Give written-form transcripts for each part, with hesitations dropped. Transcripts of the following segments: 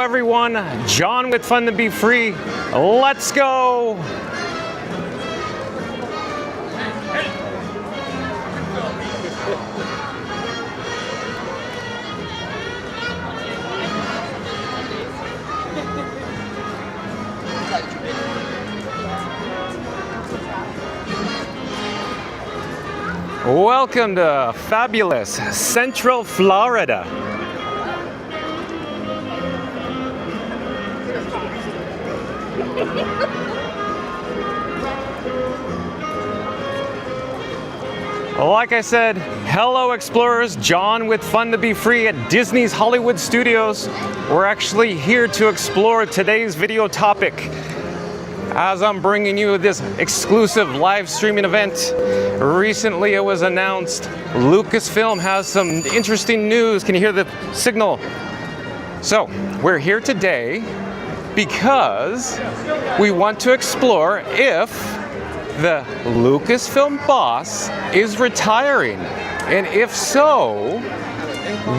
everyone, John with Fun to Be Free. Let's go! Welcome to fabulous Central Florida. Like I said, hello explorers, John with Fun to Be Free at Disney's Hollywood Studios. We're actually here to explore today's video topic. As I'm bringing you this exclusive live streaming event, recently it was announced Lucasfilm has some interesting news. Can you hear the signal? So, we're here today because we want to explore if the Lucasfilm Boss is retiring. And if so,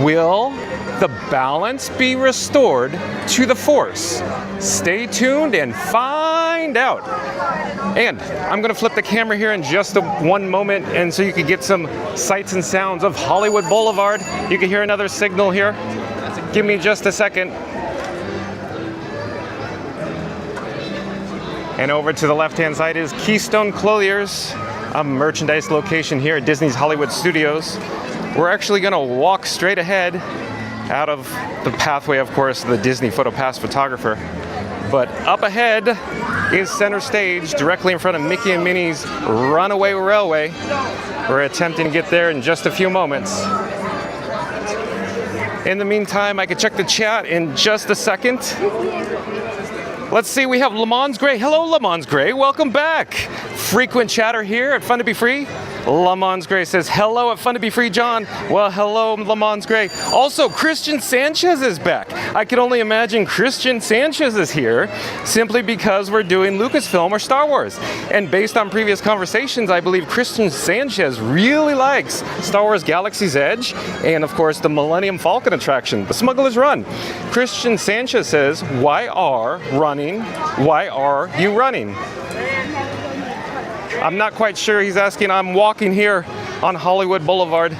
will the balance be restored to the Force? Stay tuned and find out. And I'm going to flip the camera here in just one moment, and so you can get some sights and sounds of Hollywood Boulevard. You can hear another signal here. Give me just a second. And over to the left-hand side is Keystone Clothiers, a merchandise location here at Disney's Hollywood Studios. We're actually going to walk straight ahead out of the pathway, of course, the Disney PhotoPass photographer. But up ahead is center stage, directly in front of Mickey and Minnie's Runaway Railway. We're attempting to get there in just a few moments. In the meantime, I can check the chat in just a second. Let's see, we have Lamons Gray. Hello, Lamons Gray. Welcome back. Frequent chatter here at Fun to Be Free. Lamons Gray says, hello at Fun to Be Free, John. Well, hello, Lamons Gray. Also, Christian Sanchez is back. I can only imagine Christian Sanchez is here simply because we're doing Lucasfilm or Star Wars. And based on previous conversations, I believe Christian Sanchez really likes Star Wars Galaxy's Edge and, of course, the Millennium Falcon attraction, the Smugglers Run. Christian Sanchez says, why are you running? I'm not quite sure. He's asking. I'm walking here on Hollywood Boulevard.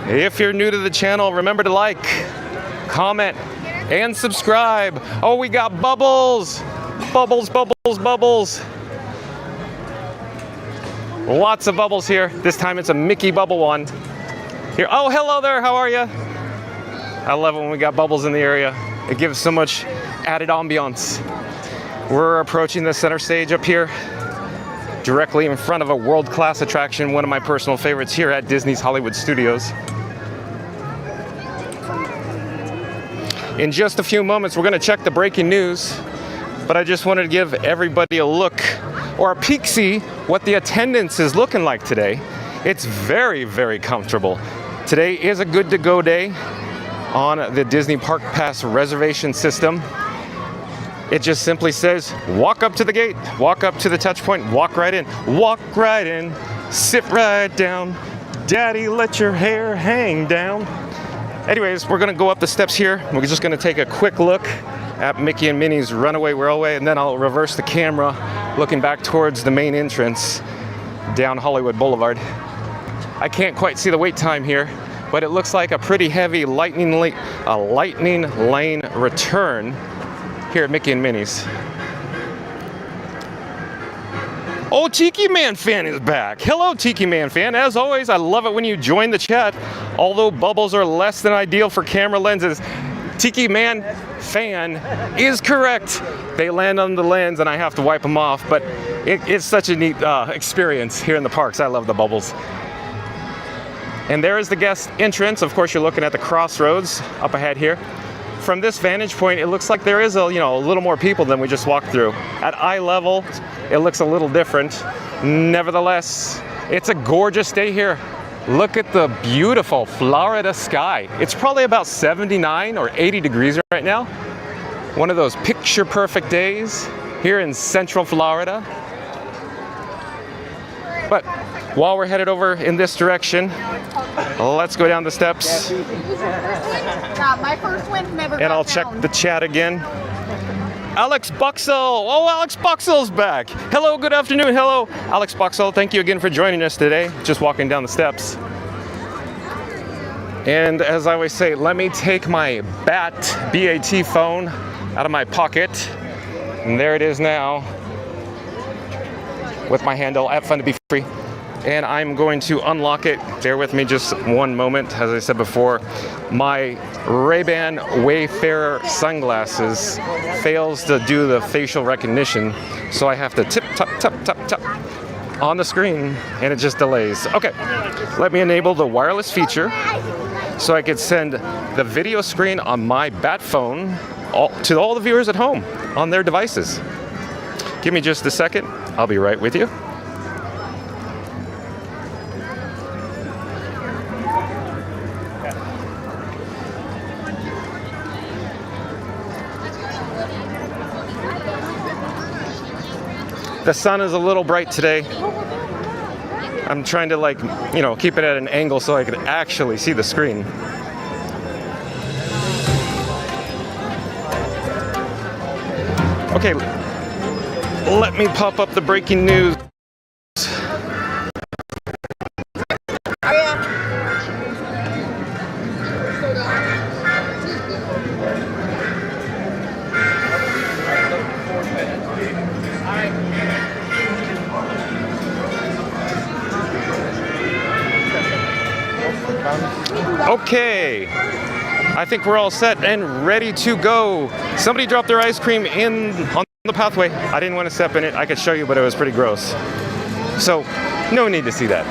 If you're new to the channel, remember to like, comment, and subscribe. Oh, we got bubbles. Bubbles, bubbles, bubbles. Lots of bubbles here. This time it's a Mickey bubble one. Here. Oh, hello there. How are you? I love it when we got bubbles in the area. It gives so much added ambiance. We're approaching the center stage up here, directly in front of a world-class attraction, one of my personal favorites here at Disney's Hollywood Studios. In just a few moments, we're going to check the breaking news, but I just wanted to give everybody a look, or a peek-see, what the attendance is looking like today. It's very, very comfortable. Today is a good-to-go day on the Disney Park Pass reservation system. It just simply says, walk up to the gate, walk up to the touch point, walk right in, sit right down, daddy, let your hair hang down. Anyways, we're gonna go up the steps here. We're just gonna take a quick look at Mickey and Minnie's Runaway Railway, and then I'll reverse the camera, looking back towards the main entrance down Hollywood Boulevard. I can't quite see the wait time here, but it looks like a pretty heavy lightning lane return here at Mickey and Minnie's. Oh, Tiki Man Fan is back. Hello, Tiki Man Fan. As always, I love it when you join the chat. Although bubbles are less than ideal for camera lenses, Tiki Man Fan is correct. They land on the lens and I have to wipe them off, but it's such a neat experience here in the parks. I love the bubbles. And there is the guest entrance. Of course, you're looking at the crossroads up ahead here. From this vantage point, it looks like there is a little more people than we just walked through. At eye level, it looks a little different. Nevertheless, it's a gorgeous day here. Look at the beautiful Florida sky. It's probably about 79 or 80 degrees right now. One of those picture-perfect days here in Central Florida. But while we're headed over in this direction, let's go down the steps. My first win never got And I'll down. check the chat again. Alex Buxell. Oh, Alex Buxell's back. Hello, good afternoon. Hello, Alex Buxell. Thank you again for joining us today. Just walking down the steps. And as I always say, let me take my BAT phone out of my pocket. And there it is now with my handle at Fun to Be Free. And I'm going to unlock it. Bear with me just one moment. As I said before, my Ray-Ban Wayfarer sunglasses fails to do the facial recognition, so I have to tap, on the screen, and it just delays. Okay, let me enable the wireless feature so I could send the video screen on my BAT phone to all the viewers at home on their devices. Give me just a second. I'll be right with you. The sun is a little bright today. I'm trying to keep it at an angle so I could actually see the screen. Okay, let me pop up the breaking news. Okay, I think we're all set and ready to go. Somebody dropped their ice cream on the pathway. I didn't want to step in it. I could show you, but it was pretty gross. So, no need to see that.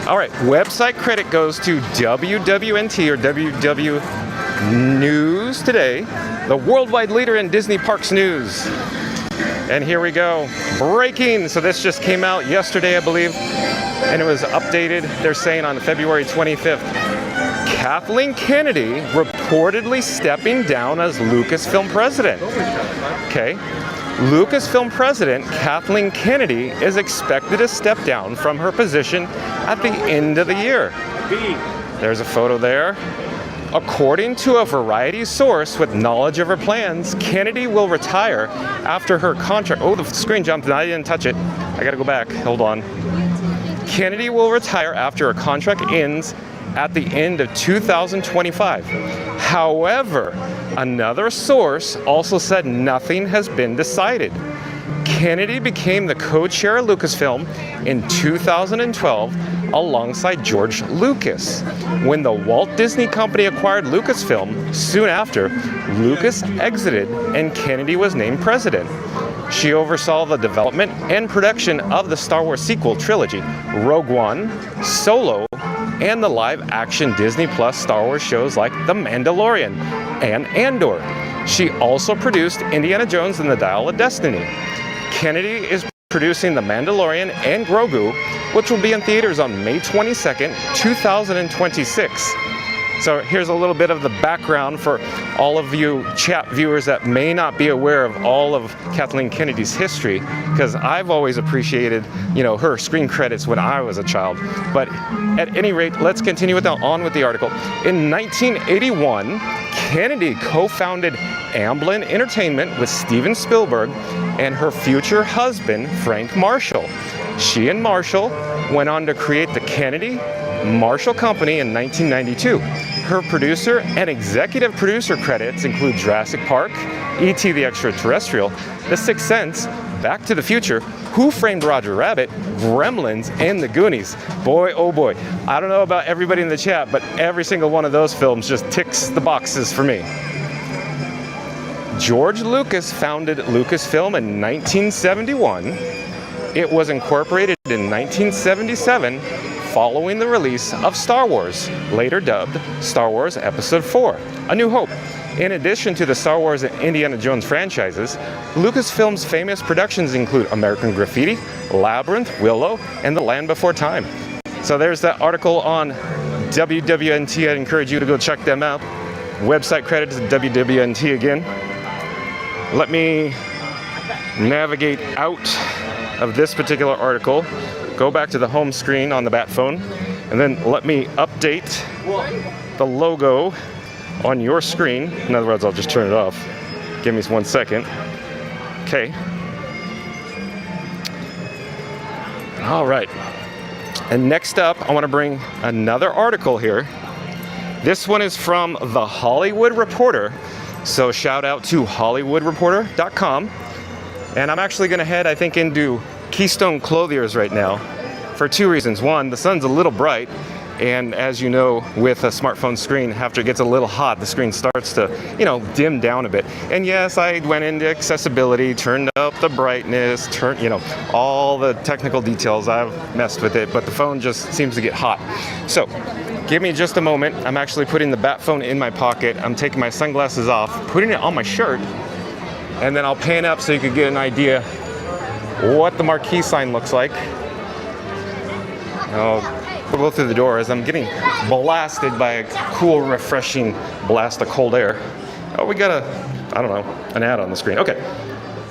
All right, website credit goes to WWNT or WW News Today, the worldwide leader in Disney Parks news. And here we go. Breaking. So this just came out yesterday, I believe. And it was updated, they're saying, on February 25th. Kathleen Kennedy reportedly stepping down as Lucasfilm president. Okay. Lucasfilm president Kathleen Kennedy is expected to step down from her position at the end of the year. There's a photo there. According to a Variety source with knowledge of her plans, Kennedy will retire after her contract. Oh, the screen jumped and I didn't touch it. I gotta go back. Hold on. Kennedy will retire after her contract ends at the end of 2025. However, another source also said nothing has been decided. Kennedy became the co-chair of Lucasfilm in 2012 alongside George Lucas. When the Walt Disney Company acquired Lucasfilm, soon after, Lucas exited and Kennedy was named president. She oversaw the development and production of the Star Wars sequel trilogy, Rogue One, Solo, and the live-action Disney Plus Star Wars shows like The Mandalorian and Andor. She also produced Indiana Jones and the Dial of Destiny. Kennedy is producing The Mandalorian and Grogu, which will be in theaters on May 22nd, 2026. So here's a little bit of the background for all of you chat viewers that may not be aware of all of Kathleen Kennedy's history, because I've always appreciated, her screen credits when I was a child. But at any rate, let's continue on with the article. In 1981, Kennedy co-founded Amblin Entertainment with Steven Spielberg and her future husband, Frank Marshall. She and Marshall went on to create the Kennedy Marshall Company in 1992. Her producer and executive producer credits include Jurassic Park, E.T. the Extraterrestrial, The Sixth Sense, Back to the Future, Who Framed Roger Rabbit, Gremlins, and The Goonies. Boy, oh boy. I don't know about everybody in the chat, but every single one of those films just ticks the boxes for me. George Lucas founded Lucasfilm in 1971. It was incorporated in 1977 following the release of Star Wars, later dubbed Star Wars Episode 4, A New Hope. In addition to the Star Wars and Indiana Jones franchises, Lucasfilm's famous productions include American Graffiti, Labyrinth, Willow, and The Land Before Time. So there's that article on WWNT. I'd encourage you to go check them out. Website credit to WWNT again. Let me navigate out of this particular article. go back to the home screen on the Bat phone, and then let me update the logo on your screen. In other words, I'll just turn it off. Give me 1 second. Okay. All right. And next up, I want to bring another article here. This one is from The Hollywood Reporter. So shout out to hollywoodreporter.com. And I'm actually going to head, I think, into Keystone Clothiers right now for 2 reasons. One, the sun's a little bright. And as you know, with a smartphone screen, after it gets a little hot, the screen starts to, dim down a bit. And yes, I went into accessibility, turned up the brightness, all the technical details. I've messed with it, but the phone just seems to get hot. So, give me just a moment. I'm actually putting the Bat phone in my pocket. I'm taking my sunglasses off, putting it on my shirt, and then I'll pan up so you can get an idea what the marquee sign looks like. We'll go through the door as I'm getting blasted by a cool, refreshing blast of cold air. Oh, we got an ad on the screen. Okay,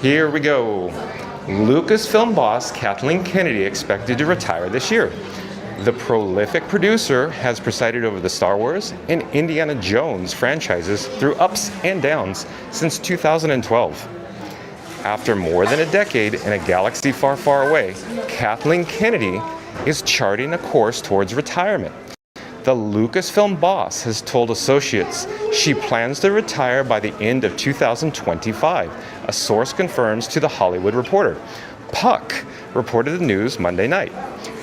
here we go. Lucasfilm boss Kathleen Kennedy expected to retire this year. The prolific producer has presided over the Star Wars and Indiana Jones franchises through ups and downs since 2012. After more than a decade in a galaxy far, far away, Kathleen Kennedy is charting a course towards retirement. The Lucasfilm boss has told associates she plans to retire by the end of 2025, a source confirms to The Hollywood Reporter. Puck reported the news Monday night.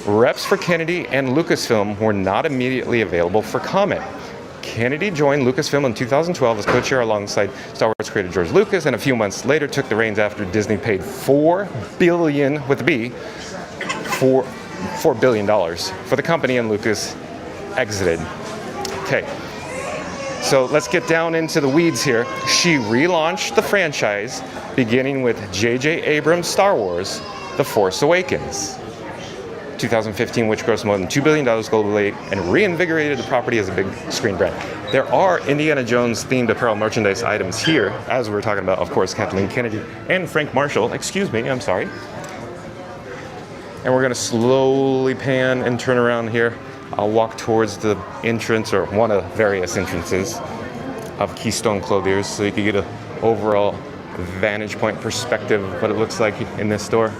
Reps for Kennedy and Lucasfilm were not immediately available for comment. Kennedy joined Lucasfilm in 2012 as co-chair alongside Star Wars creator George Lucas, and a few months later took the reins after Disney paid $4 billion for the company, and Lucas exited. Okay, so let's get down into the weeds here. She relaunched the franchise, beginning with J.J. Abrams' Star Wars, The Force Awakens, 2015, which grossed more than $2 billion globally and reinvigorated the property as a big screen brand. There are Indiana Jones themed apparel merchandise items here, as we were talking about, of course, Kathleen Kennedy and Frank Marshall. Excuse me, I'm sorry. And we're going to slowly pan and turn around here. I'll walk towards the entrance, or one of various entrances of Keystone Clothiers, so you can get an overall vantage point perspective of what it looks like in this store.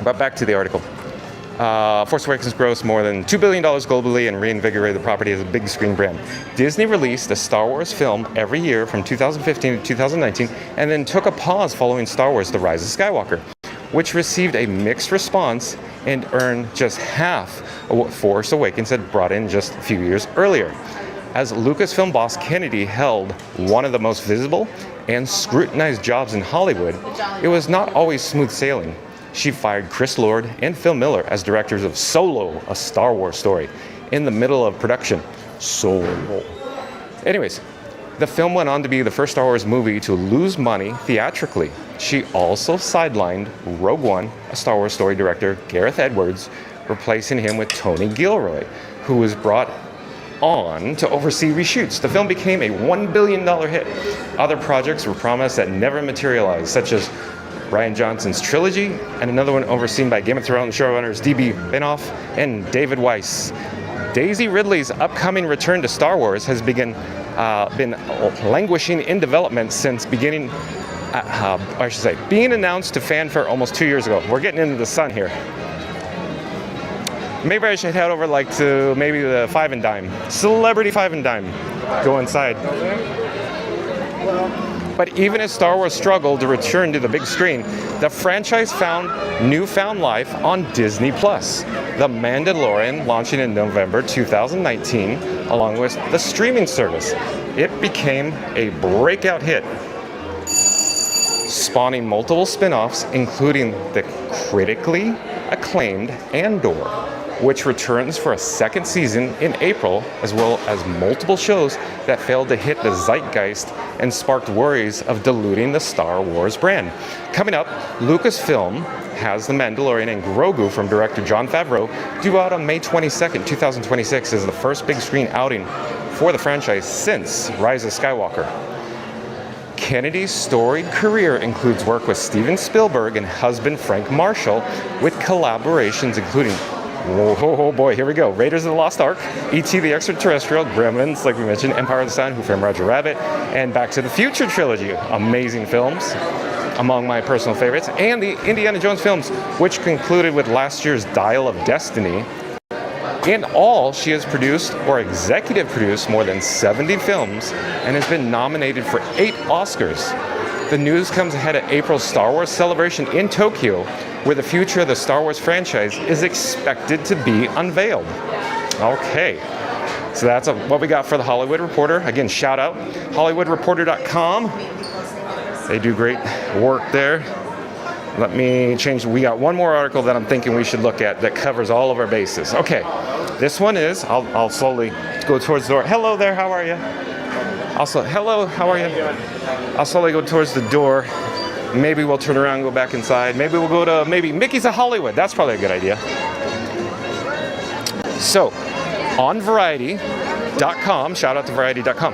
But back to the article. Force Awakens grossed more than $2 billion globally and reinvigorated the property as a big screen brand. Disney released a Star Wars film every year from 2015 to 2019, and then took a pause following Star Wars: The Rise of Skywalker, which received a mixed response and earned just half of what Force Awakens had brought in just a few years earlier. As Lucasfilm boss Kennedy held one of the most visible and scrutinized jobs in Hollywood, it was not always smooth sailing. She fired Chris Lord and Phil Miller as directors of Solo, a Star Wars story, in the middle of production. Solo. Anyways, the film went on to be the first Star Wars movie to lose money theatrically. She also sidelined Rogue One, a Star Wars story director, Gareth Edwards, replacing him with Tony Gilroy, who was brought on to oversee reshoots. The film became a $1 billion hit. Other projects were promised that never materialized, such as Rian Johnson's trilogy, and another one overseen by Game of Thrones showrunners D.B. Benioff and David Weiss. Daisy Ridley's upcoming return to Star Wars has been languishing in development since being announced to fanfare almost 2 years ago. We're getting into the sun here. Maybe I should head over to maybe the Five and Dime. Celebrity Five and Dime. Go inside. But even as Star Wars struggled to return to the big screen, the franchise found newfound life on Disney+. The Mandalorian launching in November 2019, along with the streaming service. It became a breakout hit, spawning multiple spin-offs, including the critically acclaimed Andor, which returns for a second season in April, as well as multiple shows that failed to hit the zeitgeist and sparked worries of diluting the Star Wars brand. Coming up, Lucasfilm has The Mandalorian and Grogu from director Jon Favreau due out on May 22nd, 2026 as the first big screen outing for the franchise since Rise of Skywalker. Kennedy's storied career includes work with Steven Spielberg and husband Frank Marshall, with collaborations including, oh boy, here we go, Raiders of the Lost Ark, E.T. the Extraterrestrial, Gremlins, like we mentioned, Empire of the Sun, Who Framed Roger Rabbit, and Back to the Future trilogy. Amazing films, among my personal favorites, and the Indiana Jones films, which concluded with last year's Dial of Destiny. In all, she has produced or executive produced more than 70 films and has been nominated for 8 Oscars. The news comes ahead of April's Star Wars celebration in Tokyo, where the future of the Star Wars franchise is expected to be unveiled. Okay, so that's what we got for the Hollywood Reporter. Again, shout out HollywoodReporter.com. They do great work there. Let me change. We got one more article that I'm thinking we should look at that covers all of our bases. Okay, this one is, I'll slowly go towards the door. Hello there, how are you? Also, hello, how are you? I'll slowly go towards the door. Maybe we'll turn around and go back inside. Maybe we'll go to Mickey's of Hollywood. That's probably a good idea. So, on Variety.com, shout out to Variety.com.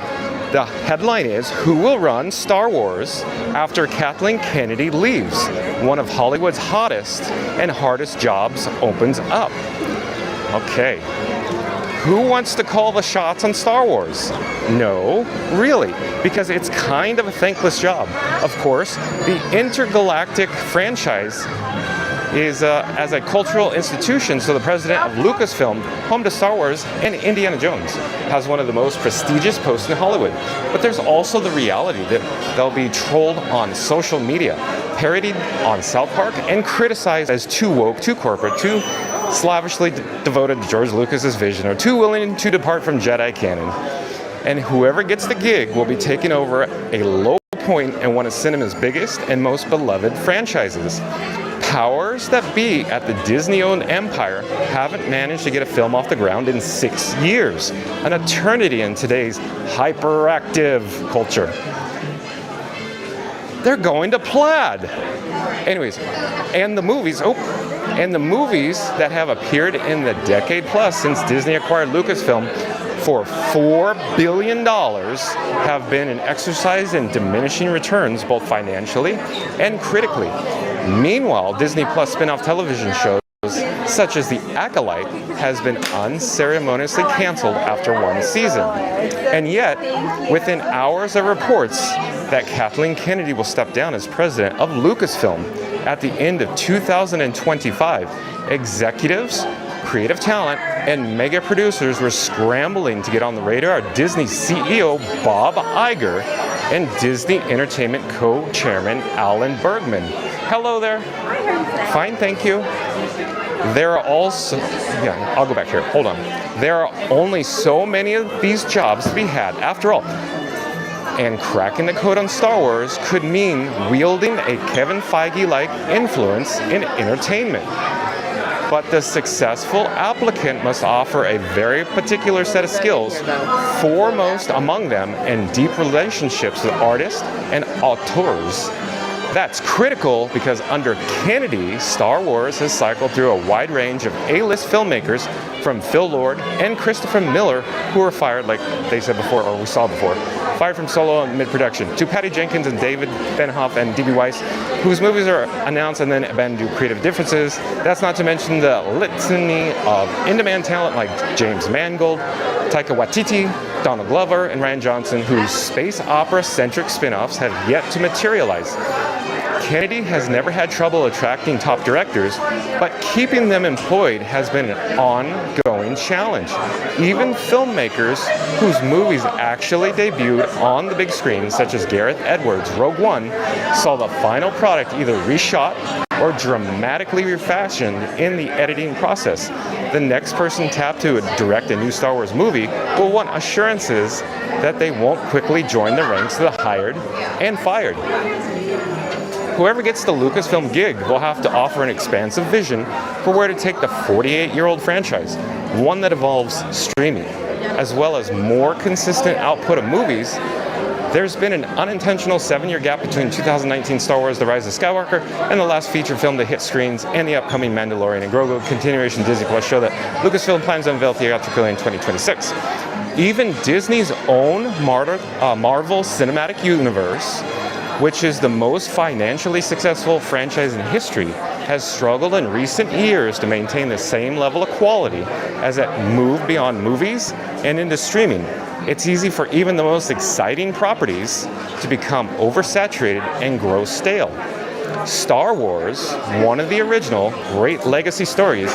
The headline is, who will run Star Wars after Kathleen Kennedy leaves? One of Hollywood's hottest and hardest jobs opens up. Okay. Who wants to call the shots on Star Wars? No, really, because it's kind of a thankless job. Of course, the intergalactic franchise is as a cultural institution, so the president of Lucasfilm, home to Star Wars and Indiana Jones, has one of the most prestigious posts in Hollywood. But there's also the reality that they'll be trolled on social media, parodied on South Park, and criticized as too woke, too corporate, too slavishly devoted to George Lucas's vision, or too willing to depart from Jedi canon. And whoever gets the gig will be taking over a low point in one of cinema's biggest and most beloved franchises. Powers that be at the Disney-owned empire haven't managed to get a film off the ground in 6 years, an eternity in today's hyperactive culture. They're going to Plaid. Anyways, and the movies that have appeared in the decade plus since Disney acquired Lucasfilm for $4 billion have been an exercise in diminishing returns, both financially and critically. Meanwhile, Disney Plus spin-off television shows such as The Acolyte has been unceremoniously canceled after one season. And yet, within hours of reports that Kathleen Kennedy will step down as president of Lucasfilm at the end of 2025, executives, creative talent, and mega producers were scrambling to get on the radar of Disney CEO Bob Iger and Disney Entertainment co-chairman Alan Bergman. Hello there. Fine, thank you. There are also, I'll go back here. Hold on. There are only so many of these jobs to be had, after all. And cracking the code on Star Wars could mean wielding a Kevin Feige-like influence in entertainment. But the successful applicant must offer a very particular set of skills, foremost among them in deep relationships with artists and auteurs. That's critical because under Kennedy, Star Wars has cycled through a wide range of A-list filmmakers, from Phil Lord and Christopher Miller, who were fired, like they said before, or we saw before, fired from Solo and mid-production, to Patty Jenkins and David Benioff and D.B. Weiss, whose movies are announced and then abandoned due to creative differences. That's not to mention the litany of in-demand talent like James Mangold, Taika Waititi, Donald Glover, and Rian Johnson, whose space opera-centric spin-offs have yet to materialize. Kennedy has never had trouble attracting top directors, but keeping them employed has been an ongoing challenge. Even filmmakers whose movies actually debuted on the big screen, such as Gareth Edwards' Rogue One, saw the final product either reshot or dramatically refashioned in the editing process. The next person tapped to direct a new Star Wars movie will want assurances that they won't quickly join the ranks of the hired and fired. Whoever gets the Lucasfilm gig will have to offer an expansive vision for where to take the 48-year-old franchise, one that involves streaming, as well as more consistent output of movies. There's been an unintentional 7-year gap between 2019 Star Wars The Rise of Skywalker and the last feature film to hit screens, and the upcoming Mandalorian and Grogu continuation Disney Plus show that Lucasfilm plans to unveil theatrically in 2026. Even Disney's own Marvel Cinematic Universe which is the most financially successful franchise in history, has struggled in recent years to maintain the same level of quality as it moved beyond movies and into streaming. It's easy for even the most exciting properties to become oversaturated and grow stale. Star Wars, one of the original great legacy stories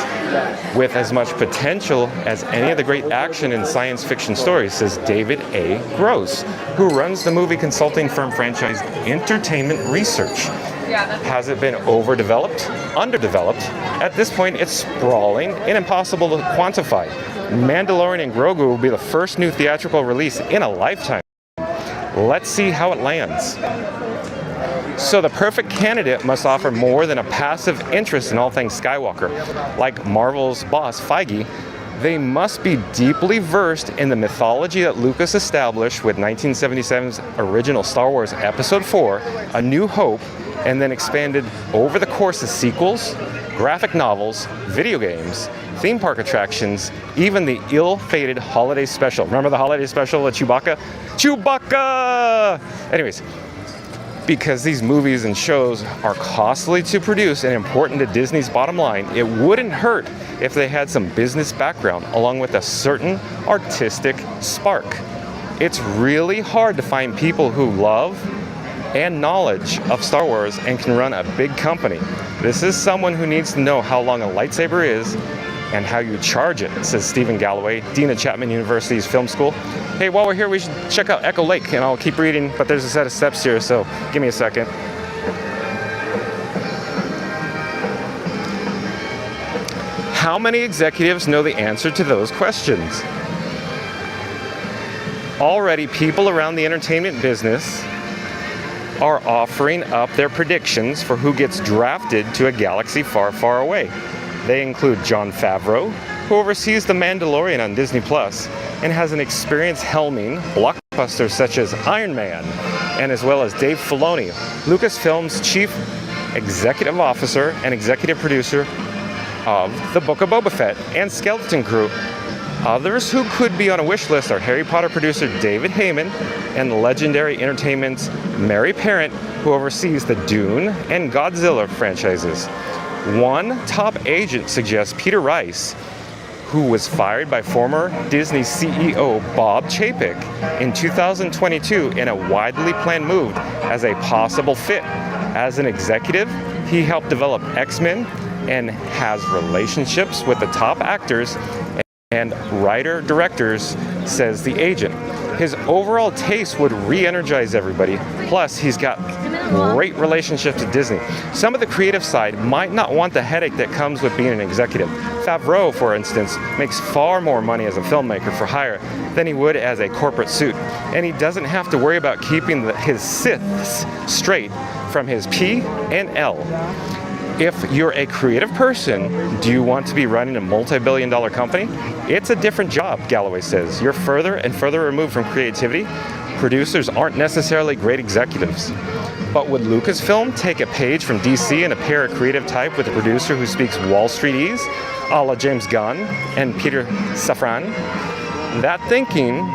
with as much potential as any of the great action and science fiction stories, says David A. Gross, who runs the movie consulting firm franchise Entertainment Research. Has it been overdeveloped? Underdeveloped? At this point, it's sprawling and impossible to quantify. Mandalorian and Grogu will be the first new theatrical release in a lifetime. Let's see how it lands. So the perfect candidate must offer more than a passive interest in all things Skywalker. Like Marvel's boss, Feige, they must be deeply versed in the mythology that Lucas established with 1977's original Star Wars Episode 4, A New Hope, and then expanded over the course of sequels, graphic novels, video games, theme park attractions, even the ill-fated holiday special. Remember the holiday special with Chewbacca? Chewbacca! Anyways, because these movies and shows are costly to produce and important to Disney's bottom line, it wouldn't hurt if they had some business background along with a certain artistic spark. It's really hard to find people who love and knowledge of Star Wars and can run a big company. This is someone who needs to know how long a lightsaber is and how you charge it, says Stephen Galloway, Dean of Chapman University's Film School. Hey, while we're here, we should check out Echo Lake, and I'll keep reading, but there's a set of steps here, so give me a second. How many executives know the answer to those questions? Already, people around the entertainment business are offering up their predictions for who gets drafted to a galaxy far, far away. They include Jon Favreau, who oversees The Mandalorian on Disney Plus and has an experience helming blockbusters such as Iron Man, and as well as Dave Filoni, Lucasfilm's chief executive officer and executive producer of The Book of Boba Fett and Skeleton Crew. Others who could be on a wish list are Harry Potter producer David Heyman and Legendary Entertainment's Mary Parent, who oversees the Dune and Godzilla franchises. One top agent suggests Peter Rice, who was fired by former Disney CEO Bob Chapek in 2022 in a widely planned move as a possible fit. As an executive, he helped develop X-Men and has relationships with the top actors and writer-directors, says the agent. His overall taste would re-energize everybody. Plus, he's got great relationships with Disney. Some of the creative side might not want the headache that comes with being an executive. Favreau, for instance, makes far more money as a filmmaker for hire than he would as a corporate suit. And he doesn't have to worry about keeping his Siths straight from his P and L. If you're a creative person, do you want to be running a multi-billion-dollar company? It's a different job, Galloway says. You're further and further removed from creativity. Producers aren't necessarily great executives. But would Lucasfilm take a page from DC and pair a creative type with a producer who speaks Wall Streetese, a la James Gunn and Peter Safran? That thinking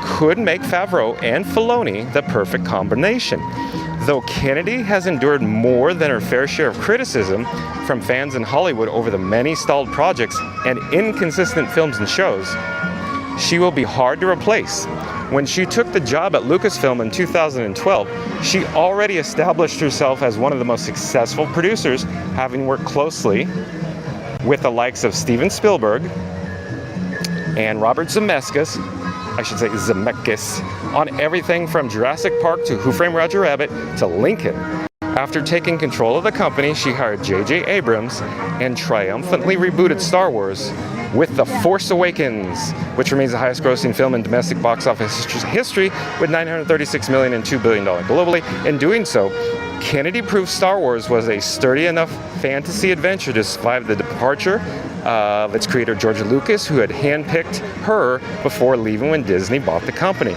could make Favreau and Filoni the perfect combination. Though Kennedy has endured more than her fair share of criticism from fans in Hollywood over the many stalled projects and inconsistent films and shows, she will be hard to replace. When she took the job at Lucasfilm in 2012, she already established herself as one of the most successful producers, having worked closely with the likes of Steven Spielberg and Robert Zemeckis on everything from Jurassic Park to Who Framed Roger Rabbit to Lincoln. After taking control of the company, she hired J.J. Abrams and triumphantly rebooted Star Wars with The Force Awakens, which remains the highest grossing film in domestic box office history with $936 million and $2 billion globally. In doing so, Kennedy proved Star Wars was a sturdy enough fantasy adventure to survive the departure of its creator George Lucas, who had handpicked her before leaving when Disney bought the company.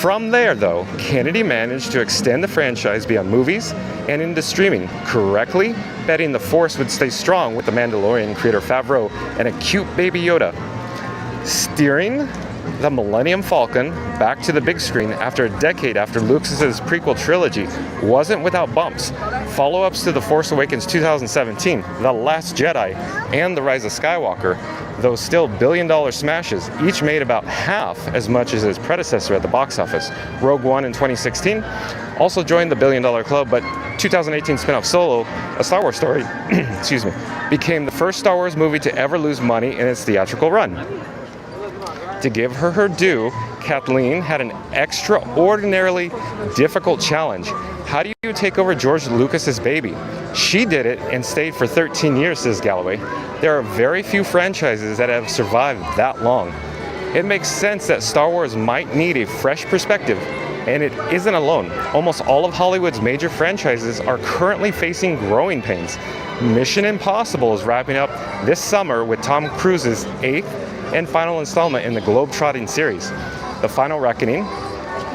From there, though, Kennedy managed to extend the franchise beyond movies and into streaming, correctly betting the Force would stay strong with The Mandalorian creator Favreau and a cute baby Yoda. Steering the Millennium Falcon back to the big screen after a decade after Lucas's prequel trilogy wasn't without bumps. Follow-ups to The Force Awakens 2017, The Last Jedi, and The Rise of Skywalker, though still billion-dollar smashes, each made about half as much as its predecessor at the box office. Rogue One in 2016 also joined the billion-dollar club, but 2018 spin-off Solo, A Star Wars Story, excuse me, became the first Star Wars movie to ever lose money in its theatrical run. To give her her due, Kathleen had an extraordinarily difficult challenge. How do you take over George Lucas's baby? She did it and stayed for 13 years, says Galloway. There are very few franchises that have survived that long. It makes sense that Star Wars might need a fresh perspective, and it isn't alone. Almost all of Hollywood's major franchises are currently facing growing pains. Mission Impossible is wrapping up this summer with Tom Cruise's 8th and final installment in the globe-trotting series, The Final Reckoning.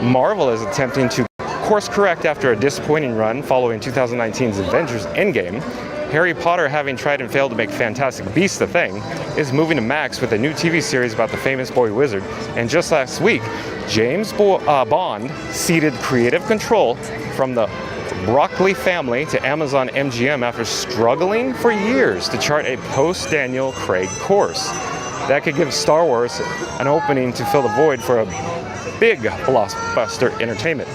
Marvel is attempting to course correct after a disappointing run following 2019's Avengers Endgame. Harry Potter, having tried and failed to make Fantastic Beasts a thing, is moving to Max with a new TV series about the famous boy wizard. And just last week, James Bond ceded creative control from the Broccoli family to Amazon MGM after struggling for years to chart a post-Daniel Craig course. That could give Star Wars an opening to fill the void for a big blockbuster entertainment.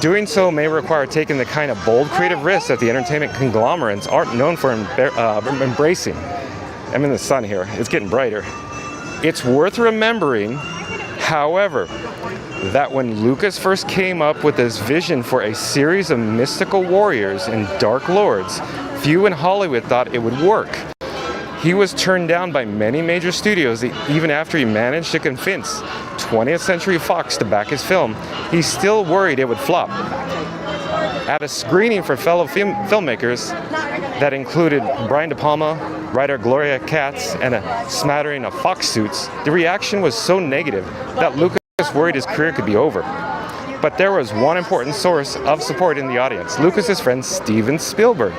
Doing so may require taking the kind of bold creative risks that the entertainment conglomerates aren't known for embracing. I'm in the sun here, it's getting brighter. It's worth remembering, however, that when Lucas first came up with this vision for a series of mystical warriors and dark lords, few in Hollywood thought it would work. He was turned down by many major studios even after he managed to convince 20th Century Fox to back his film. He's still worried it would flop. At a screening for fellow filmmakers that included Brian De Palma, writer Gloria Katz, and a smattering of Fox suits, the reaction was so negative that Lucas worried his career could be over. But there was one important source of support in the audience, Lucas's friend Steven Spielberg.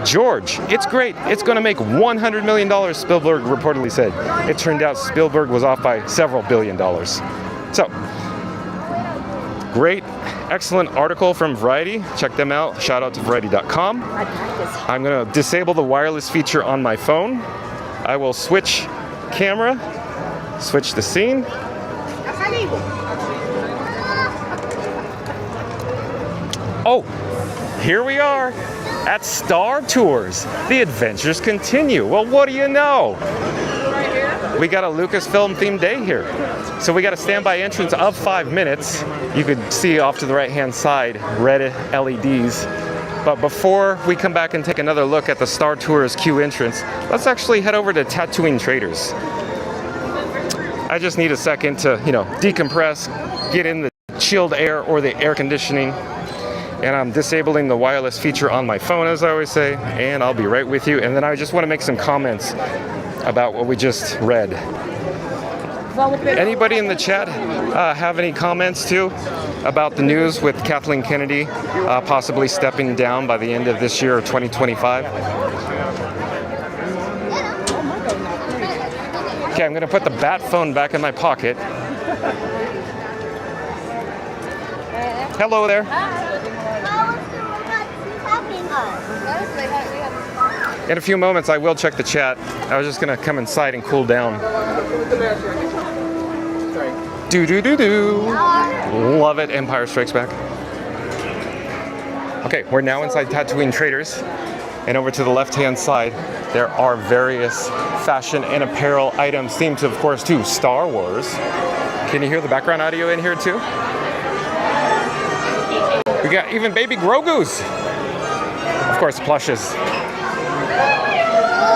George, it's great. It's going to make $100 million, Spielberg reportedly said. It turned out Spielberg was off by several $billion. So, great, excellent article from Variety. Check them out. Shout out to Variety.com. I'm going to disable the wireless feature on my phone. I will switch camera, switch the scene. Oh, here we are. At Star Tours, the adventures continue. Well, what do you know? We got a Lucasfilm themed day here. So we got a standby entrance of 5 minutes. You could see off to the right-hand side, red LEDs. But before we come back and take another look at the Star Tours queue entrance, let's actually head over to Tatooine Traders. I just need a second to, decompress, get in the chilled air or the air conditioning. And I'm disabling the wireless feature on my phone, as I always say, and I'll be right with you. And then I just want to make some comments about what we just read. Anybody in the chat have any comments too about the news with Kathleen Kennedy possibly stepping down by the end of this year or 2025? Okay, I'm going to put the bat phone back in my pocket. Hello there. In a few moments, I will check the chat. I was just going to come inside and cool down. Do. Love it. Empire Strikes Back. Okay, we're now inside Tatooine Traders. And over to the left-hand side, there are various fashion and apparel items themed to, of course, to Star Wars. Can you hear the background audio in here, too? We got even baby Grogu's. Of course, plushes.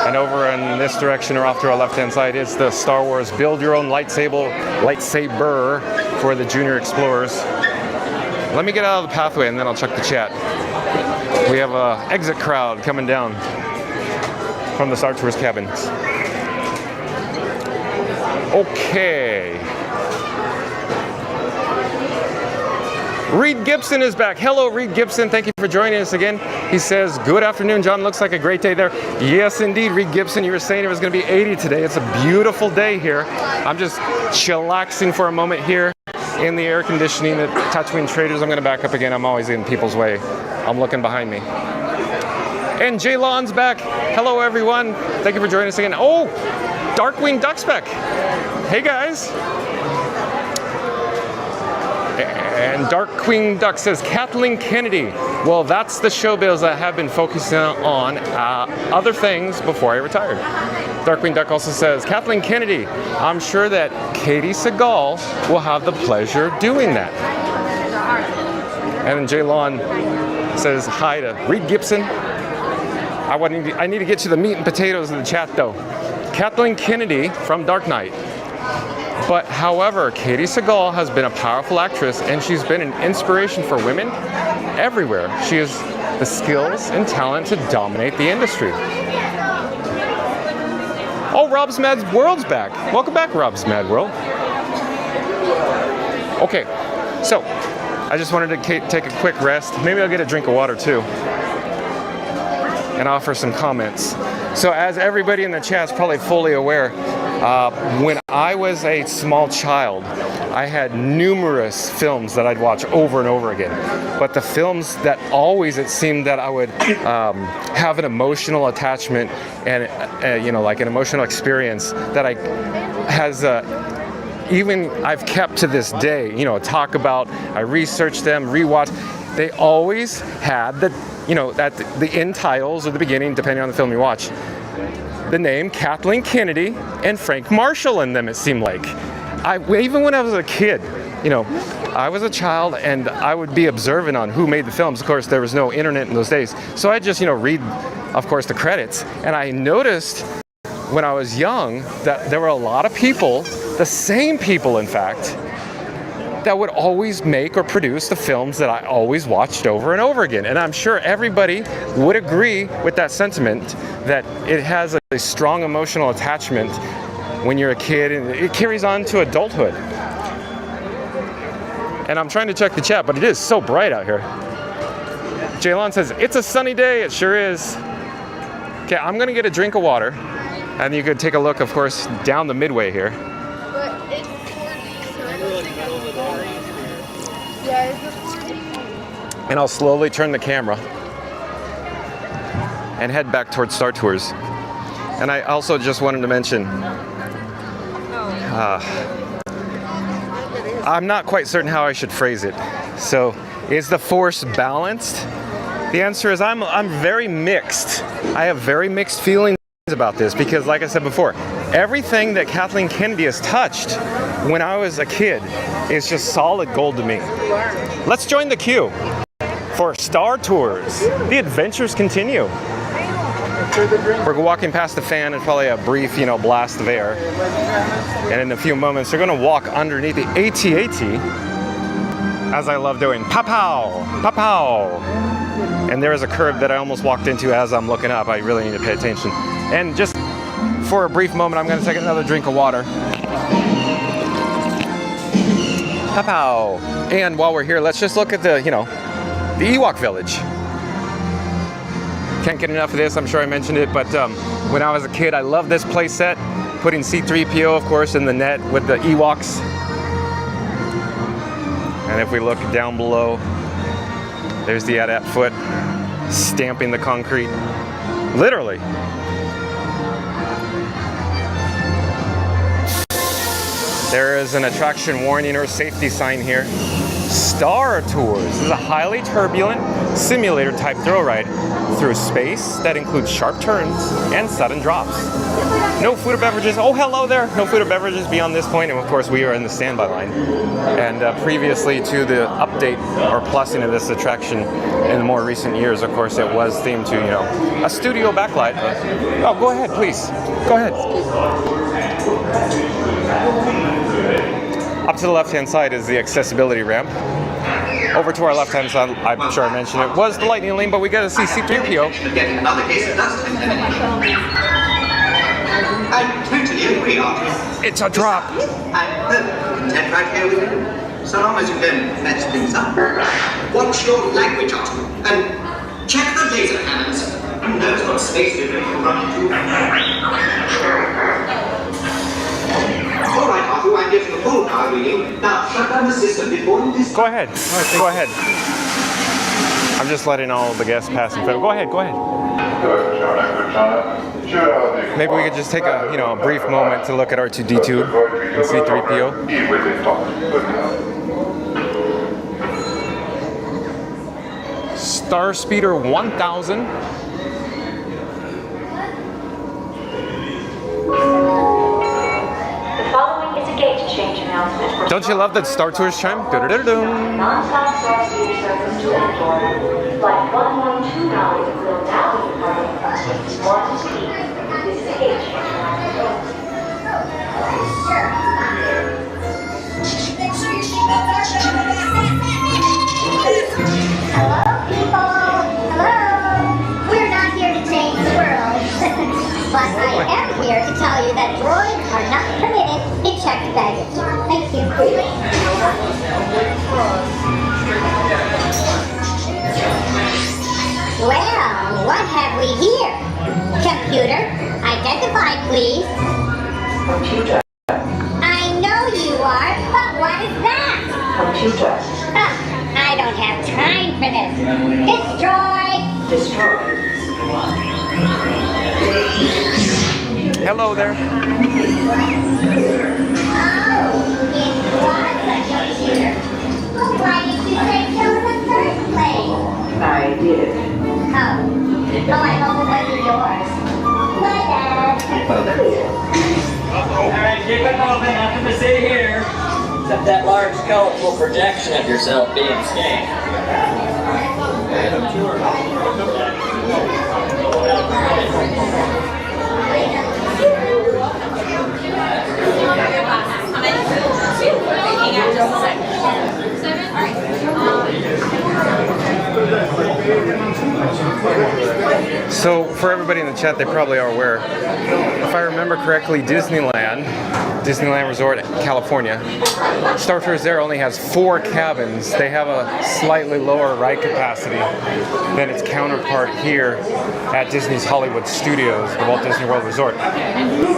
And over in this direction or off to our left-hand side is the Star Wars Build Your Own Lightsaber for the Junior Explorers. Let me get out of the pathway and then I'll check the chat. We have an exit crowd coming down from the Star Tours cabins. Okay. Reed Gibson is back. Hello, Reed Gibson. Thank you for joining us again. He says, good afternoon, John. Looks like a great day there. Yes, indeed. Reed Gibson, you were saying it was going to be 80 today. It's a beautiful day here. I'm just chillaxing for a moment here in the air conditioning at Tatooine Traders. I'm going to back up again. I'm always in people's way. I'm looking behind me. And Jaylon's back. Hello, everyone. Thank you for joining us again. Oh, Darkwing Duckspec. Hey, guys. And Darkwing Duck says, Kathleen Kennedy. Well, that's the showbiz I have been focusing on other things before I retired. Darkwing Duck also says, Kathleen Kennedy. I'm sure that Katie Seagal will have the pleasure doing that. And then Jaylon says hi to Reed Gibson. I need to get you the meat and potatoes in the chat, though. Kathleen Kennedy from Dark Knight. But however, Katie Seagal has been a powerful actress, and she's been an inspiration for women everywhere. She has the skills and talent to dominate the industry. Oh, Rob's Mad World's back. Welcome back, Rob's Mad World. Okay, so I just wanted to take a quick rest. Maybe I'll get a drink of water too, and offer some comments. So as everybody in the chat is probably fully aware, when I was a small child, I had numerous films that I'd watch over and over again. But the films that always it seemed that I would have an emotional attachment and like an emotional experience that even I've kept to this day. Talk about. I researched them, rewatched. They always had at the end titles or the beginning, depending on the film you watch, the name Kathleen Kennedy and Frank Marshall in them, it seemed like. Even when I was a kid, I was a child and I would be observant on who made the films. Of course, there was no internet in those days. So I just, read, of course, the credits. And I noticed when I was young that there were a lot of people, the same people, in fact, that would always make or produce the films that I always watched over and over again. And I'm sure everybody would agree with that sentiment, that it has a strong emotional attachment when you're a kid, and it carries on to adulthood. And I'm trying to check the chat, but it is so bright out here. Jaylon says, it's a sunny day. It sure is. Okay, I'm gonna get a drink of water, and you could take a look, of course, down the midway here. And I'll slowly turn the camera and head back towards Star Tours. And I also just wanted to mention, I'm not quite certain how I should phrase it. So, is the Force balanced? The answer is I'm very mixed. I have very mixed feelings about this because, like I said before, everything that Kathleen Kennedy has touched when I was a kid is just solid gold to me. Let's join the queue for Star Tours. The adventures continue. We're walking past the fan and probably a brief, blast of air. And in a few moments, we're going to walk underneath the AT-AT, as I love doing. Pow-pow! Pow-pow! And there is a curve that I almost walked into as I'm looking up. I really need to pay attention. And just for a brief moment, I'm going to take another drink of water. Pow-pow! And while we're here, let's just look at the Ewok Village. Can't get enough of this, I'm sure I mentioned it, but when I was a kid, I loved this play set. Putting C-3PO, of course, in the net with the Ewoks. And if we look down below, there's the AT-AT foot stamping the concrete. Literally. There is an attraction warning or safety sign here. Star Tours. This is a highly turbulent simulator-type thrill ride through space that includes sharp turns and sudden drops. No food or beverages. Oh, hello there. No food or beverages beyond this point, and of course we are in the standby line. And previously to the update or plussing of this attraction in the more recent years, of course, it was themed to a studio backlight. Oh, go ahead, please. Go ahead. Up to the left-hand side is the accessibility ramp. Over to our left-hand side, I'm sure I mentioned it, was the lightning lane, but we got to see C-3PO. I totally agree, Arthur. It's a drop. I'm content right here with you. So long as you don't mess things up. Watch your language, Arthur, and check the laser cannons. Who knows what space debris will run into? All right, Arthur, I'm getting a full power reading. Now, shut down the system before you discuss. Go ahead. Go ahead. I'm just letting all the guests pass in front. Go ahead. Go ahead. Maybe we could just take a a brief moment to look at R2D2 and C3PO. Star Speeder 1000. Change announcement. Don't you love that Star Tours chime? Non-stop Star Speeder service to Onboard. Flight 1129 will now be departing from gate 1T. This is a gate change announcement. Hello, people. Hello. We're not here to change the world. But I am here to tell you that droids are not permitted in checked baggage. Thank you. Well, what have we here? Computer, identify please. Computer. I know you are, but what is that? Computer. I don't have time for this. Destroy! Destroy. Hello there. Oh, it was a computer. Well, why did you say so in the first place? I did. Oh, I hope it wasn't yours. My bad. Alright, keep it moving, nothing to see here. Except that large colorful projection of yourself being scanned. So for everybody in the chat, they probably are aware. If I remember correctly, Disneyland Resort, California, Star Tours there only has 4 cabins. They have a slightly lower ride capacity than its counterpart here at Disney's Hollywood Studios, the Walt Disney World Resort.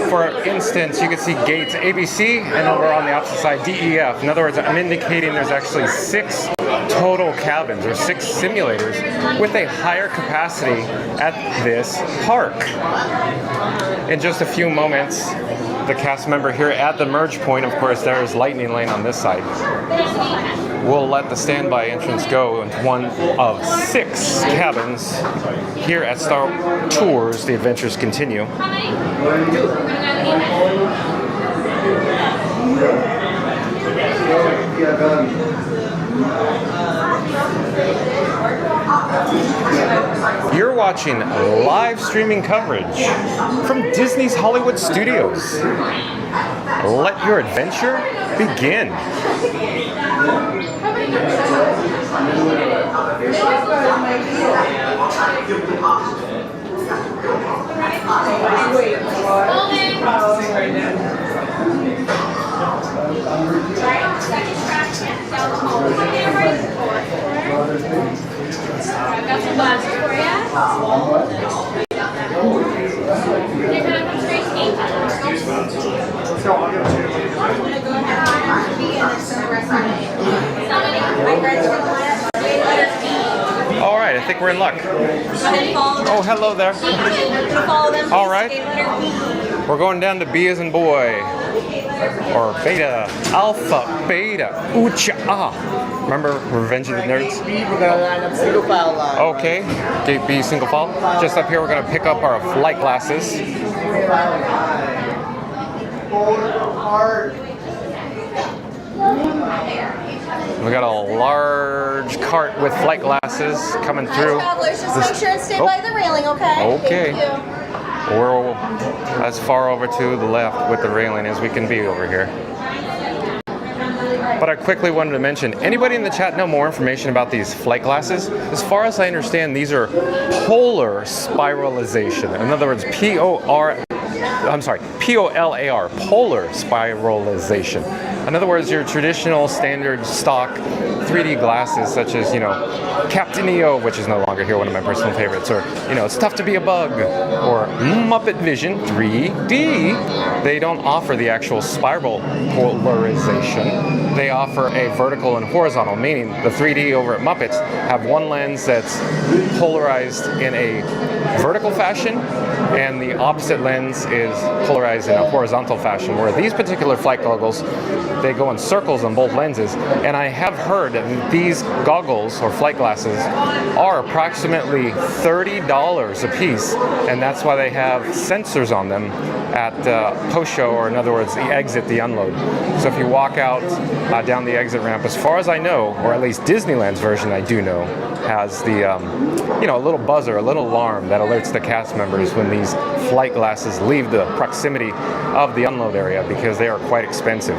For instance, you can see gates ABC and over on the opposite side DEF. In other words, I'm indicating there's actually 6 total cabins or 6 simulators with a higher capacity at this park. In just a few moments, the cast member here at the merge point, of course, there's Lightning Lane on this side. We'll let the standby entrance go into one of 6 cabins here at Star Tours. The adventures continue. You're watching live streaming coverage from Disney's Hollywood Studios. Let your adventure begin. I've got some glasses for you. You're gonna come straight to me. All right, I think we're in luck. Oh, hello there. All right. We're going down to B as in boy. Or beta, alpha, beta, ucha, ah. Remember Revenge of the Nerds? We're gonna line up single file line. Okay, gate B, single file. Just up here, we're gonna pick up our flight glasses. We got a large cart with flight glasses coming through. Travelers, just make sure and stay by the railing, okay? Okay. Thank you. We're as far over to the left with the railing as we can be over here. But I quickly wanted to mention, anybody in the chat know more information about these flight glasses? As far as I understand, these are polar spiralization. In other words, P-O-L-A-R, polar spiralization. In other words, your traditional standard stock 3D glasses, such as, you know, Captain EO, which is no longer here, one of my personal favorites, or, you know, It's Tough to Be a Bug, or Muppet Vision 3D, they don't offer the actual spiral polarization. They offer a vertical and horizontal, meaning the 3D over at Muppets have one lens that's polarized in a vertical fashion, and the opposite lens is polarized in a horizontal fashion, where these particular flight goggles, they go in circles on both lenses. And I have heard that these goggles or flight glasses are approximately $30 a piece, and that's why they have sensors on them at post-show, or in other words, the exit, the unload. So if you walk out down the exit ramp, as far as I know, or at least Disneyland's version I do know, has the, you know, a little buzzer, a little alarm that alerts the cast members when these flight glasses leave the proximity of the unload area, because they are quite expensive.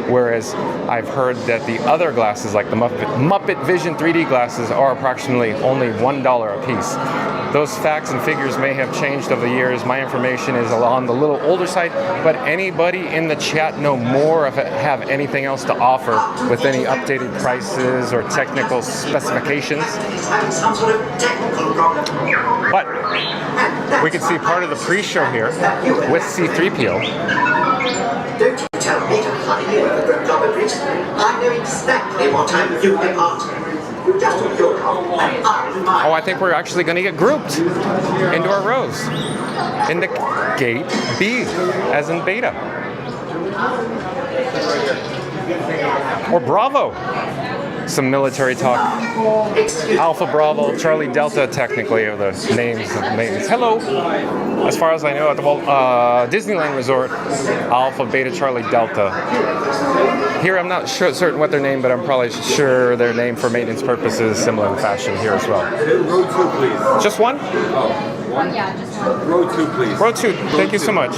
Whereas I've heard that the other glasses, like the Muppet Vision 3D glasses, are approximately only $1 a piece. Those facts and figures may have changed over the years. My information is on the little older side, but anybody in the chat know more of it, have anything else to offer with any updated prices or technical specifications? Having some sort of technical problem. But we can see part of the pre-show here with C-3PO. Don't you tell me to hurry in the Globe Bridge. I know exactly what time you depart. You just do your job, and I'll do mine. Oh, I think we're actually going to get grouped into our rows. Into Gate B, as in Beta. Or Bravo. Some military talk. Alpha Bravo, Charlie Delta, technically, are the names of maintenance. Hello. As far as I know, at the Disneyland Resort, Alpha, Beta, Charlie, Delta. Here, I'm not sure, certain what their name, but I'm probably sure their name for maintenance purposes, similar in fashion here as well. Row 2, please. Just one? One, yeah, just one. Row 2, please. Row 2. Thank you so much.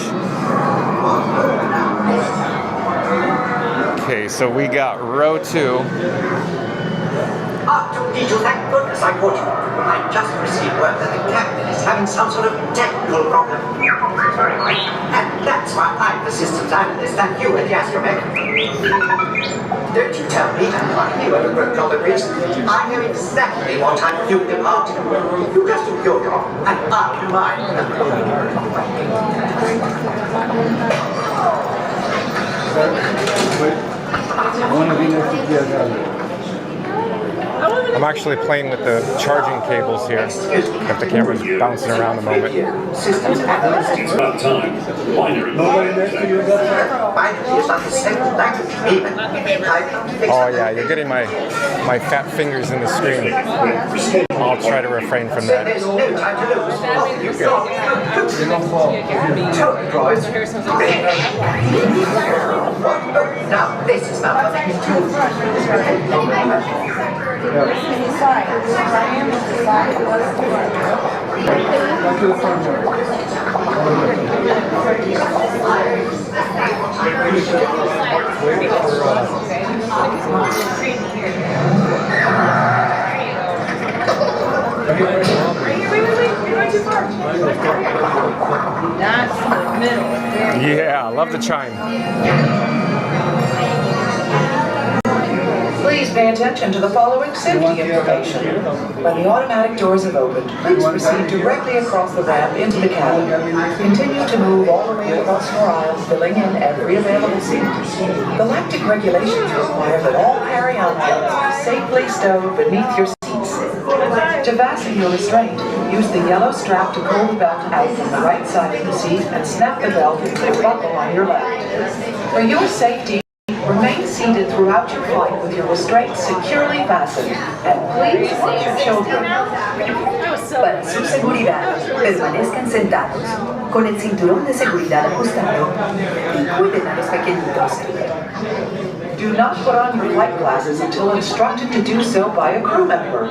Okay, so we got row 2. Did you? Thank goodness I caught you. I just received word that the captain is having some sort of technical problem. And that's why I'm the systems analyst and you at the astromech. Don't you tell me to hurry you over the Globe Bridge. I know exactly what time you depart. You just do your job, and I'll do mine. I'm actually playing with the charging cables here. If the camera's bouncing around a moment. Systems analyst. About time. Binary. Binary is like a second language, even. Oh yeah, you're getting my fat fingers in the screen. I'll try to refrain from that. There's no time to lose. You go. Droid. Now, this is malfunctioning. Yeah, I love the chime. Please pay attention to the following safety information. When the automatic doors have opened, please proceed directly across the ramp into the cabin. Continue to move all the way across your aisles, filling in every available seat. Galactic regulations require that all carry-on items be safely stowed beneath your seats. To fasten your restraint, use the yellow strap to pull the belt out from the right side of the seat and snap the belt into the buckle on your left. For your safety, remain seated throughout your flight with your restraints securely fastened, and please watch your children. Para su seguridad, permanezcan sentados, con el cinturón de seguridad ajustado, y cuiden a los pequeñitos. Do not put on your flight glasses until instructed to do so by a crew member.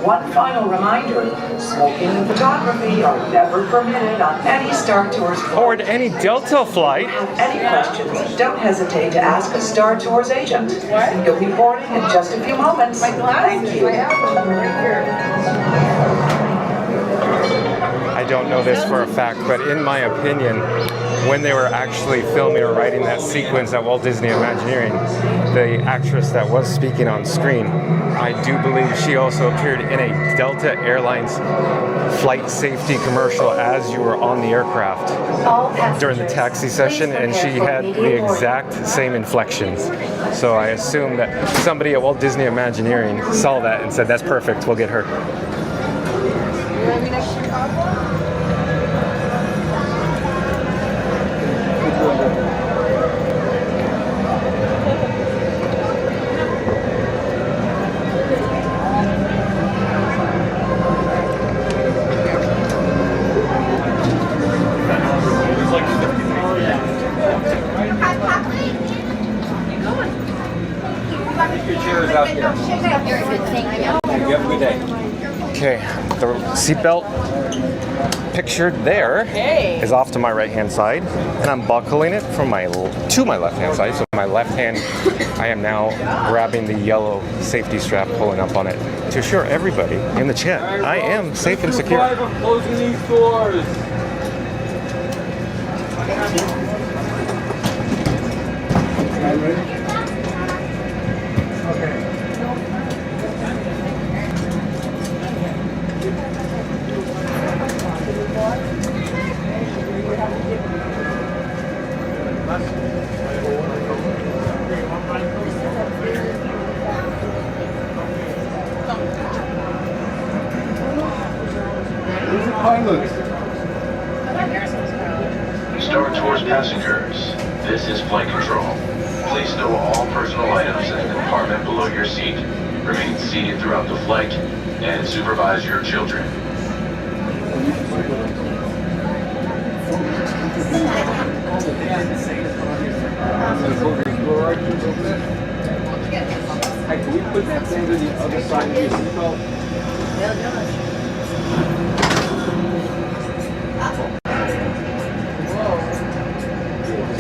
One final reminder, smoking and photography are never permitted on any Star Tours flight. Or at any Delta flight. If you have any questions, don't hesitate to ask a Star Tours agent. You'll be boarding in just a few moments. Thank you. I don't know this for a fact, but in my opinion, when they were actually filming or writing that sequence at Walt Disney Imagineering, the actress that was speaking on screen, I do believe she also appeared in a Delta Airlines flight safety commercial as you were on the aircraft during the taxi session, and she had the exact same inflections. So I assume that somebody at Walt Disney Imagineering saw that and said, that's perfect, we'll get her. Okay, the seatbelt pictured there is off to my right hand side, and I'm buckling it from to my left hand side. So my left hand, I am now grabbing the yellow safety strap, pulling up on it to assure everybody in the chat I am safe and secure. I'm closing these doors. Star Tours passengers, this is flight control. Please stow all personal items in the compartment below your seat. Remain seated throughout the flight and supervise your children. Hey, can we put that thing to the other side of your seatbelt?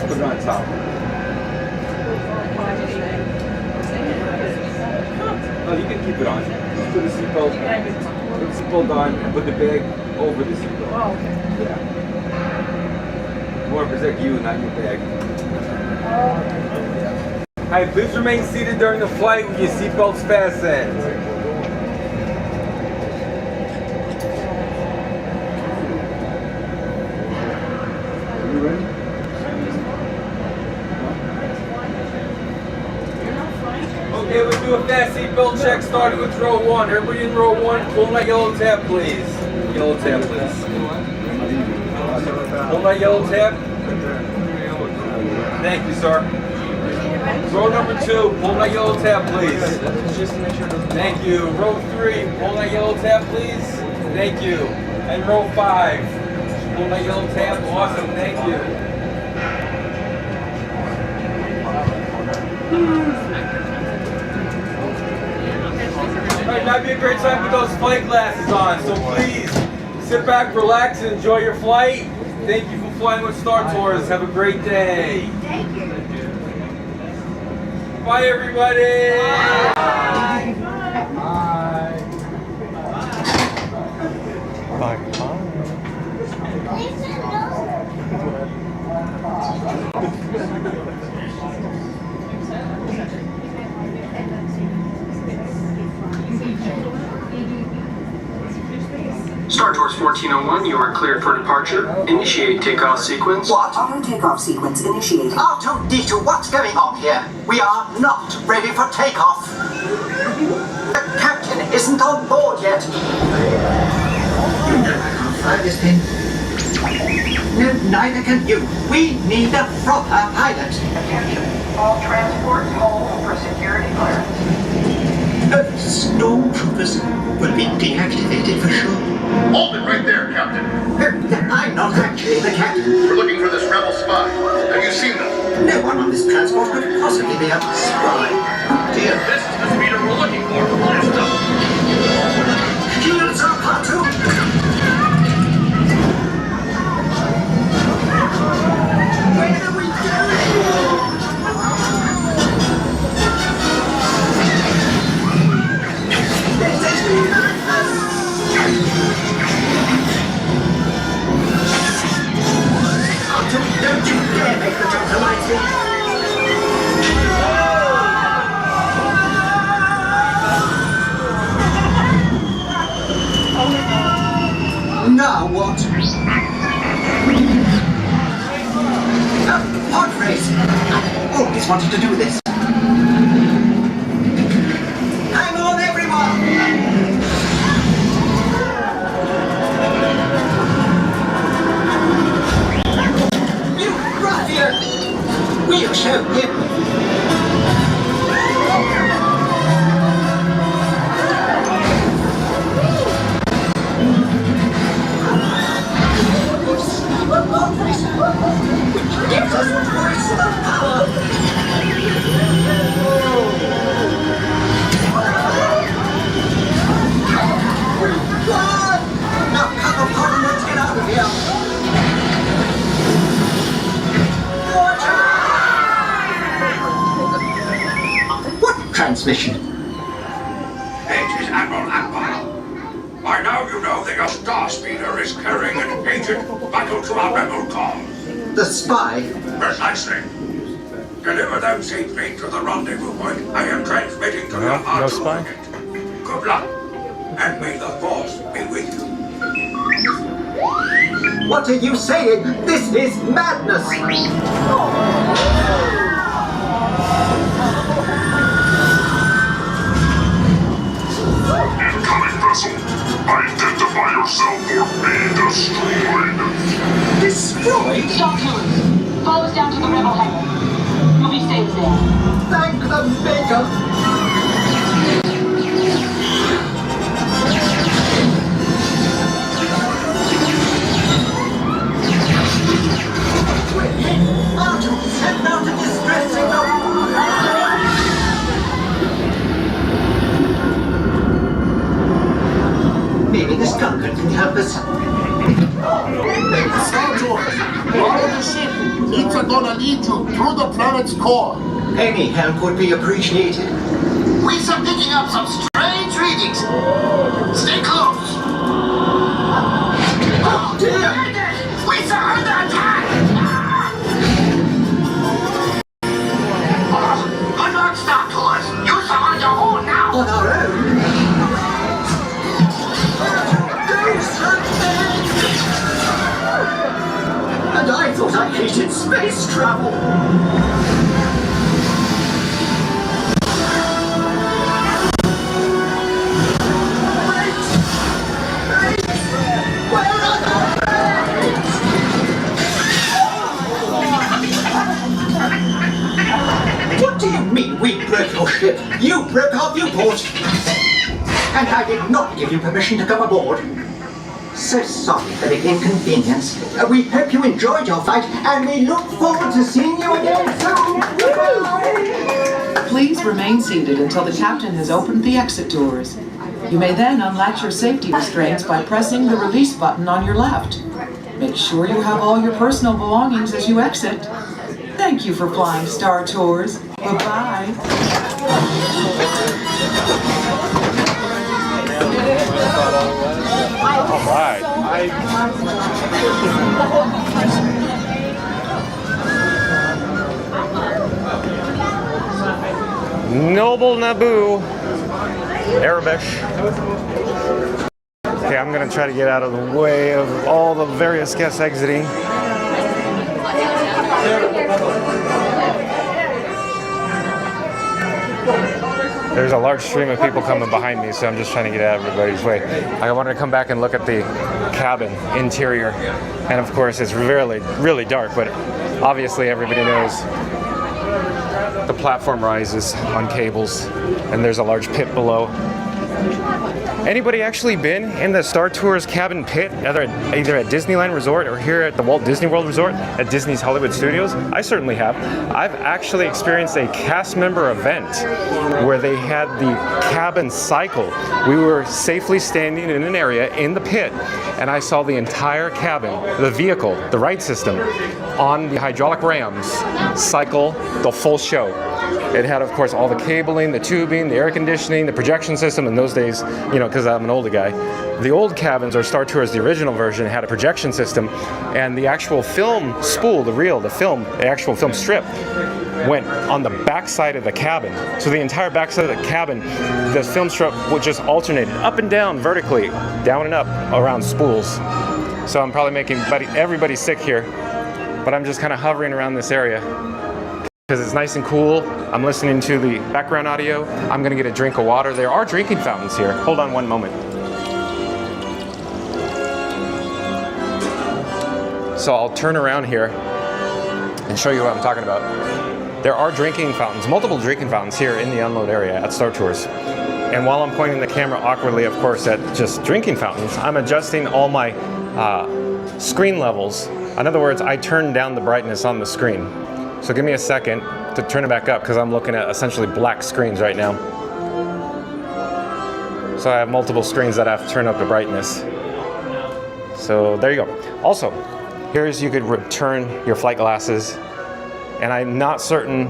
Put it on top. No, you can keep it on. Just put the seatbelt on and put the bag over the seatbelt. Oh, okay. Yeah. We want to protect you, not your bag. Hi, please remain seated during the flight with your seatbelts fastened. Are you ready? Okay, let's do a fast seatbelt check starting with row 1. Everybody in row 1, pull my yellow tab, please. Yellow tab, please. Pull my yellow tab. Thank you, sir. Row number 2, pull my yellow tab, please. Thank you. Row 3, pull my yellow tab, please. Thank you. And row 5, pull my yellow tab. Awesome, thank you. Alright, might be a great time to put those flight glasses on, so please sit back, relax, and enjoy your flight. Thank you for flying with Star Tours. Have a great day. Thank you. Bye, everybody. Bye. Bye. Star Tours 1401, you are cleared for departure. Initiate takeoff sequence. What? Auto takeoff sequence initiated. R2-D2, what's going on here? We are not ready for takeoff. The captain isn't on board yet. You know I can't fly this thing. No, neither can you. We need a proper pilot. Attention. All transports hold for security clearance. Stormtroopers will be deactivated for sure. Hold it right there, Captain. I'm not actually the captain. We're looking for this rebel spy. Have you seen them? No one on this transport could possibly be a spy. Dear. This is the speeder we're looking for. Blast them. Shields up, R2. Where are we going? This is madness. R2, don't wanted to do this. Hang on, everyone! You ruffian! We'll show him! Gives us twice the power! Run! Now come upon and let's get out of here! What transmission? It is Admiral Akbar. By now you know that your star speeder is carrying an agent vital to our rebel cause. The spy? Precisely. Deliver them safely to the rendezvous point. I am transmitting to your heart. No spy? Good luck, and may the Force be with you. What are you saying? This is madness! Incoming vessel. Identify yourself or be destroyed. Destroyed? Shotguns. Follow us down to the rebel hangar. You'll be safe there. Thank the Maker! Archer, send out a distress signal! Maybe this gunner can help us. Soldiers, follow the ship. It's gonna lead you through the planet's core. Any help would be appreciated. We're picking up some strange readings. Stay close. Oh dear! We're under attack. Good luck, Star Tours. You're on your own now. On our own? And I thought I hated space travel! Wait! Where are the brakes? What do you mean we broke your ship? You broke our viewport! And I did not give you permission to come aboard. So sorry for the inconvenience. We hope you enjoyed your fight, and we look forward to seeing you again soon. Goodbye. Please remain seated until the captain has opened the exit doors. You may then unlatch your safety restraints by pressing the release button on your left. Make sure you have all your personal belongings as you exit. Thank you for flying Star Tours. Bye-bye. All right. Noble Naboo, Arabish. Okay, I'm gonna try to get out of the way of all the various guests exiting. There's a large stream of people coming behind me, so I'm just trying to get out of everybody's way. I wanted to come back and look at the cabin interior, and of course it's really, really dark, but obviously everybody knows the platform rises on cables, and there's a large pit below. Anybody actually been in the Star Tours cabin pit, either at Disneyland Resort or here at the Walt Disney World Resort at Disney's Hollywood Studios? I certainly have. I've actually experienced a cast member event where they had the cabin cycle. We were safely standing in an area in the pit, and I saw the entire cabin, the vehicle, the ride system, on the hydraulic rams cycle the full show. It had, of course, all the cabling, the tubing, the air conditioning, the projection system. In those days, you know, because I'm an older guy, the old cabins, or Star Tours, the original version, had a projection system, and the actual film spool, the reel, the film, the actual film strip, went on the back side of the cabin. So the entire back side of the cabin, the film strip would just alternate up and down vertically, down and up around spools. So I'm probably making everybody sick here, but I'm just kind of hovering around this area. because it's nice and cool. I'm listening to the background audio. I'm gonna get a drink of water. There are drinking fountains here. Hold on one moment. So I'll turn around here and show you what I'm talking about. There are drinking fountains, multiple drinking fountains here in the unload area at Star Tours. And while I'm pointing the camera awkwardly, of course, at just drinking fountains, I'm adjusting all my screen levels. In other words, I turned down the brightness on the screen. So give me a second to turn it back up because I'm looking at essentially black screens right now. So I have multiple screens that I have to turn up the brightness. So there you go. Also, here's you could return your flight glasses. And I'm not certain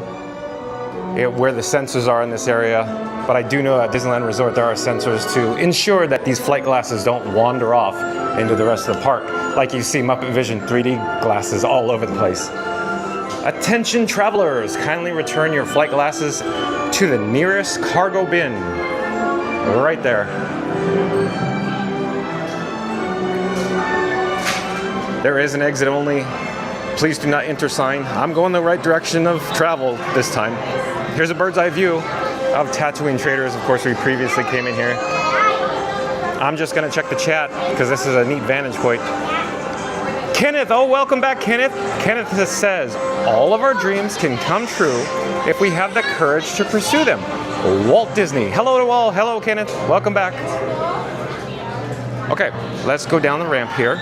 where the sensors are in this area, but I do know at Disneyland Resort there are sensors to ensure that these flight glasses don't wander off into the rest of the park, like you see Muppet Vision 3D glasses all over the place. Attention travelers, kindly return your flight glasses to the nearest cargo bin. Right there. There is an exit only. Please do not enter sign. I'm going the right direction of travel this time. Here's a bird's eye view of Tatooine Traders. Of course, we previously came in here. I'm just gonna check the chat because this is a neat vantage point. Kenneth, oh, welcome back, Kenneth. Kenneth says, all of our dreams can come true if we have the courage to pursue them. Walt Disney. Hello to all. Hello, Kenneth. Welcome back. Okay, let's go down the ramp here.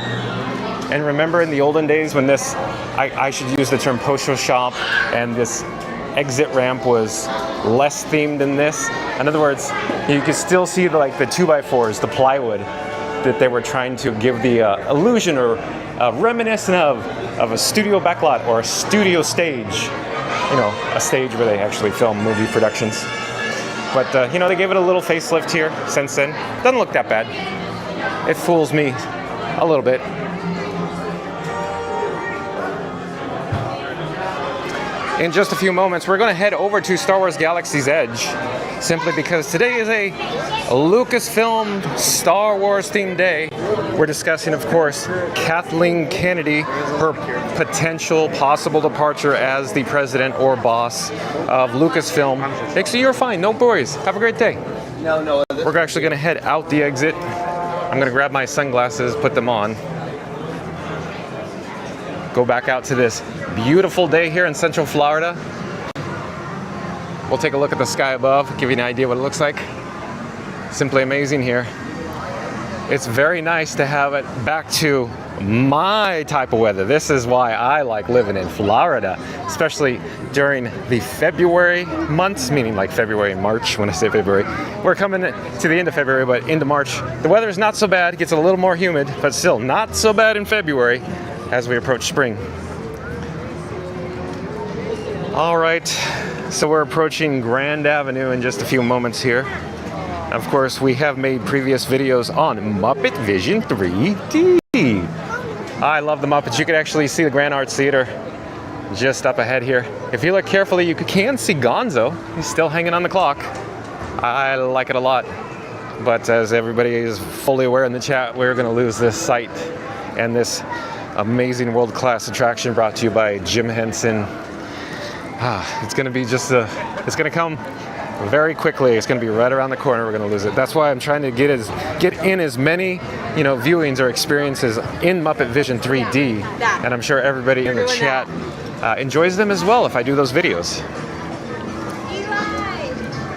And remember in the olden days when this, I should use the term post-show shop, and this exit ramp was less themed than this. In other words, you could still see the 2x4s, the plywood, that they were trying to give the illusion or reminiscent of a studio backlot or a studio stage. You know, a stage where they actually film movie productions. But, you know, they gave it a little facelift here since then. Doesn't look that bad. It fools me a little bit. In just a few moments, we're going to head over to Star Wars Galaxy's Edge, simply because today is a Lucasfilm Star Wars themed day. We're discussing, of course, Kathleen Kennedy, her potential possible departure as the president or boss of Lucasfilm. Actually, you're fine. No worries. Have a great day. No. We're actually going to head out the exit. I'm going to grab my sunglasses, put them on. Go back out to this beautiful day here in Central Florida. We'll take a look at the sky above, give you an idea what it looks like. Simply amazing here. It's very nice to have it back to my type of weather. This is why I like living in Florida, especially during the February months, meaning like February and March. When I say February, we're coming to the end of February, but into March. The weather is not so bad, it gets a little more humid, but still not so bad in February as we approach spring. All right, so we're approaching Grand Avenue in just a few moments here. Of course, we have made previous videos on Muppet Vision 3D. I love the Muppets. You can actually see the Grand Arts Theater just up ahead here. If you look carefully, you can see Gonzo. He's still hanging on the clock. I like it a lot. But as everybody is fully aware in the chat, we're going to lose this site and this amazing world-class attraction brought to you by Jim Henson. It's going to be just it's going to come very quickly. It's going to be right around the corner. We're going to lose it. That's why I'm trying to get in as many, viewings or experiences in Muppet Vision 3D. And I'm sure everybody in the chat enjoys them as well if I do those videos.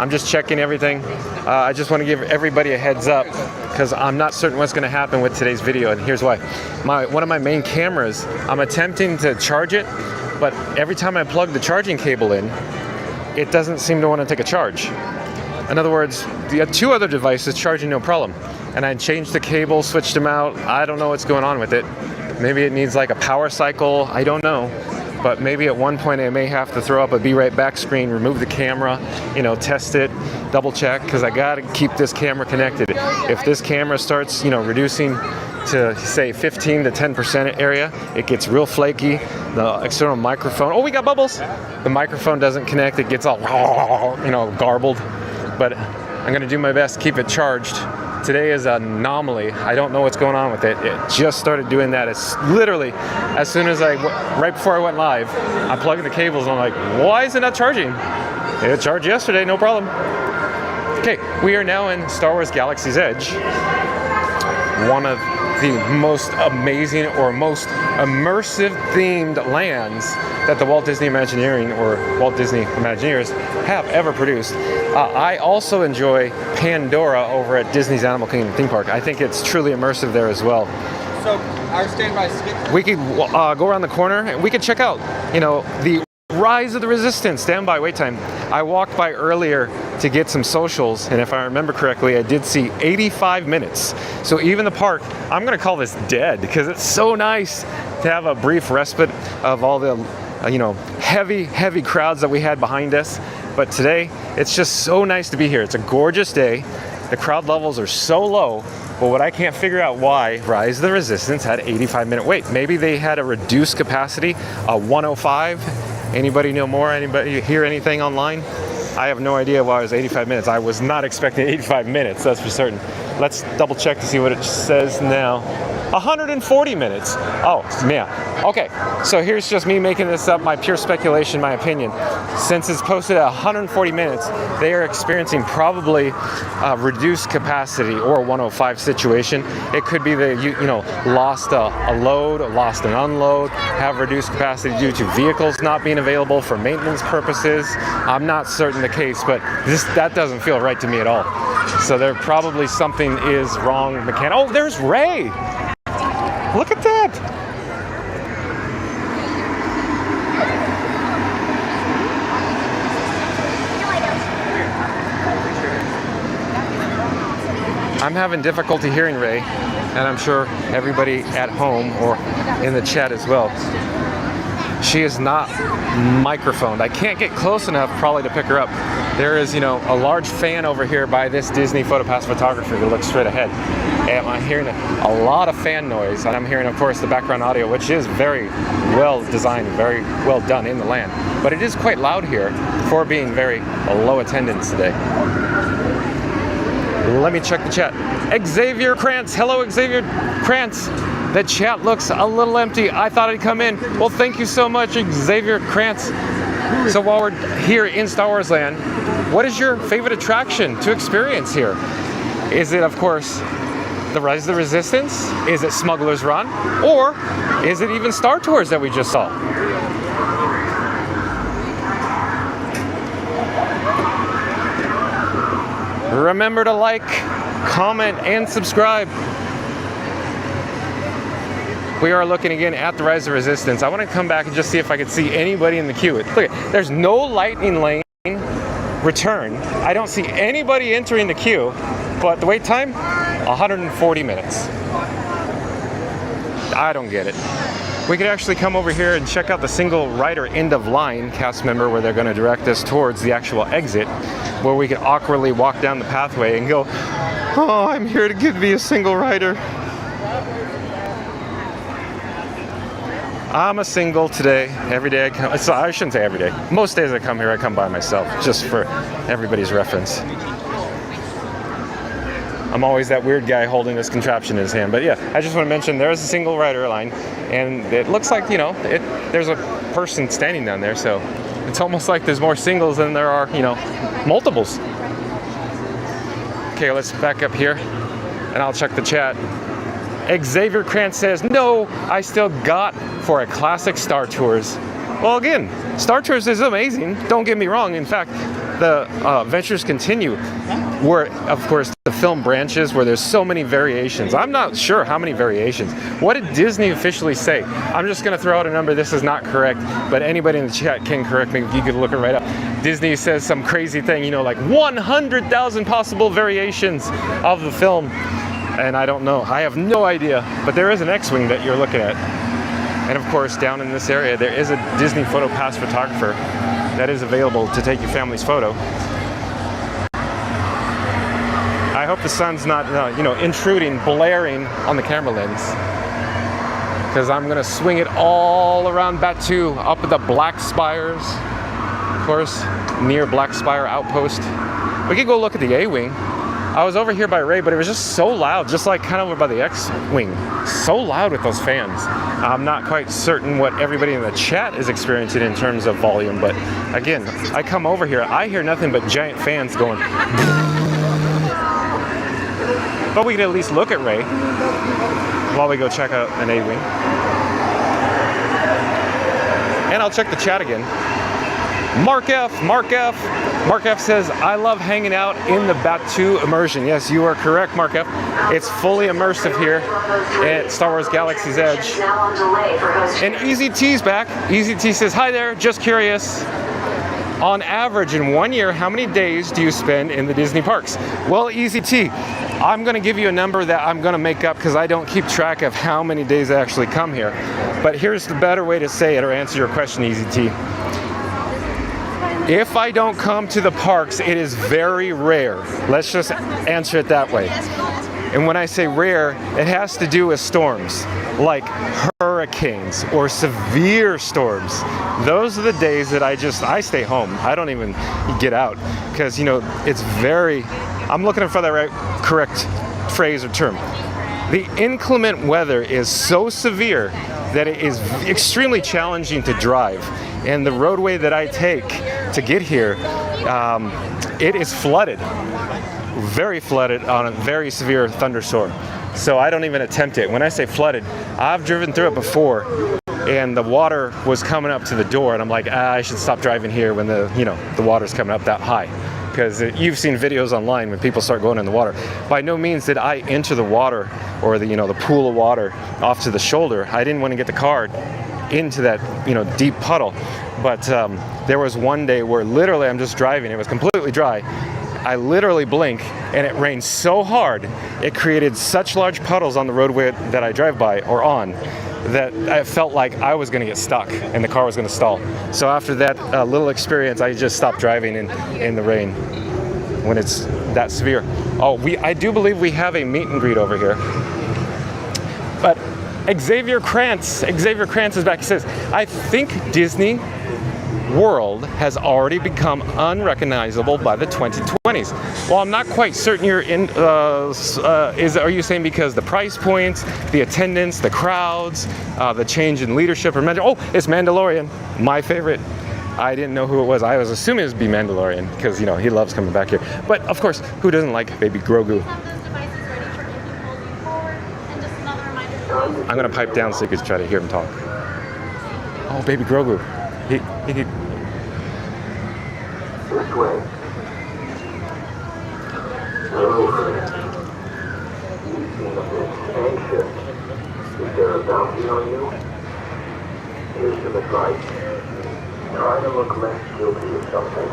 I'm just checking everything. I just want to give everybody a heads up because I'm not certain what's going to happen with today's video, and here's why. One of my main cameras, I'm attempting to charge it, but every time I plug the charging cable in, it doesn't seem to want to take a charge. In other words, the two other devices charging no problem. And I changed the cable, switched them out. I don't know what's going on with it. Maybe it needs like a power cycle. I don't know. But maybe at one point I may have to throw up a be right back screen, remove the camera, test it, double check, because I got to keep this camera connected. If this camera starts, reducing to say 15 to 10% area, it gets real flaky. The external microphone, we got bubbles. The microphone doesn't connect. It gets all, garbled. But I'm going to do my best to keep it charged Today is an anomaly. I don't know what's going on with it. It just started doing that. It's literally as soon as right before I went live, I'm plugging the cables and I'm like, why is it not charging? It charged yesterday, no problem. Okay, we are now in Star Wars Galaxy's Edge, one of the most amazing or most immersive themed lands that the Walt Disney Imagineering or Walt Disney Imagineers have ever produced. I also enjoy Pandora over at Disney's Animal Kingdom theme park. I think it's truly immersive there as well. So our standby skip. We could go around the corner and we could check out, you know, the Rise of the Resistance standby wait time. I walked by earlier to get some socials, and if I remember correctly, I did see 85 minutes. So even the park, I'm gonna call this dead because it's so nice to have a brief respite of all the, you know, heavy crowds that we had behind us. But today, it's just so nice to be here. It's a gorgeous day. The crowd levels are so low, but what I can't figure out why Rise of the Resistance had 85-minute wait. Maybe they had a reduced capacity, a 105. Anybody know more? Anybody hear anything online? I have no idea why it was 85 minutes. I was not expecting 85 minutes, that's for certain. Let's double check to see what it says now. 140 minutes. Oh, yeah. Okay, so here's just me making this up, my pure speculation, my opinion. Since it's posted at 140 minutes, they are experiencing probably a reduced capacity or a 105 situation. It could be that you know, lost a load, lost an unload, have reduced capacity due to vehicles not being available for maintenance purposes. I'm not certain the case, but that doesn't feel right to me at all. So there probably something is wrong Oh, there's Rey! Look at that! I'm having difficulty hearing Rey, and I'm sure everybody at home or in the chat as well. She is not microphoned. I can't get close enough probably to pick her up. There is, you know, a large fan over here by this Disney PhotoPass photographer that looks straight ahead. And I'm hearing a lot of fan noise, and I'm hearing, of course, the background audio, which is very well designed, very well done in the land. But it is quite loud here for being very low attendance today. Let me check the chat. Xavier Krantz, hello Xavier Krantz. The chat looks a little empty. I thought I'd come in. Well, thank you so much, Xavier Krantz. So while we're here in Star Wars Land, what is your favorite attraction to experience here? Is it, of course, the Rise of the Resistance? Is it Smugglers Run? Or is it even Star Tours that we just saw? Remember to like, comment, and subscribe. We are looking again at the Rise of Resistance. I want to come back and just see if I can see anybody in the queue. Look, there's no lightning lane return. I don't see anybody entering the queue, but the wait time, 140 minutes. I don't get it. We could actually come over here and check out the single rider end of line cast member where they're going to direct us towards the actual exit, where we could awkwardly walk down the pathway and go, oh, I'm here to give me a single rider. I'm a single today. Every day I come, so I shouldn't say every day. Most days I come here, I come by myself, just for everybody's reference. I'm always that weird guy holding this contraption in his hand. But yeah, I just want to mention there's a single rider line, and it looks like, you know, there's a person standing down there, so it's almost like there's more singles than there are, you know, multiples. Okay, let's back up here, and I'll check the chat. Xavier Krantz says, no, I still got for a classic Star Tours. Well, again, Star Tours is amazing. Don't get me wrong. In fact, the Adventures Continue, where, of course, the film branches where there's so many variations. I'm not sure how many variations. What did Disney officially say? I'm just going to throw out a number. This is not correct, but anybody in the chat can correct me. You can look it right up. Disney says some crazy thing, you know, like 100,000 possible variations of the film. And I don't know. I have no idea. But there is an X-Wing that you're looking at. And of course, down in this area, there is a Disney PhotoPass photographer that is available to take your family's photo. I hope the sun's not, you know, intruding, blaring on the camera lens, because I'm gonna swing it all around Batuu, up at the Black Spires, of course, near Black Spire Outpost. We could go look at the A-Wing. I was over here by Ray, but it was just so loud, just like kind of over by the X-Wing. So loud with those fans. I'm not quite certain what everybody in the chat is experiencing in terms of volume, but again, I come over here, I hear nothing but giant fans going. But we can at least look at Ray while we go check out an A-Wing. And I'll check the chat again. Mark F says, I love hanging out in the Batu immersion. Yes, you are correct, Mark F. It's fully immersive here at Star Wars Galaxy's Edge. And Easy T's back. Easy T says, hi there, just curious. On average, in 1 year, how many days do you spend in the Disney parks? Well, Easy T, I'm gonna give you a number that I'm gonna make up because I don't keep track of how many days I actually come here. But here's the better way to say it or answer your question, Easy T. If I don't come to the parks, it is very rare. Let's just answer it that way. And when I say rare, it has to do with storms, like hurricanes or severe storms. Those are the days that I stay home. I don't even get out because, you know, it's very, I'm looking for the right, correct phrase or term. The inclement weather is so severe that it is extremely challenging to drive. And the roadway that I take to get here, it is flooded, very flooded on a very severe thunderstorm. So I don't even attempt it. When I say flooded, I've driven through it before and the water was coming up to the door and I'm like, I should stop driving here when the water's coming up that high. Because you've seen videos online when people start going in the water. By no means did I enter the water or the pool of water off to the shoulder. I didn't want to get the car into that deep puddle. But there was one day where literally I'm just driving. It was completely dry. I literally blink and it rained so hard it created such large puddles on the roadway that I drive by or on that I felt like I was going to get stuck and the car was going to stall. So after that little experience, I just stopped driving in the rain when it's that severe. Oh, I do believe we have a meet and greet over here. But Xavier Krantz is back. He says, I think Disney World has already become unrecognizable by the 2020s. Well, I'm not quite certain you're in, are you saying because the price points, the attendance, the crowds, the change in leadership, or oh, it's Mandalorian, my favorite. I didn't know who it was. I was assuming it would be Mandalorian because, he loves coming back here. But of course, who doesn't like Baby Grogu? I'm gonna pipe down so you can try to hear him talk. Oh, Baby Grogu. He This way. Hello, friend. You seem a bit anxious. Is there a bounty on you? Here's some advice. Try to look less guilty of something.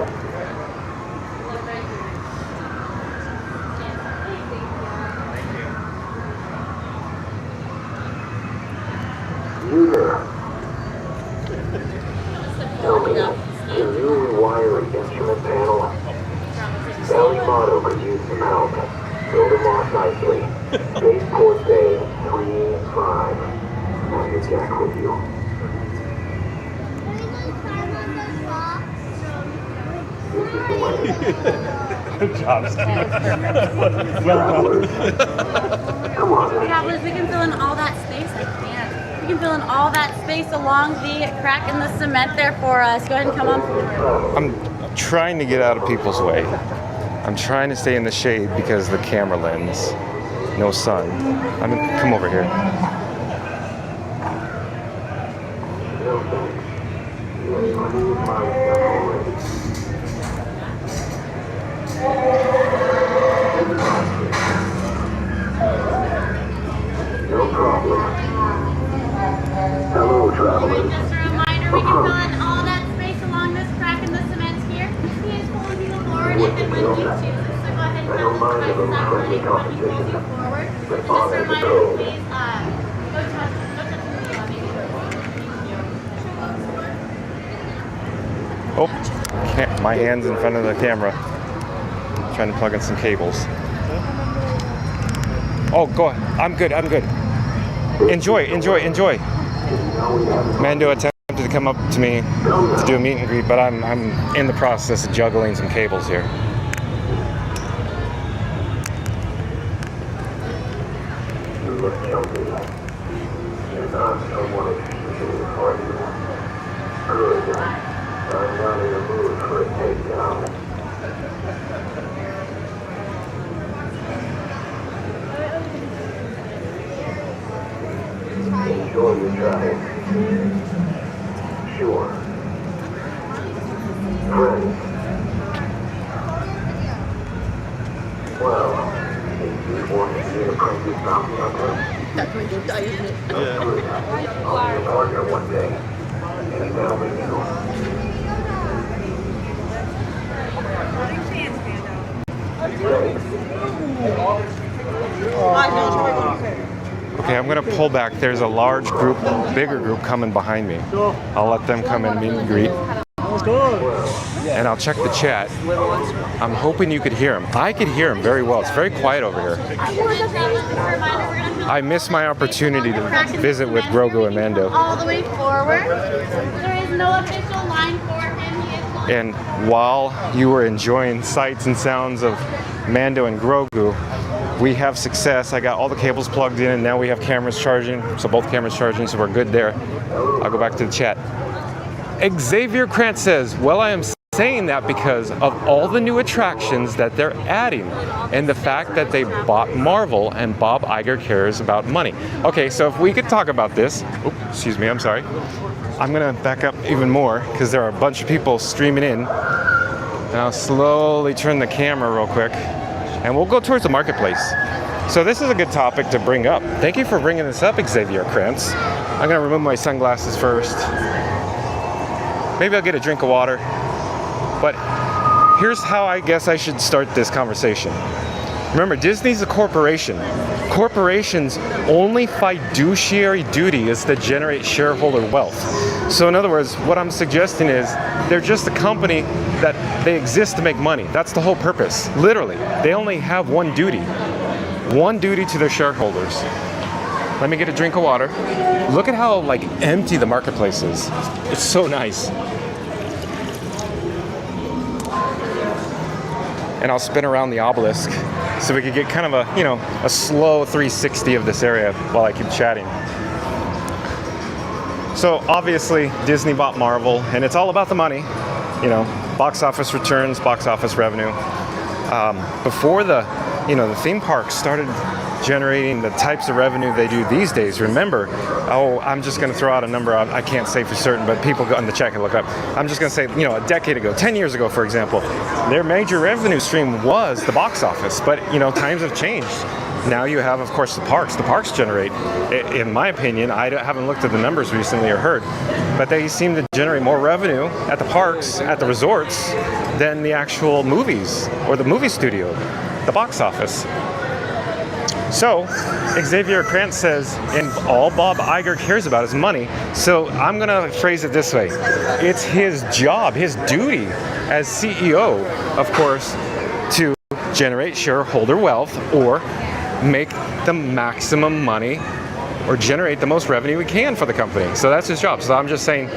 You there. Tell me, can you rewire an instrument panel? Valley Motto could use some help. Build them off nicely. Spaceport Bay 3-5. Have your jack with you. Good job, Steve. Come on. Travelers, we can fill in all that space. I can't. We can fill in all that space along the crack in the cement there for us. Go ahead and come on forward. I'm trying to get out of people's way. I'm trying to stay in the shade because of the camera lens. No sun. Come over here. No problem. Hello, travelers. Just a reminder, we can fill in all that space along this crack in the cement here. Please pull you forward if and when you choose. So go ahead and press this button separately when you pull you forward. Just a reminder, please, go touch Oh, my hand's in front of the camera. Trying to plug in some cables. Oh, go ahead. I'm good. Enjoy. Mando attempted to come up to me to do a meet and greet, but I'm in the process of juggling some cables here. look jumpy. You're not someone interested in fighting. Good. I'm not in the mood for a takedown. Enjoy your drive. Sure. Friends. Well, if you want to be an apprentice bounty hunter, that's good. I'll be your partner one day. And that'll be you. Okay, I'm gonna pull back. There's a large group, bigger group coming behind me. I'll let them come and meet and greet. And I'll check the chat. I'm hoping you could hear him. I could hear him very well. It's very quiet over here. I missed my opportunity to visit with Grogu and Mando. All the way forward. There is no official line for him. He is going. And while you were enjoying sights and sounds of Mando and Grogu, we have success. I got all the cables plugged in and now we have cameras charging. So both cameras charging, so we're good there. I'll go back to the chat. Xavier Krantz says, well, I am saying that because of all the new attractions that they're adding and the fact that they bought Marvel and Bob Iger cares about money. Okay, so if we could talk about this. Oops, excuse me, I'm sorry. I'm gonna back up even more because there are a bunch of people streaming in. And I'll slowly turn the camera real quick and we'll go towards the marketplace. So this is a good topic to bring up. Thank you for bringing this up, Xavier Krantz. I'm gonna remove my sunglasses first. Maybe I'll get a drink of water. But here's how I guess I should start this conversation. Remember, Disney's a corporation. Corporations' only fiduciary duty is to generate shareholder wealth. So in other words, what I'm suggesting is they're just a company that they exist to make money. That's the whole purpose. Literally, they only have one duty to their shareholders. Let me get a drink of water. Look at how like empty the marketplace is. It's so nice. And I'll spin around the obelisk so we could get kind of a, you know, a slow 360 of this area while I keep chatting. So obviously Disney bought Marvel and it's all about the money, you know, box office returns, box office revenue. Before the theme parks started generating the types of revenue they do these days. Remember, I'm just going to throw out a number I can't say for certain, but people go in the chat can look up. I'm just going to say, you know, a decade ago, 10 years ago, for example, their major revenue stream was the box office. But, you know, times have changed. Now you have, of course, the parks. The parks generate, in my opinion, I haven't looked at the numbers recently or heard, but they seem to generate more revenue at the parks, at the resorts, than the actual movies or the movie studio, the box office. So, Xavier Krantz says, and all Bob Iger cares about is money. So I'm going to phrase it this way. It's his job, his duty as CEO, of course, to generate shareholder wealth or make the maximum money or generate the most revenue we can for the company. So that's his job. So I'm just saying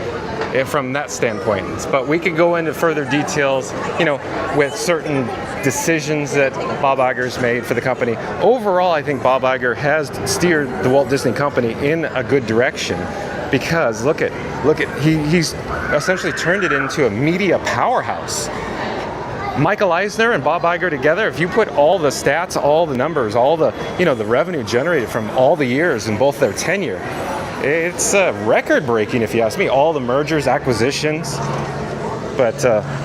from that standpoint. But we could go into further details, you know, with certain decisions that Bob Iger's made for the company. Overall, I think Bob Iger has steered the Walt Disney Company in a good direction because look at he's essentially turned it into a media powerhouse. Michael Eisner and Bob Iger together, if you put all the stats, all the numbers, all the, you know, the revenue generated from all the years in both their tenure, it's record-breaking if you ask me. All the mergers, acquisitions. But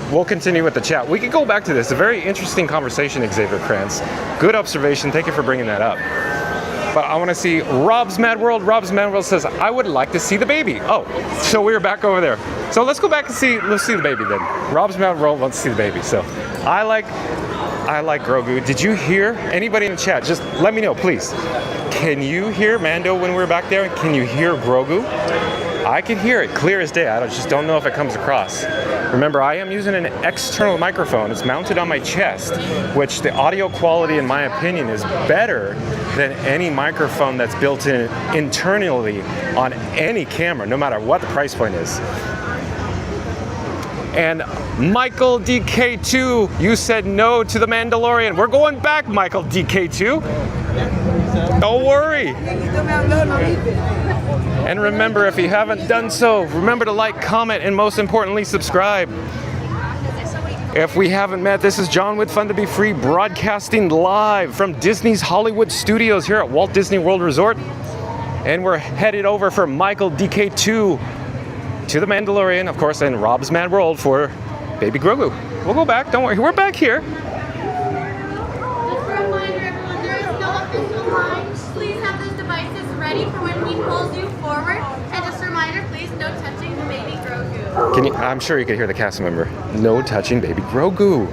we'll continue with the chat. We could go back to this. A very interesting conversation, Xavier Krantz. Good observation. Thank you for bringing that up. But I want to see Rob's Mad World. Rob's Mad World says, I would like to see the baby. Oh, so we're back over there. So let's go back and let's see the baby then. Rob's Mad World wants to see the baby. So I like Grogu. Did you hear anybody in the chat? Just let me know, please. Can you hear Mando when we're back there? Can you hear Grogu? I can hear it clear as day. I just don't know if it comes across. Remember, I am using an external microphone. It's mounted on my chest, which the audio quality, in my opinion, is better than any microphone that's built in internally on any camera, no matter what the price point is. And Michael DK2, you said no to the Mandalorian. We're going back, Michael DK2. Don't worry. And remember, if you haven't done so, remember to like, comment, and most importantly, subscribe. If we haven't met, this is John with Fun to Be Free, broadcasting live from Disney's Hollywood Studios here at Walt Disney World Resort. And we're headed over for Michael DK2 to the Mandalorian, of course, and Rob's Mad World for Baby Grogu. We'll go back, don't worry, we're back here. Just a reminder, everyone, there is no official line. Please have those devices ready for when we pull you forward. And just a reminder, please no touching the Baby Grogu. I'm sure you can hear the cast member. No touching Baby Grogu.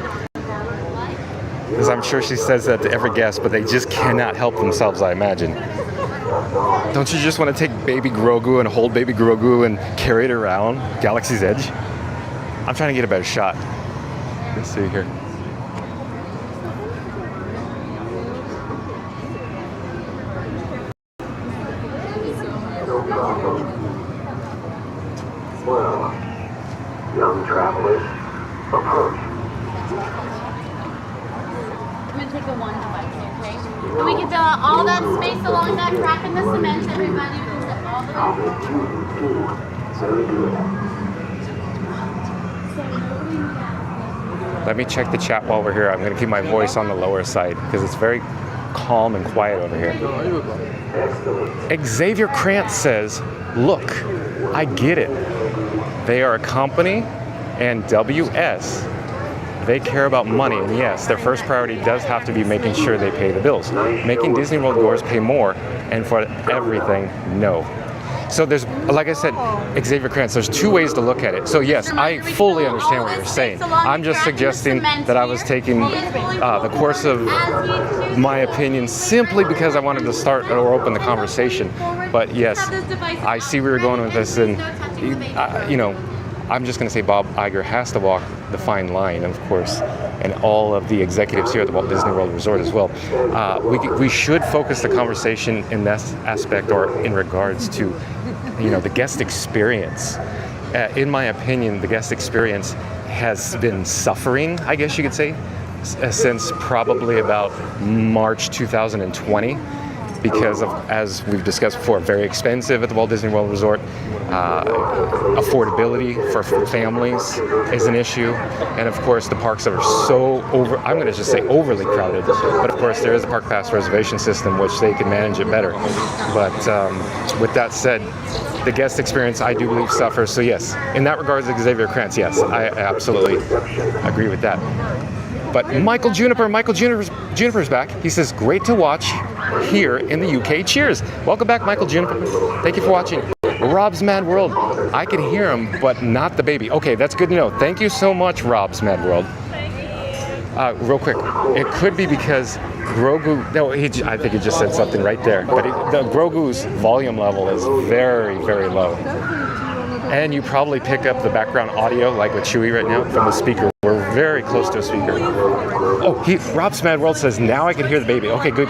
Because I'm sure she says that to every guest, but they just cannot help themselves, I imagine. Don't you just want to take Baby Grogu and hold Baby Grogu and carry it around Galaxy's Edge? I'm trying to get a better shot. Let's see here. Well, young travelers, approach. I'm going to take the one device, okay? And we get all that space along that track in the cement, everybody. We can get all the Very good. Let me check the chat while we're here. I'm going to keep my voice on the lower side because it's very calm and quiet over here. Xavier Krantz says, look, I get it. They are a company, and WS, they care about money, and yes, their first priority does have to be making sure they pay the bills. Making Disney World goers pay more, and for everything, no. So there's, like I said, Xavier Krantz, there's two ways to look at it. So yes, I fully understand what you're saying. I'm just suggesting that I was taking the course of my opinion simply because I wanted to start or open the conversation. But yes, I see where you're going with this, and you know, I'm just going to say Bob Iger has to walk the fine line, of course, and all of the executives here at the Walt Disney World Resort as well. We should focus the conversation in that aspect, or in regards to, you know, the guest experience. In my opinion, the guest experience has been suffering, I guess you could say, since probably about March 2020. Because of, as we've discussed before, very expensive at the Walt Disney World Resort. Affordability for families is an issue. And of course, the parks are so I'm going to just say overly crowded. But of course, there is a park pass reservation system, which they can manage it better. But with that said, the guest experience, I do believe, suffers. So yes, in that regards, Xavier Krantz, yes, I absolutely agree with that. But Michael Juniper's back. He says, great to watch here in the UK. Cheers. Welcome back, Michael Juniper. Thank you for watching. Rob's Mad World. I can hear him, but not the baby. Okay, that's good to know. Thank you so much, Rob's Mad World. Real quick, it could be because Grogu, no, I think he just said something right there, but the Grogu's volume level is very, very low. And you probably pick up the background audio, like with Chewie right now, from the speaker. We're very close to a speaker. Oh, Rob's Mad World says, now I can hear the baby. Okay, good.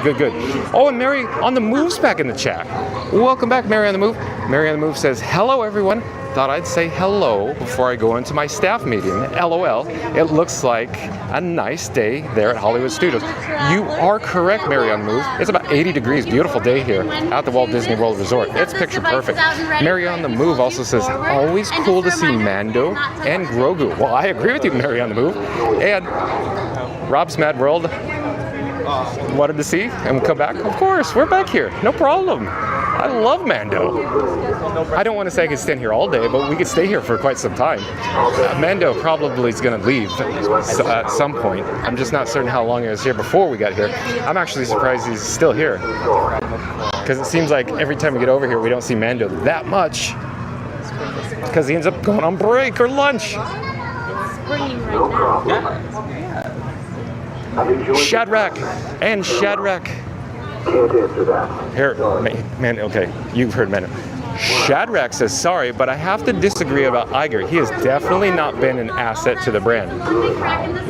Oh, and Mary on the Move's back in the chat. Welcome back, Mary on the Move. Mary on the Move says, hello, everyone. Thought I'd say hello before I go into my staff meeting. LOL. It looks like a nice day there at Hollywood Studios. You are correct, Mary on the Move. It's about 80 degrees. Beautiful day here at the Walt Disney World Resort. It's picture perfect. Mary on the Move also says, always cool to see Mando and Grogu. Well, I agree with you, Mary on the Move. And Rob's Mad World wanted to see and come back. Of course, we're back here. No problem. I love Mando. I don't want to say I could stand here all day, but we could stay here for quite some time. Mando probably is going to leave at some point. I'm just not certain how long he was here before we got here. I'm actually surprised he's still here. Because it seems like every time we get over here, we don't see Mando that much. Because he ends up going on break or lunch. Shadrach and Shadrach. Can't answer that. Here, man, okay, you've heard Mando. Shadrach says, sorry, but I have to disagree about Iger. He has definitely not been an asset to the brand.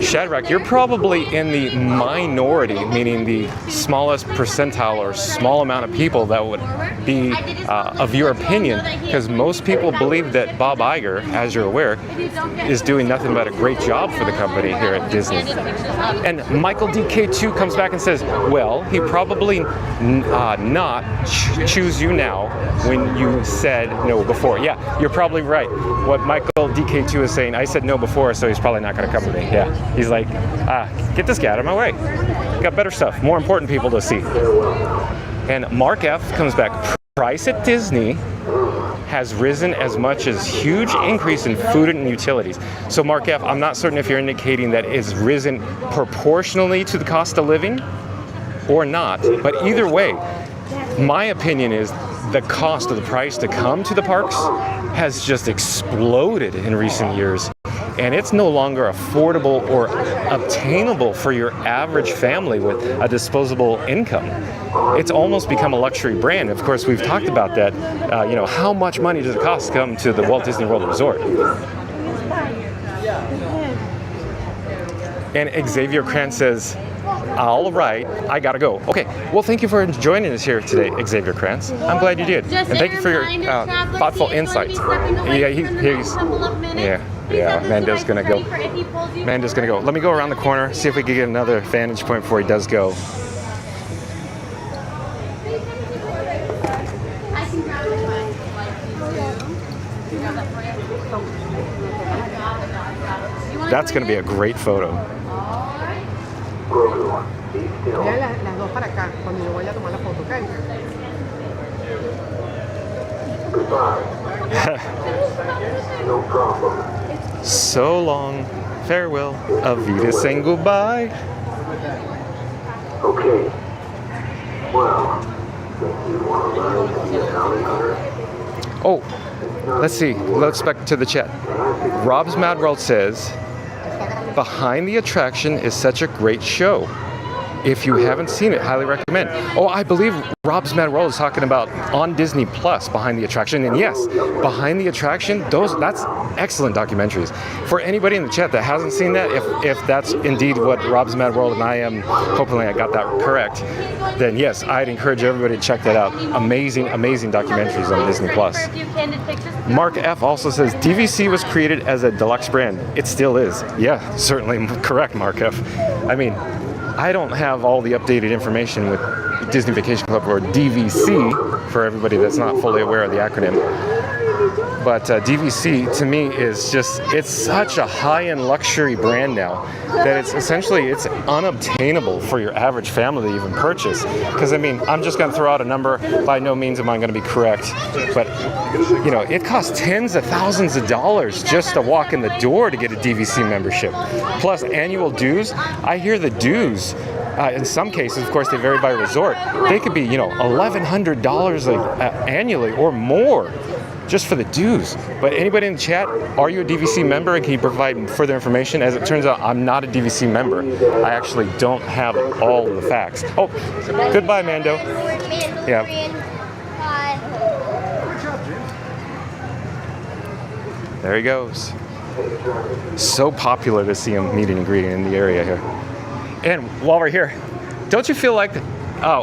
Shadrach, you're probably in the minority, meaning the smallest percentile or small amount of people that would be of your opinion, because most people believe that Bob Iger, as you're aware, is doing nothing but a great job for the company here at Disney. And Michael DK2 comes back and says, well, he probably not choose you now when you said no before. Yeah, you're probably right. What Michael DK2 is saying, I said no before, so he's probably not going to come to me. Yeah, he's like, get this guy out of my way. Got better stuff, more important people to see. And Mark F comes back, price at Disney has risen as much as huge increase in food and utilities. So Mark F, I'm not certain if you're indicating that it's risen proportionally to the cost of living or not, but either way, my opinion is the cost of the price to come to the parks has just exploded in recent years. And it's no longer affordable or obtainable for your average family with a disposable income. It's almost become a luxury brand. Of course, we've talked about that. How much money does it cost to come to the Walt Disney World Resort? And Xavier Krantz says, all right, I gotta go. Okay, well, thank you for joining us here today, Xavier Krantz. I'm glad you did. And thank you for your thoughtful insights. Yeah, Mando's gonna go. Mando's gonna go. Let me go around the corner, see if we can get another vantage point before he does go. That's gonna be a great photo. No problem. So long. Farewell. Avita saying goodbye. Okay. Well, you want to learn to be a bounty hunter? Oh, let's see. Let's back to the chat. Rob's Mad World says, behind the attraction is such a great show. If you haven't seen it, highly recommend. Oh, I believe Rob's Mad World is talking about on Disney Plus, Behind the Attraction. And yes, Behind the Attraction, that's excellent documentaries. For anybody in the chat that hasn't seen that, if that's indeed what Rob's Mad World and I am, hopefully I got that correct, then yes, I'd encourage everybody to check that out. Amazing, amazing documentaries on Disney Plus. Mark F also says, DVC was created as a deluxe brand. It still is. Yeah, certainly correct, Mark F. I mean, I don't have all the updated information with Disney Vacation Club, or DVC, for everybody that's not fully aware of the acronym. But DVC to me is just, it's such a high-end luxury brand now that it's unobtainable for your average family to even purchase. Because I mean, I'm just going to throw out a number. By no means am I going to be correct, but it costs tens of thousands of dollars just to walk in the door to get a DVC membership, plus annual dues. I hear the dues, in some cases, of course, they vary by resort. They could be, $1,100 annually or more, just for the dues. But anybody in the chat, are you a DVC member, and can you provide further information? As it turns out, I'm not a DVC member. I actually don't have all of the facts. Oh, goodbye, Mando. Yeah. There he goes. So popular to see him meeting and greeting in the area here. And while we're here, don't you feel like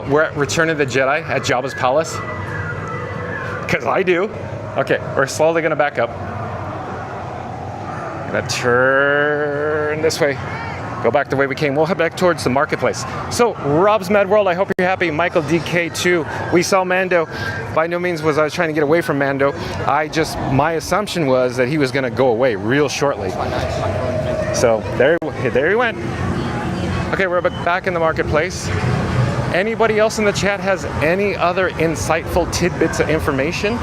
we're at Return of the Jedi at Jabba's palace? Because I do. Okay, we're slowly gonna back up. Gonna turn this way. Go back the way we came. We'll head back towards the marketplace. So, Rob's Mad World, I hope you're happy. Michael DK2, we saw Mando. By no means was I trying to get away from Mando. My assumption was that he was gonna go away real shortly. So, there he went. Okay, we're back in the marketplace. Anybody else in the chat has any other insightful tidbits of information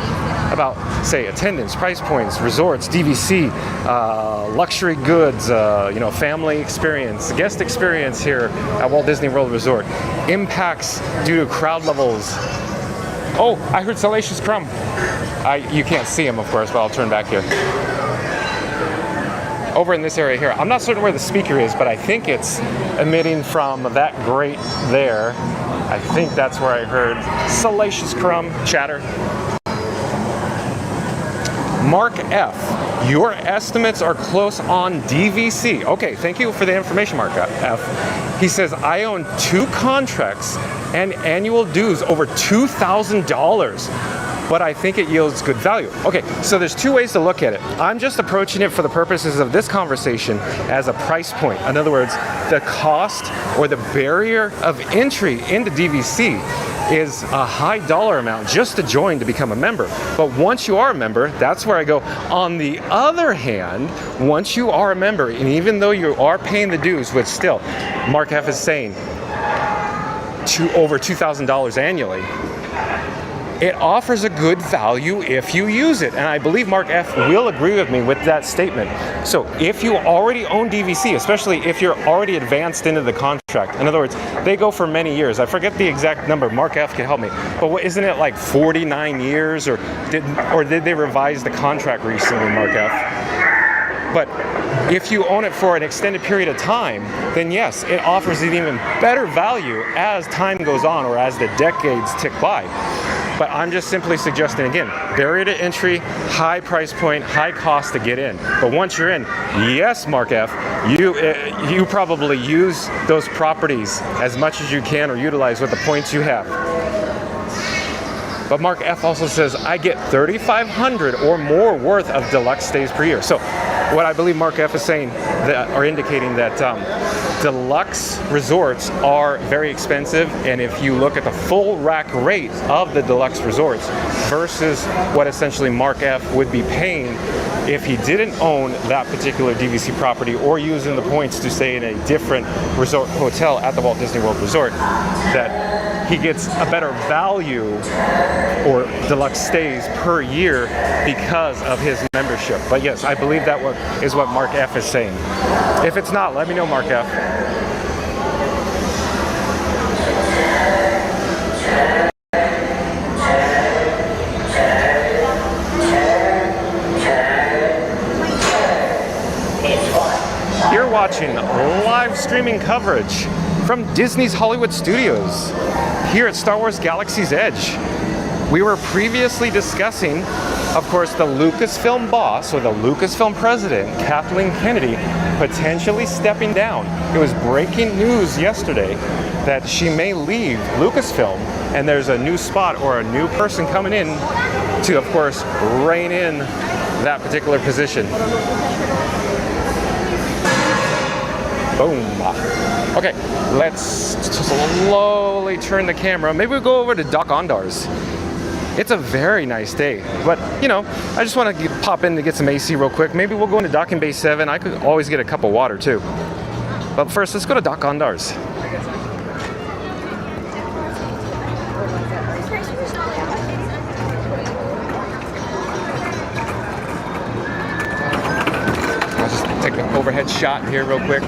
about, say, attendance, price points, resorts, DVC, luxury goods, family experience, guest experience here at Walt Disney World Resort, impacts due to crowd levels? Oh, I heard Salacious Crumb. You can't see him, of course, but I'll turn back here. Over in this area here. I'm not certain where the speaker is, but I think it's emitting from that grate there. I think that's where I heard Salacious Crumb chatter. Mark F, your estimates are close on DVC. Okay, thank you for the information, Mark F. He says, I own 2 contracts and annual dues over $2,000, but I think it yields good value. Okay, so there's 2 ways to look at it. I'm just approaching it for the purposes of this conversation as a price point. In other words, the cost or the barrier of entry into DVC is a high dollar amount just to join to become a member. But once you are a member, that's where I go. On the other hand, once you are a member, and even though you are paying the dues, which still, Mark F is saying, over $2,000 annually, it offers a good value if you use it. And I believe Mark F will agree with me with that statement. So if you already own DVC, especially if you're already advanced into the contract, in other words, they go for many years. I forget the exact number. Mark F can help me. But what, isn't it like 49 years? Or did they revise the contract recently, Mark F? But if you own it for an extended period of time, then yes, it offers an even better value as time goes on or as the decades tick by. But I'm just simply suggesting, again, barrier to entry, high price point, high cost to get in. But once you're in, yes, Mark F, you probably use those properties as much as you can or utilize with the points you have. But Mark F also says, I get 3,500 or more worth of deluxe stays per year. So what I believe Mark F is saying, or indicating that deluxe resorts are very expensive, and if you look at the full rack rate of the deluxe resorts versus what essentially Mark F would be paying if he didn't own that particular DVC property or using the points to stay in a different resort hotel at the Walt Disney World Resort, that he gets a better value or deluxe stays per year because of his membership. But yes, I believe that is what Mark F is saying. If it's not, let me know, Mark F. You're watching live streaming coverage from Disney's Hollywood Studios here at Star Wars Galaxy's Edge. We were previously discussing, of course, the Lucasfilm boss, or the Lucasfilm president, Kathleen Kennedy, potentially stepping down. It was breaking news yesterday that she may leave Lucasfilm, and there's a new spot or a new person coming in to, of course, rein in that particular position. Boom. Okay, let's slowly turn the camera. Maybe we'll go over to Doc Ondar's. It's a very nice day, but you know, I just want to pop in to get some AC real quick. Maybe we'll go into Docking Bay 7. I could always get a cup of water too. But first, let's go to Doc Ondar's. I'll just take an overhead shot here real quick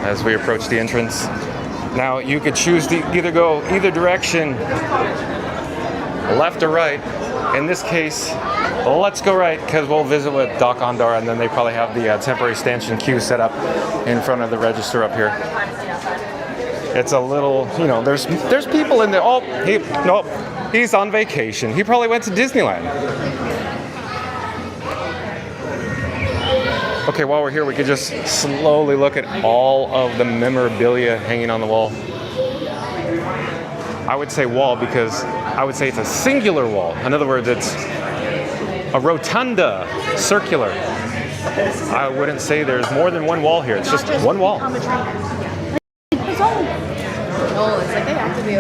as we approach the entrance. Now you could choose to either go either direction, left or right. In this case, let's go right because we'll visit with Doc Ondar, and then they probably have the temporary stanchion queue set up in front of the register up here. It's a little, you know, there's people in there. Oh, he's on vacation. He probably went to Disneyland. Okay, while we're here, we could just slowly look at all of the memorabilia hanging on the wall. I would say wall because I would say it's a singular wall. In other words, it's a rotunda, circular. I wouldn't say there's more than one wall here. It's just one wall. Oh, it's like they have to be.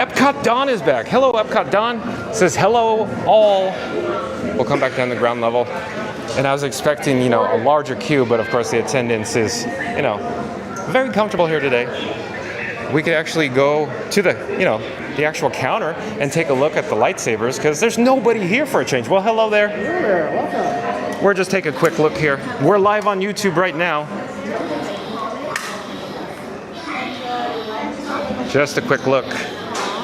Epcot Don is back. Hello, Epcot Don. Says hello all. We'll come back down to the ground level. And I was expecting, you know, a larger queue, but of course the attendance is, you know, very comfortable here today. We could actually go to the, you know, the actual counter and take a look at the lightsabers because there's nobody here for a change. Well, hello there. Hello there, welcome. We're just taking a quick look here. We're live on YouTube right now. Just a quick look.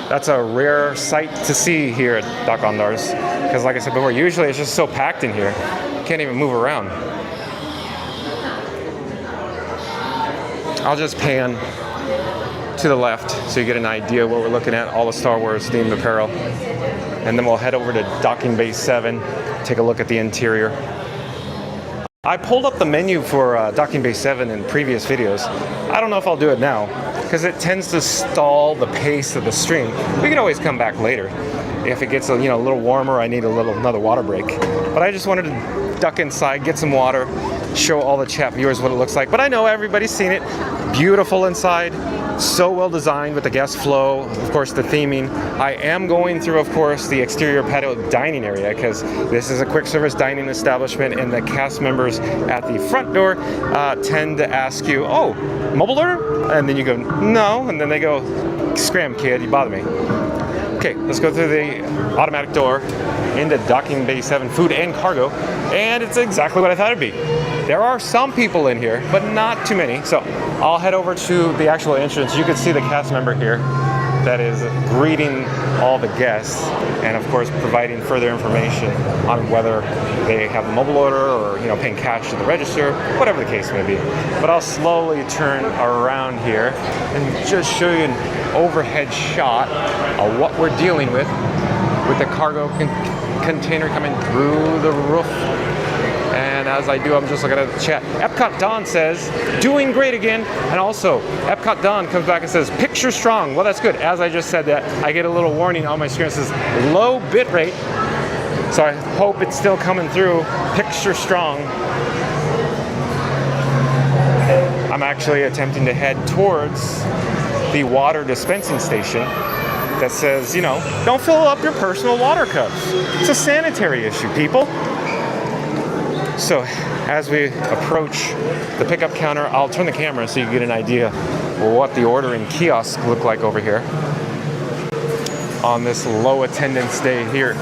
That's a rare sight to see here at Doc Ondar's. Because like I said before, usually it's just so packed in here. You can't even move around. I'll just pan look to the left so you get an idea what we're looking at, all the Star Wars themed apparel. And then we'll head over to docking bay 7, take a look at the interior. I pulled up the menu for docking bay 7 in previous videos. I don't know if I'll do it now because it tends to stall the pace of the stream. We can always come back later. If it gets a little warmer, I need another water break. But I just wanted to duck inside, get some water, show all the chat viewers what it looks like. But I know everybody's seen it. Beautiful inside, so well designed with the guest flow, of course the theming. I am going through, of course, the exterior patio dining area because this is a quick service dining establishment, and the cast members at the front door tend to ask you, "Oh, mobile order?" And then you go, "No," and then they go, "Scram, kid, you bother me." Okay, let's go through the automatic door into docking bay 7, food and cargo, and it's exactly what I thought it'd be. There are some people in here, but not too many, so I'll head over to the actual entrance. You can see the cast member here that is greeting all the guests and, of course, providing further information on whether they have a mobile order or, paying cash to the register, whatever the case may be. But I'll slowly turn around here and just show you an overhead shot of what we're dealing with the cargo container coming through the roof. And as I do, I'm just looking at the chat. Epcot Don says, "Doing great again." And also, Epcot Don comes back and says, "Picture strong." Well, that's good. As I just said that, I get a little warning on my screen. It says low bit rate. So I hope it's still coming through. Picture strong. I'm actually attempting to head towards the water dispensing station that says, don't fill up your personal water cups. It's a sanitary issue, people. So as we approach the pickup counter, I'll turn the camera so you get an idea of what the ordering kiosks look like over here on this low attendance day here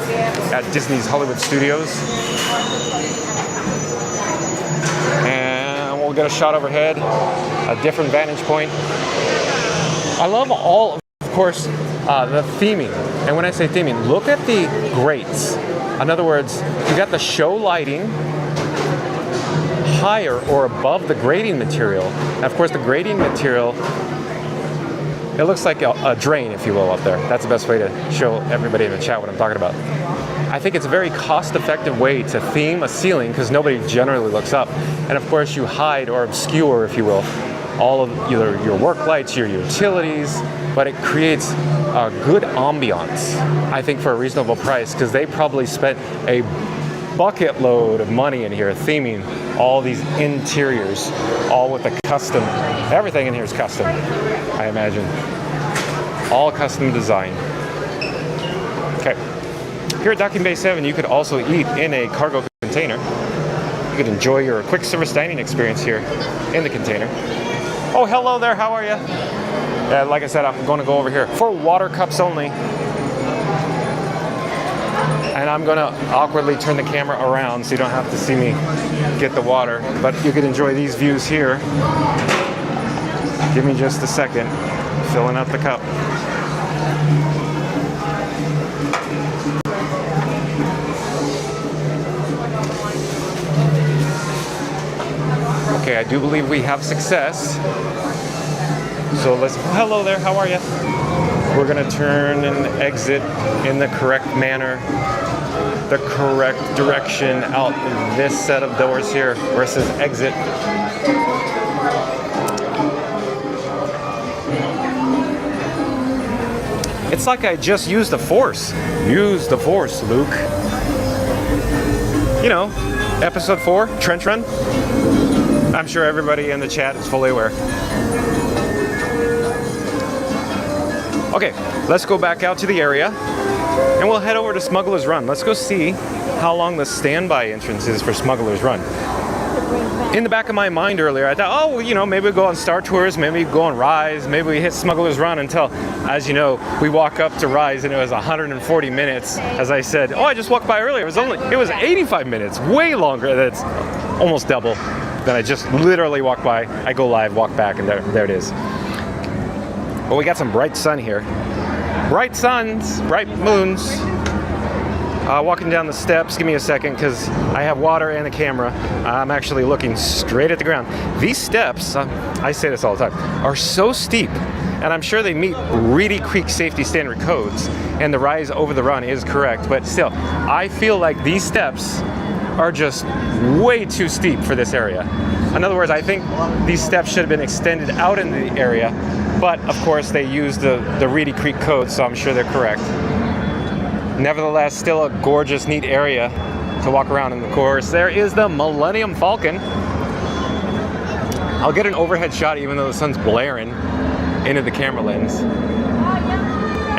at Disney's Hollywood Studios. And we'll get a shot overhead, a different vantage point. I love all, of course, the theming. And when I say theming, look at the grates. In other words, you got the show lighting higher or above the grading material. And of course, the grading material, it looks like a drain, if you will, up there. That's the best way to show everybody in the chat what I'm talking about. I think it's a very cost-effective way to theme a ceiling because nobody generally looks up. And of course, you hide or obscure, if you will, all of either your work lights, your utilities, but it creates a good ambiance, I think, for a reasonable price because they probably spent a bucket load of money in here theming all these interiors, all with a custom, everything in here is custom, I imagine. All custom design. Okay. Here at Docking Bay 7, you could also eat in a cargo container. You could enjoy your quick service dining experience here in the container. Oh, hello there, how are you? Yeah, like I said, I'm going to go over here for water cups only. And I'm going to awkwardly turn the camera around so you don't have to see me get the water. But you can enjoy these views here. Give me just a second. Filling up the cup. Okay, I do believe we have success. So let's, hello there, how are you? We're gonna turn and exit in the correct manner, the correct direction out this set of doors here where it says exit. It's like I just used the Force. Use the Force, Luke. You know, episode 4, Trench Run. I'm sure everybody in the chat is fully aware. Okay, let's go back out to the area and we'll head over to Smugglers Run. Let's go see how long the standby entrance is for Smugglers Run. In the back of my mind earlier, I thought, oh, you know, maybe we'll go on Star Tours, maybe we go on Rise, maybe we hit Smugglers Run until, as you know, we walk up to Rise and it was 140 minutes. As I said, oh, I just walked by earlier. It was 85 minutes, way longer. That's almost double than I just literally walked by. I go live, walk back, and there it is. Well, we got some bright sun here. Bright suns, bright moons. Walking down the steps, give me a second because I have water and a camera. I'm actually looking straight at the ground. These steps, I say this all the time, are so steep. and I'm sure they meet Reedy Creek safety standard codes, and the rise over the run is correct, but still, I feel like these steps are just way too steep for this area. In other words, I think these steps should have been extended out in the area, but of course they used the Reedy Creek code, so I'm sure they're correct. Nevertheless, still a gorgeous, neat area to walk around. And of course, there is the Millennium Falcon. I'll get an overhead shot even though the sun's blaring into the camera lens.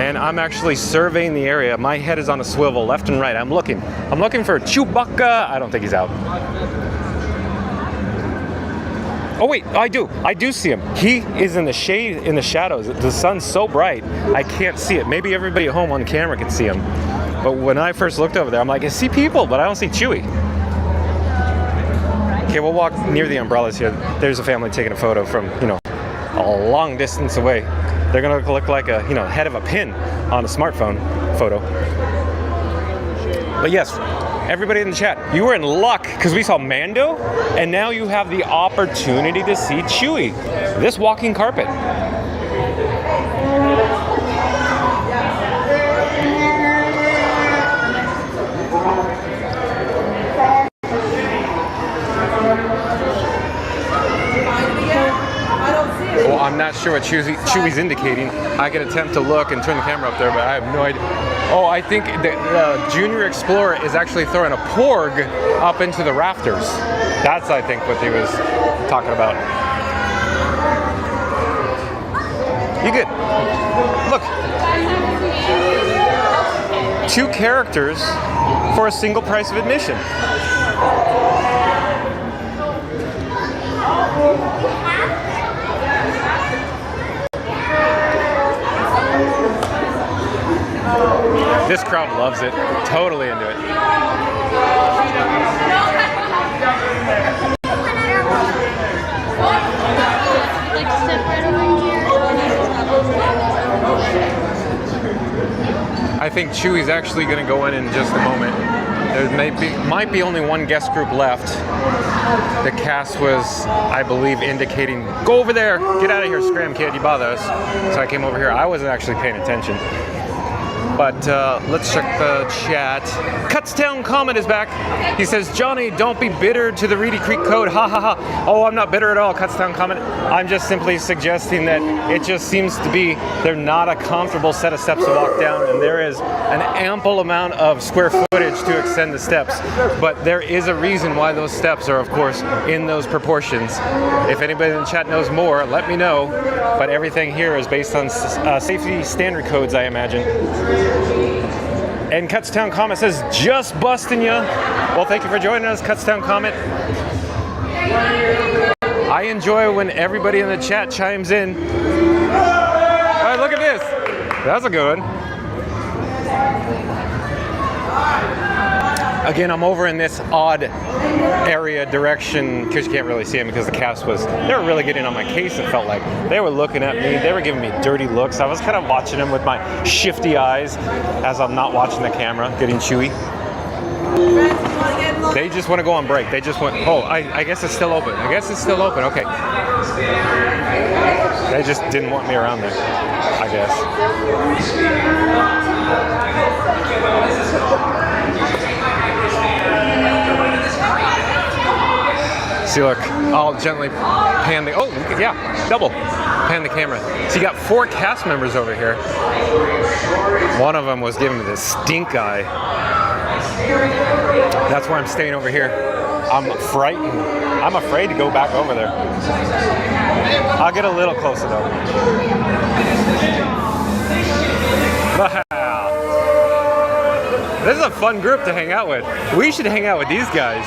And I'm actually surveying the area. My head is on a swivel, left and right. I'm looking for Chewbacca. I don't think he's out. Oh wait, I do see him. He is in the shade, in the shadows. The sun's so bright, I can't see it. Maybe everybody at home on camera can see him. But when I first looked over there, I'm like, I see people, but I don't see Chewie. Okay, we'll walk near the umbrellas here. There's a family taking a photo from, you know, a long distance away. They're gonna look like a, you know, head of a pin on a smartphone photo. But yes, everybody in the chat, you were in luck because we saw Mando, and now you have the opportunity to see Chewie. This walking carpet. Well, I'm not sure what Chewie's indicating. I can attempt to look and turn the camera up there, but I have no idea. Oh, I think the Junior Explorer is actually throwing a porg up into the rafters. That's, I think, what he was talking about. You good? Look. 2 characters for a single price of admission. This crowd loves it. Totally into it. I think Chewie's actually going to go in just a moment. There might be only one guest group left. The cast was, I believe, indicating, go over there, get out of here, scram kid, you bother us. So I came over here. I wasn't actually paying attention. But let's check the chat. Cutstown Comment is back. He says, Johnny, don't be bitter to the Reedy Creek code. Ha ha ha. Oh, I'm not bitter at all, Cutstown Comment. I'm just simply suggesting that it just seems to be they're not a comfortable set of steps to walk down, and there is an ample amount of square footage to extend the steps. But there is a reason why those steps are, of course, in those proportions. If anybody in the chat knows more, let me know. But everything here is based on safety standard codes, I imagine. And Cutstown Comment says, just busting ya. Well, thank you for joining us, Cutstown Comment. I enjoy when everybody in the chat chimes in. All right, look at this. That's a good one. Again, I'm over in this odd area direction because you can't really see them because the cast was, they were really getting on my case, it felt like. They were looking at me, they were giving me dirty looks. I was kind of watching them with my shifty eyes as I'm not watching the camera, getting Chewy. They just want to go on break. They just want, oh, I guess it's still open. I guess it's still open, okay. They just didn't want me around there, I guess. See, look, I'll gently pan the, oh, yeah, double pan the camera. So you got 4 cast members over here. One of them was giving me the stink eye. That's why I'm staying over here. I'm frightened. I'm afraid to go back over there. I'll get a little closer though. This is a fun group to hang out with. We should hang out with these guys.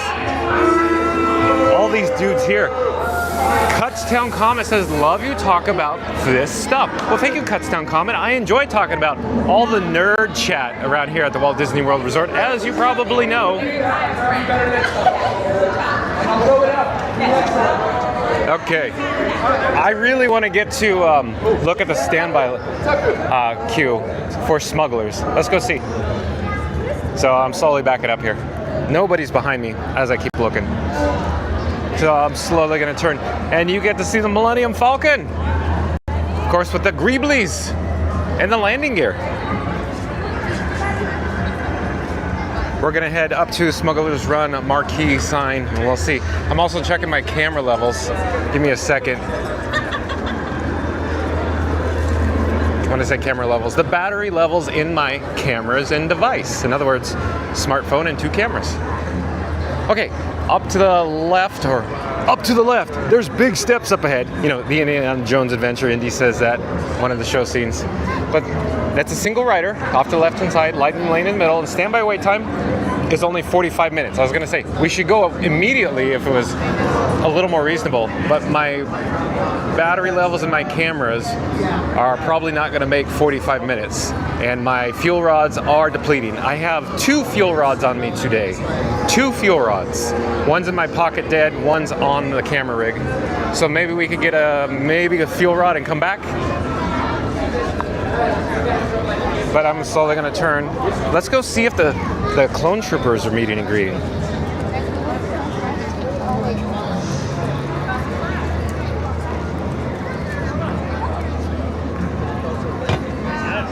All these dudes here. Cutstown Comment says, love you talk about this stuff. Well, thank you, Cutstown Comment. I enjoy talking about all the nerd chat around here at the Walt Disney World Resort, as you probably know. Okay. I really want to get to look at the standby queue for Smugglers. Let's go see. So I'm slowly backing up here. Nobody's behind me as I keep looking. So I'm slowly going to turn. And you get to see the Millennium Falcon. Of course, with the greeblies and the landing gear. We're gonna head up to Smugglers Run marquee sign, and we'll see. I'm also checking my camera levels. Give me a second. When I say camera levels, the battery levels in my cameras and device. In other words, smartphone and 2 cameras. Okay, up to the left, or up to the left, there's big steps up ahead. You know, the Indiana Jones adventure, Indy says that, one of the show scenes. But that's a single rider off to the left-hand side, lightning lane in the middle, and standby wait time is only 45 minutes. I was gonna say, we should go immediately if it was a little more reasonable, but my battery levels in my cameras are probably not gonna make 45 minutes, and my fuel rods are depleting. I have 2 fuel rods on me today. 2 fuel rods. One's in my pocket dead, one's on the camera rig. So maybe we could get maybe a fuel rod and come back. But I'm slowly gonna turn. Let's go see if the clone troopers are meeting and greeting.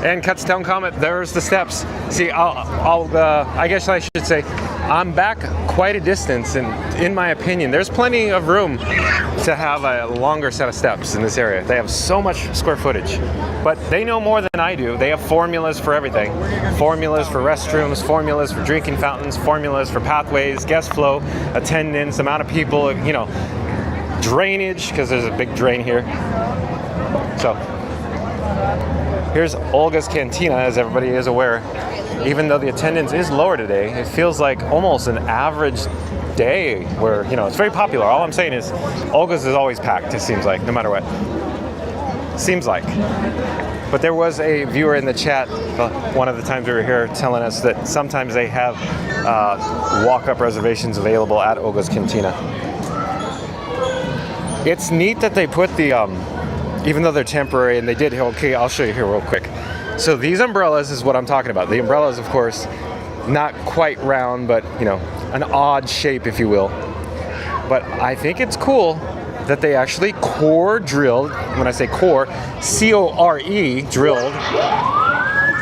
And Cutstown Comet, there's the steps. See, I guess I should say, I'm back quite a distance, and in my opinion, there's plenty of room to have a longer set of steps in this area. They have so much square footage, but they know more than I do. They have formulas for everything. Formulas for restrooms, formulas for drinking fountains, formulas for pathways, guest flow, attendance, amount of people, you know, drainage, because there's a big drain here. So, here's Olga's Cantina, as everybody is aware. Even though the attendance is lower today, it feels like almost an average day where, you know, it's very popular. All I'm saying is Olga's is always packed, it seems like, no matter what. Seems like. But there was a viewer in the chat one of the times we were here telling us that sometimes they have walk-up reservations available at Olga's Cantina. It's neat that they put the even though they're temporary, and they did, okay, I'll show you here real quick. So these umbrellas is what I'm talking about. The umbrellas, of course, not quite round, but, you know, an odd shape, if you will. But I think it's cool that they actually core drilled, when I say core, C-O-R-E, drilled,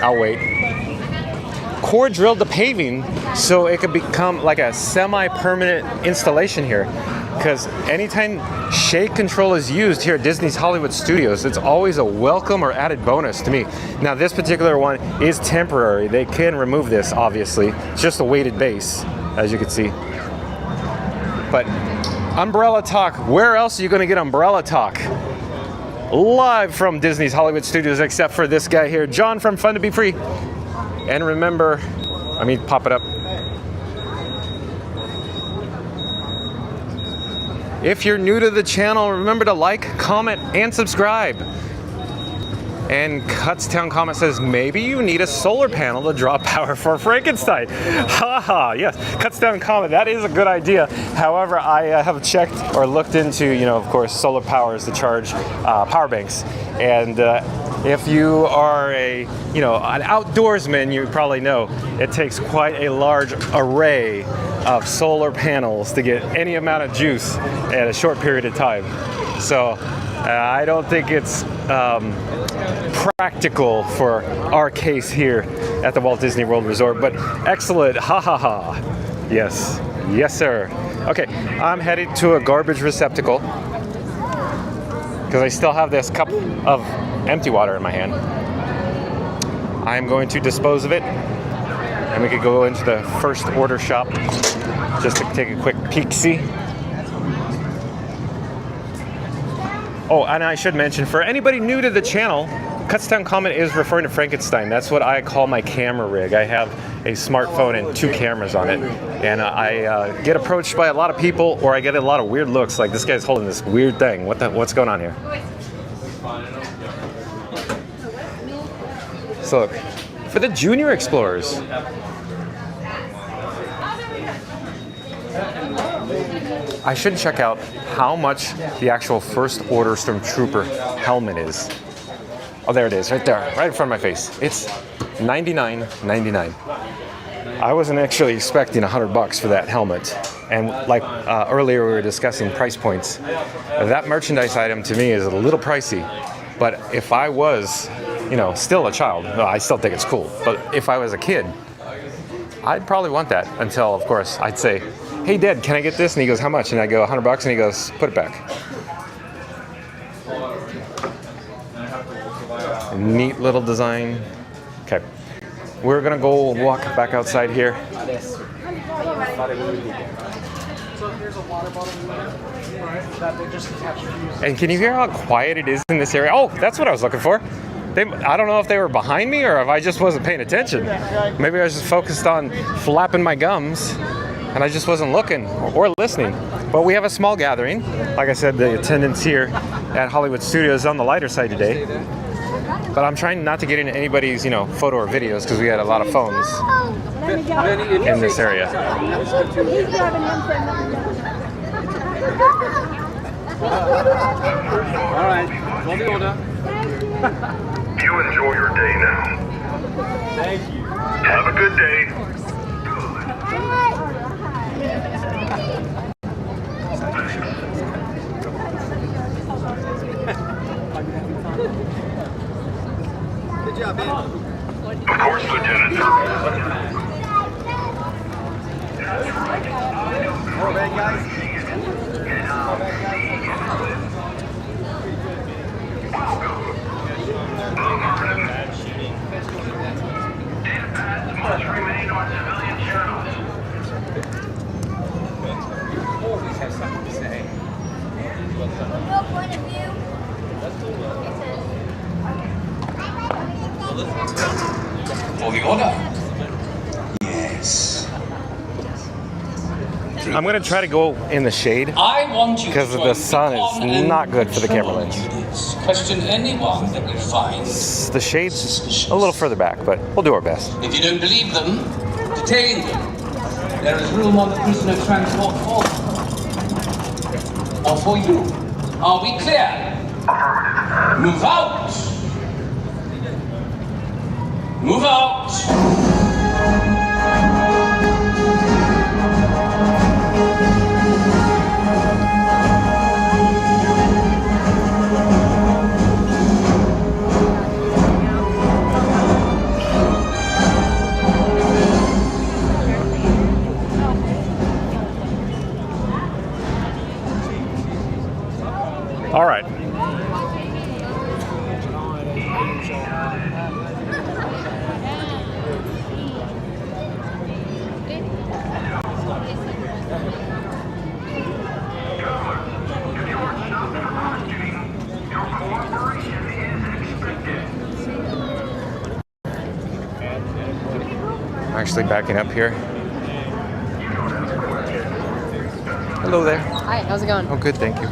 I'll wait, core drilled the paving so it could become like a semi-permanent installation here. Because anytime shake control is used here at Disney's Hollywood Studios, it's always a welcome or added bonus to me. Now this particular one is temporary. They can remove this, obviously. It's just a weighted base, as you can see. But umbrella talk, where else are you gonna get umbrella talk? Live from Disney's Hollywood Studios, except for this guy here, John from Fun to Be Free. And remember, pop it up. If you're new to the channel, remember to like, comment, and subscribe. And Cutstown Comet says, maybe you need a solar panel to draw power for Frankenstein. Haha, yes, Cutstown Comet, that is a good idea. However, I have checked or looked into, you know, of course, solar power is to charge power banks. And if you are an outdoorsman, you probably know it takes quite a large array of solar panels to get any amount of juice at a short period of time. So I don't think it's practical for our case here at the Walt Disney World Resort, but excellent, ha ha ha. Yes, yes sir. Okay, I'm headed to a garbage receptacle because I still have this cup of empty water in my hand. I'm going to dispose of it, and we could go into the first order shop just to take a quick peek-see. Oh, and I should mention, for anybody new to the channel, Cutstown Comet is referring to Frankenstein. That's what I call my camera rig. I have a smartphone and 2 cameras on it, and I get approached by a lot of people, or I get a lot of weird looks, like this guy's holding this weird thing. What's going on here? So look, for the junior explorers, I should check out how much the actual First Order Stormtrooper helmet is. Oh, there it is, right there, right in front of my face. It's $99.99. I wasn't actually expecting $100 for that helmet. And like earlier we were discussing price points. That merchandise item to me is a little pricey. But if I was, you know, still a child, no, I still think it's cool. But if I was a kid, I'd probably want that until, of course, I'd say, hey, Dad, can I get this? And he goes, how much? And I go, $100. And he goes, put it back. Neat little design. Okay. We're going to go walk back outside here. And can you hear how quiet it is in this area? Oh, that's what I was looking for. I don't know if they were behind me or if I just wasn't paying attention. Maybe I was just focused on flapping my gums and I just wasn't looking or listening. But we have a small gathering. Like I said, the attendance here at Hollywood Studios is on the lighter side today. But I'm trying not to get into anybody's, you know, photo or videos because we had a lot of phones in this area. All right, hold the order. You enjoy your day now. Thank you. Have a good day. Good job, man. Of course, Lieutenant. All right, guys. Must remain on civilian channels. You always have something to say. From your point of view, For the order. Yes. I'm going to try to go in the shade because the sun is not good for the camera lens. Question anyone that we find. The shade's a little further back, but we'll do our best. If you don't believe them, detain them. There is room on the prisoner transport for them. Or for you. Are we clear? Move out! Move out! All right. Actually backing up here. Hello there. Hi, how's it going? Oh, good, thank you.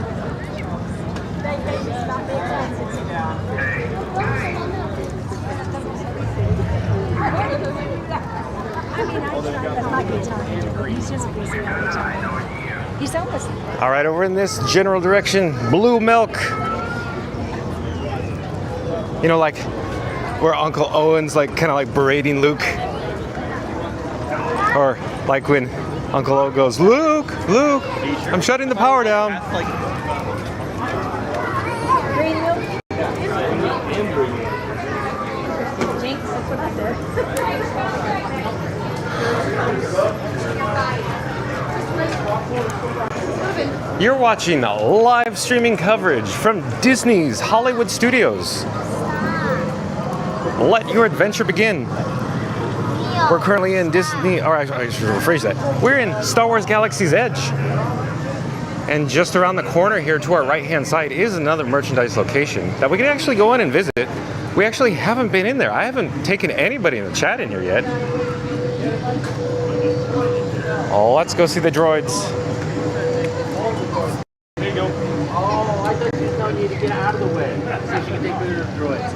All right, over in this general direction, blue milk. You know, like where Uncle Owen's like kind of like berating Luke. Or like when Uncle O goes, Luke, Luke, I'm shutting the power down. You're watching live streaming coverage from Disney's Hollywood Studios. Let your adventure begin. We're currently in Disney, or I should rephrase that. We're in Star Wars Galaxy's Edge. And just around the corner here to our right-hand side is another merchandise location that we can actually go in and visit. We actually haven't been in there. I haven't taken anybody in the chat in here yet. Oh, let's go see the droids. There you go. Oh, I thought she was telling you to get out of the way so she can take pictures of the droids.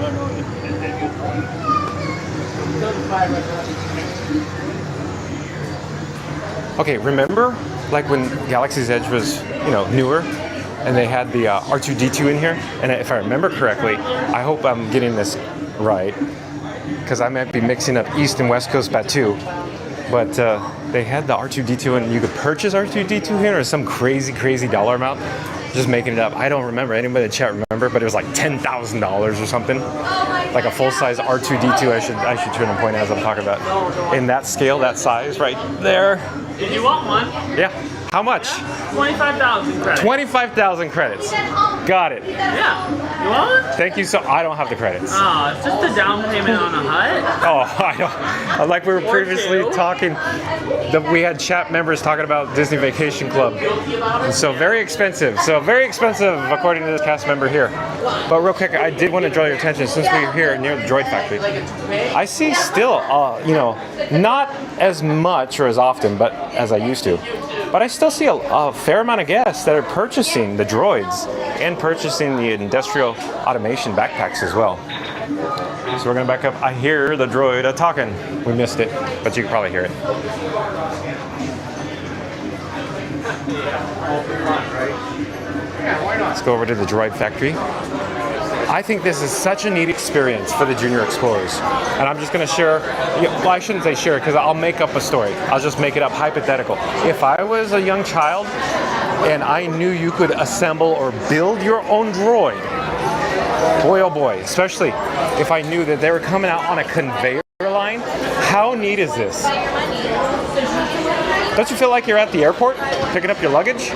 Okay, remember like when Galaxy's Edge was, you know, newer and they had the R2-D2 in here? And if I remember correctly, I hope I'm getting this right because I might be mixing up East and West Coast Batu. But they had the R2-D2 and you could purchase R2-D2 here or some crazy dollar amount. just making it up. I don't remember. Anybody in the chat remember? But it was like $10,000 or something. Like a full-size R2-D2. I should turn and point as I'm talking about. In that scale, that size, right there. Did you want one? Yeah. How much? 25,000 credits. 25,000 credits. Got it. Yeah. You want one? Thank you. So I don't have the credits. Oh, it's just a down payment on a hut. Oh, I don't. Like we were previously talking, we had chat members talking about Disney Vacation Club. And so very expensive. So very expensive according to this cast member here. But real quick, I did want to draw your attention since we're here near the Droid Factory. I see still, you know, not as much or as often, but as I used to. But I still see a fair amount of guests that are purchasing the droids and purchasing the industrial automation backpacks as well. So we're gonna back up. I hear the droid talking. We missed it, but you can probably hear it. Let's go over to the Droid Factory. I think this is such a neat experience for the junior explorers. And I'm just going to share, well, I shouldn't say share because I'll make up a story. I'll just make it up hypothetical. If I was a young child and I knew you could assemble or build your own droid, boy oh boy, especially if I knew that they were coming out on a conveyor line, how neat is this? Don't you feel like you're at the airport picking up your luggage?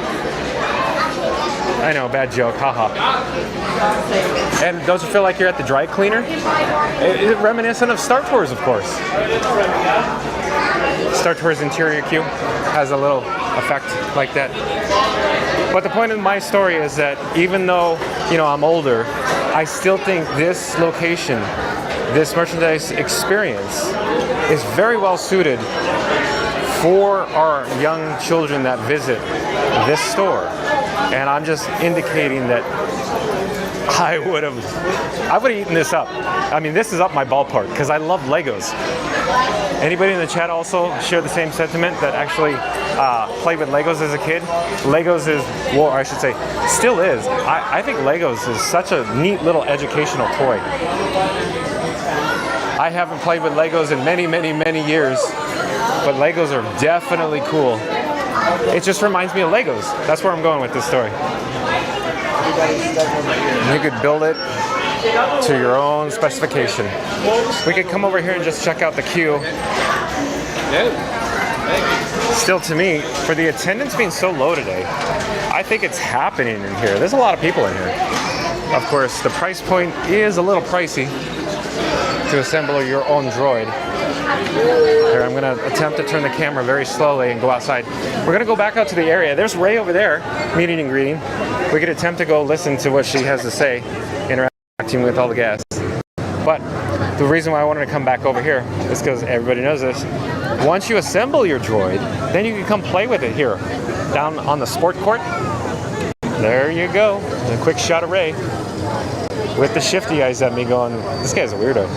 I know, bad joke, haha. And don't you feel like you're at the dry cleaner? It's reminiscent of Star Tours, of course. Star Tours interior queue has a little effect like that. But the point of my story is that even though, you know, I'm older, I still think this location, this merchandise experience is very well suited for our young children that visit this store. And I'm just indicating that I would have eaten this up. I mean, this is up my ballpark because I love Legos. Anybody in the chat also share the same sentiment that actually played with Legos as a kid? Legos is, well, I should say, still is. I think Legos is such a neat little educational toy. I haven't played with Legos in many, many, many years, but Legos are definitely cool. It just reminds me of Legos. That's where I'm going with this story. You could build it to your own specification. We could come over here and just check out the queue. Still, to me, for the attendance being so low today, I think it's happening in here. There's a lot of people in here. Of course, the price point is a little pricey to assemble your own droid. Here, I'm going to attempt to turn the camera very slowly and go outside. We're going to go back out to the area. There's Ray over there, meeting and greeting. We could attempt to go listen to what she has to say, interacting with all the guests. But the reason why I wanted to come back over here is because everybody knows this. Once you assemble your droid, then you can come play with it here, down on the sport court. There you go. A quick shot of Ray with the shifty eyes at me going, this guy's a weirdo.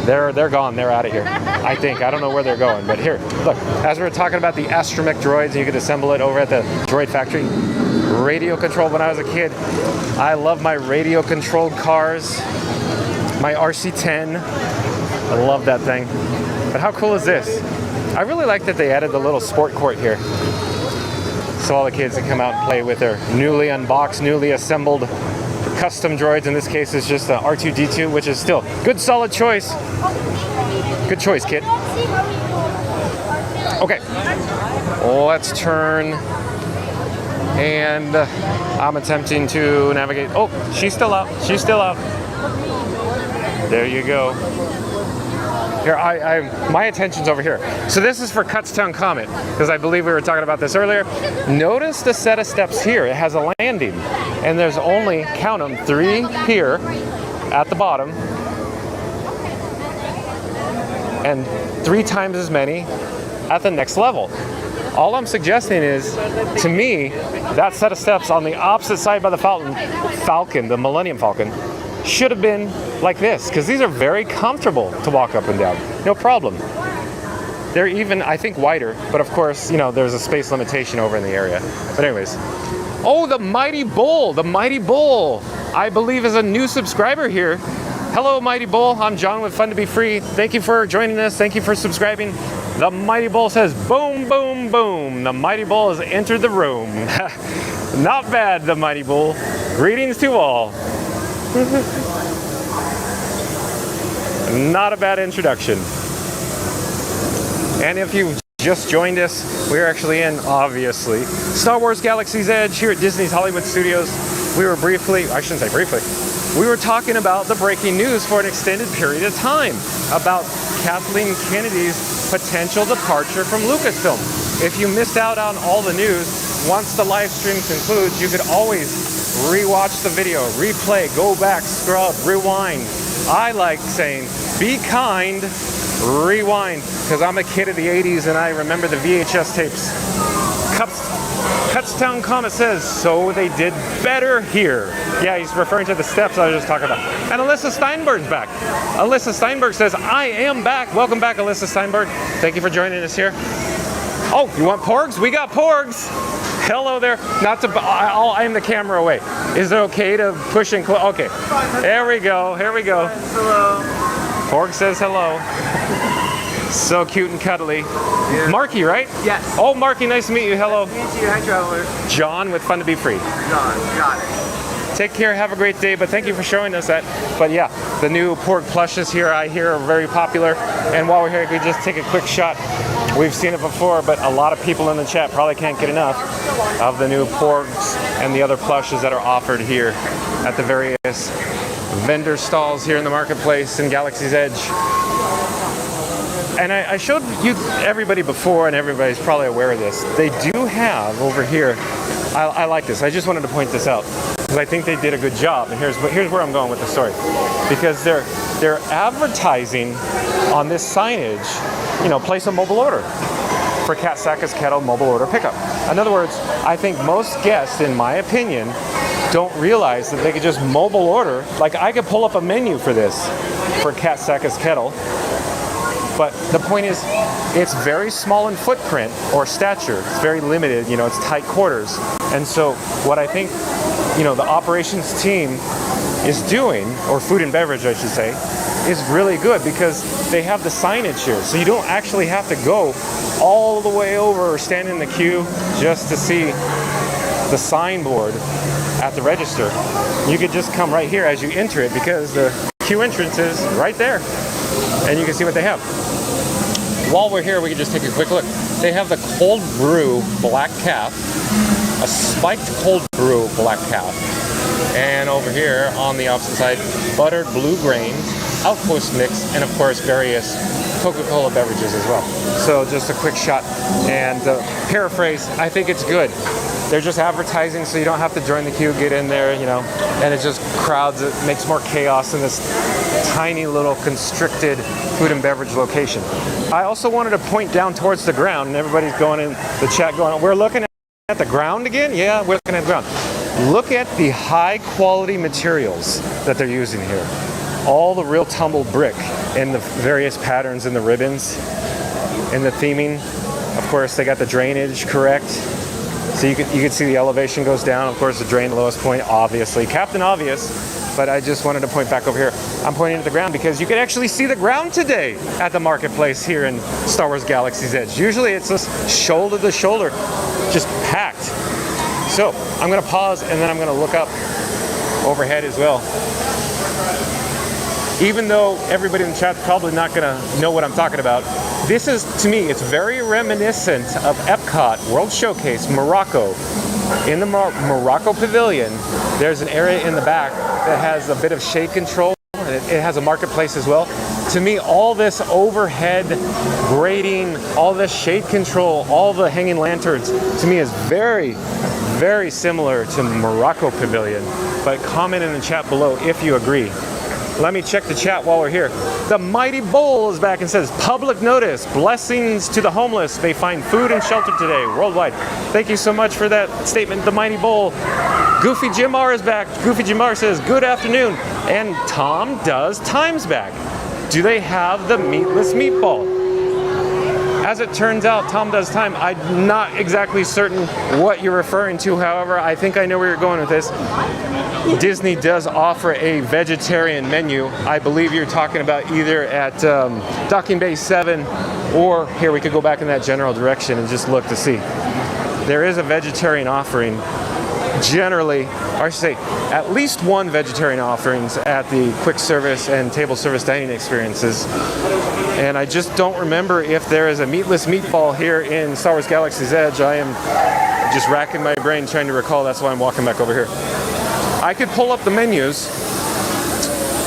They're gone. They're out of here. I think. I don't know where they're going, but here, look. As we were talking about the astromech droids, and you could assemble it over at the Droid Factory. Radio controlled. When I was a kid, I love my radio controlled cars. My RC-10. I love that thing. But how cool is this? I really like that they added the little sport court here, so all the kids can come out and play with their newly unboxed, newly assembled custom droids. In this case, it's just the R2-D2, which is still good, solid choice. Good choice, kid. Okay, let's turn, and I'm attempting to navigate. Oh, she's still out. She's still out. There you go. Here, my attention's over here. So this is for Kutztown Comet, because I believe we were talking about this earlier. Notice the set of steps here. It has a landing, and there's only, count them, 3 here at the bottom, and 3 times as many at the next level. All I'm suggesting is, to me, that set of steps on the opposite side by the Falcon, the Millennium Falcon, should have been like this, because these are very comfortable to walk up and down. No problem. They're even, I think, wider, but of course, you know, there's a space limitation over in the area. But anyways, oh, the Mighty Bull, I believe is a new subscriber here. Hello, Mighty Bull. I'm John with Fun to Be Free. Thank you for joining us. Thank you for subscribing. The Mighty Bull says, boom, boom, boom. The Mighty Bull has entered the room. Not bad, the Mighty Bull. Greetings to all. Not a bad introduction. And if you've just joined us, we're actually in, obviously, Star Wars Galaxy's Edge here at Disney's Hollywood Studios. We were briefly, I shouldn't say briefly, we were talking about the breaking news for an extended period of time about Kathleen Kennedy's potential departure from Lucasfilm. If you missed out on all the news, once the live stream concludes, you could always rewatch the video, replay, go back, scrub, rewind. I like saying, be kind, rewind, because I'm a kid of the 80s and I remember the VHS tapes. Cutstown Comet says, so they did better here. Yeah, he's referring to the steps I was just talking about. And Alyssa Steinberg's back. Alyssa Steinberg says, I am back. Welcome back, Alyssa Steinberg. Thank you for joining us here. Oh, you want porgs? We got porgs. Hello there. Not to, I'll aim the camera away. Is it okay to push and close? Okay. There we go. Here we go. Hello. Porg says hello. So cute and cuddly. Yeah. Marky, right? Yes. Oh, Marky, nice to meet you. Hello. Nice to meet you. Hi, traveler. John with Fun to Be Free. John, got it. Take care. Have a great day. But thank you for showing us that. But yeah, the new Porg plushes here, I hear, are very popular. And while we're here, we just take a quick shot. We've seen it before, but a lot of people in the chat probably can't get enough of the new Porgs and the other plushes that are offered here at the various vendor stalls here in the marketplace in Galaxy's Edge. And I showed you everybody before, and everybody's probably aware of this. They do have over here, I like this, I just wanted to point this out, because I think they did a good job, and here's where I'm going with the story. Because they're advertising on this signage, you know, place a mobile order for Cat Saka's Kettle mobile order pickup. In other words, I think most guests, in my opinion, don't realize that they could just mobile order. Like, I could pull up a menu for this, for Cat Saka's Kettle. But the point is, it's very small in footprint or stature. It's very limited, you know, it's tight quarters. And so what I think, you know, the operations team is doing, or food and beverage, I should say, is really good because they have the signage here. So you don't actually have to go all the way over or stand in the queue just to see the signboard at the register. You could just come right here as you enter it because the queue entrance is right there. And you can see what they have. While we're here, we can just take a quick look. They have the cold brew black calf, a spiked cold brew black calf, and over here on the opposite side, buttered blue grains, outpost mix, and of course various Coca-Cola beverages as well. So just a quick shot and paraphrase, I think it's good. They're just advertising so you don't have to join the queue, get in there, you know, and it just crowds, it makes more chaos in this tiny little constricted food and beverage location. I also wanted to point down towards the ground, and everybody's going in the chat going, we're looking at the ground again? Yeah, we're looking at the ground. Look at the high quality materials that they're using here. All the real tumbled brick in the various patterns and the ribbons and the theming. Of course, they got the drainage correct. So you can see the elevation goes down. Of course, the drain lowest point, obviously. Captain Obvious. But I just wanted to point back over here. I'm pointing at the ground because you can actually see the ground today at the marketplace here in Star Wars Galaxy's Edge. Usually it's just shoulder to shoulder, just packed. So I'm gonna pause and then I'm gonna look up overhead as well. Even though everybody in the chat's probably not gonna know what I'm talking about, this is, to me, it's very reminiscent of Epcot World Showcase, Morocco. In the Morocco Pavilion, there's an area in the back that has a bit of shade control, and it has a marketplace as well. To me, all this overhead grading, all this shade control, all the hanging lanterns, to me is very, very similar to Morocco Pavilion. But comment in the chat below if you agree. Let me check the chat while we're here. The Mighty Bull is back and says, public notice, blessings to the homeless. They find food and shelter today, worldwide. Thank you so much for that statement, the Mighty Bull. Goofy Jim R is back. Goofy Jim R says, good afternoon. And Tom Does Time's back. Do they have the meatless meatball? As it turns out, Tom Does Time, I'm not exactly certain what you're referring to. However, I think I know where you're going with this. Disney does offer a vegetarian menu. I believe you're talking about either at Docking Bay 7, or here we could go back in that general direction and just look to see. There is a vegetarian offering. Generally, or I should say, at least one vegetarian offerings at the quick service and table service dining experiences. And I just don't remember if there is a meatless meatball here in Star Wars Galaxy's Edge. I am just racking my brain trying to recall. That's why I'm walking back over here. I could pull up the menus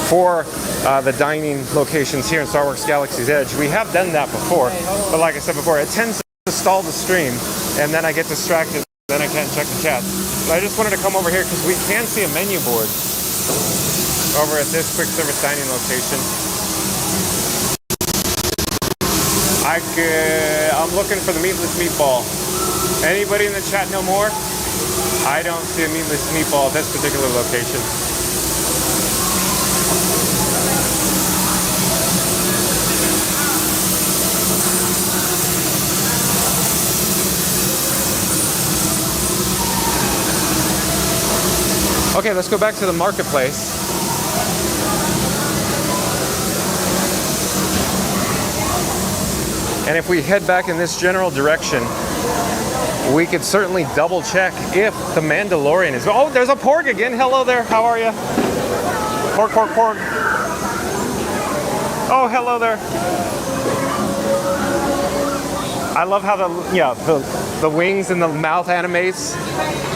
for the dining locations here in Star Wars Galaxy's Edge. We have done that before, but like I said before, it tends to stall the stream, and then I get distracted, then I can't check the chat. But I just wanted to come over here because we can see a menu board over at this quick service dining location. I'm looking for the meatless meatball. Anybody in the chat know more? I don't see a meatless meatball at this particular location. Okay, let's go back to the marketplace. And if we head back in this general direction, we could certainly double check if the Mandalorian is... Oh, there's a porg again. Hello there. How are you? Porg, porg, porg. Oh, hello there. I love how the wings and the mouth animates.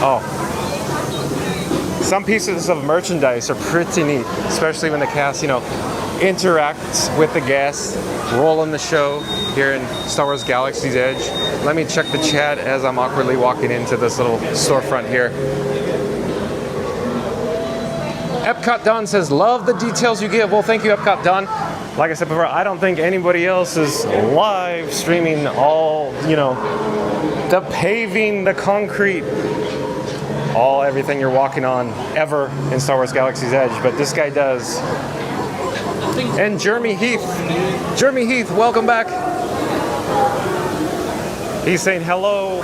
Oh. Some pieces of merchandise are pretty neat, especially when the cast, interacts with the guests, rolling the show here in Star Wars Galaxy's Edge. Let me check the chat as I'm awkwardly walking into this little storefront here. Epcot Don says, love the details you give. Well, thank you, Epcot Don. Like I said before, I don't think anybody else is live streaming all, the paving, the concrete, everything you're walking on ever in Star Wars Galaxy's Edge, but this guy does. And Jeremy Heath, welcome back. He's saying hello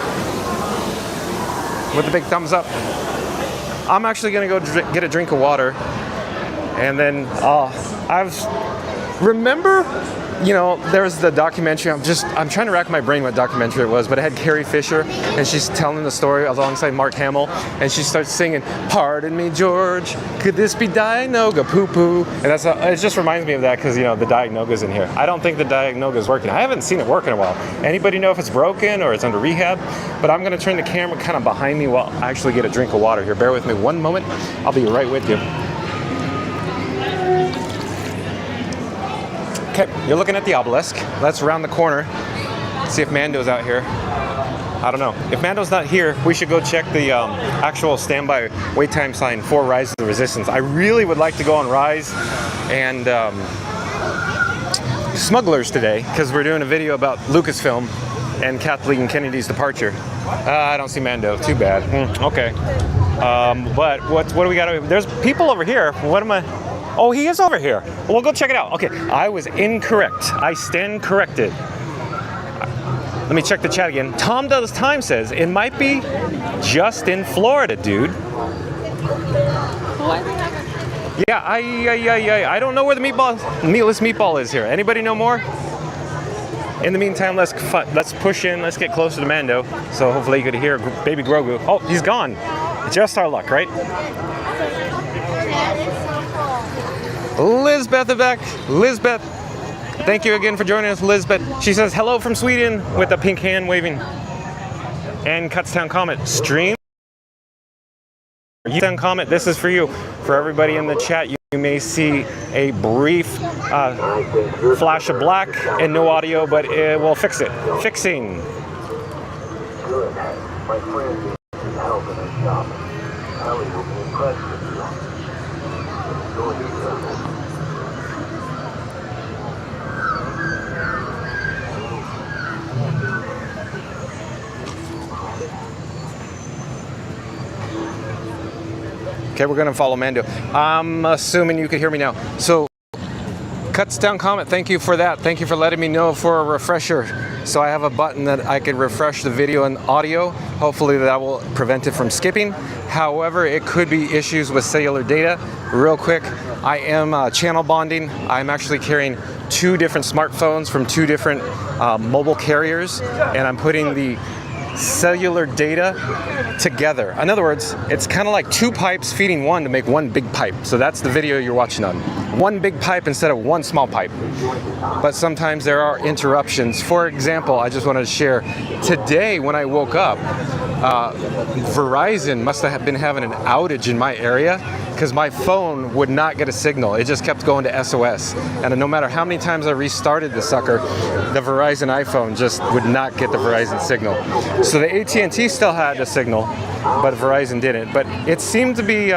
with a big thumbs up. I'm actually gonna go get a drink of water, and then remember, there's the documentary. I'm trying to rack my brain what documentary it was, but it had Carrie Fisher, and she's telling the story alongside Mark Hamill, and she starts singing, "Pardon me, George, could this be Dianoga poo poo?" And it just reminds me of that because the Dianoga's in here. I don't think the Dianoga's working. I haven't seen it work in a while. Anybody know if it's broken or it's under rehab? But I'm gonna turn the camera kind of behind me while I actually get a drink of water here. Bear with me one moment. I'll be right with you. Okay, you're looking at the obelisk. Let's round the corner, see if Mando's out here. I don't know. If Mando's not here, we should go check the actual standby wait time sign for Rise of the Resistance. I really would like to go on Rise and Smugglers today, because we're doing a video about Lucasfilm and Kathleen Kennedy's departure. I don't see Mando. Too bad. Okay. But what do we got? There's people over here. What am I... Oh, he is over here. We'll go check it out. Okay, I was incorrect. I stand corrected. Let me check the chat again. Tom Does Time says, it might be just in Florida, dude. Yeah, I don't know where the meatless meatball is here. Anybody know more? In the meantime, let's push in. Let's get closer to Mando. So hopefully you could hear baby Grogu. Oh, he's gone. Just our luck, right? Lizbeth is back. Lizbeth, thank you again for joining us, Lizbeth. She says hello from Sweden with a pink hand waving. And Cutstown comment, stream. Cutstown comment, this is for you. For everybody in the chat, you may see a brief flash of black and no audio, but we'll fix it. Fixing. Good. My friend needs some help in her shop. Ellie will be impressed with you. Go and do something. Okay, we're gonna follow Mando. I'm assuming you can hear me now. So, Cuts Down Comment, thank you for that. Thank you for letting me know for a refresher. So I have a button that I can refresh the video and audio. Hopefully that will prevent it from skipping. However, it could be issues with cellular data. Real quick, I am channel bonding. I'm actually carrying 2 different smartphones from 2 different mobile carriers, and I'm putting the cellular data together. In other words, it's kind of like 2 pipes feeding one to make 1 big pipe. So that's the video you're watching on. 1 big pipe instead of 1 small pipe. But sometimes there are interruptions. For example, I just wanted to share, today when I woke up, Verizon must have been having an outage in my area because my phone would not get a signal. It just kept going to SOS. And no matter how many times I restarted the sucker, the Verizon iPhone just would not get the Verizon signal. So the AT&T still had the signal, but Verizon didn't. But it seemed to be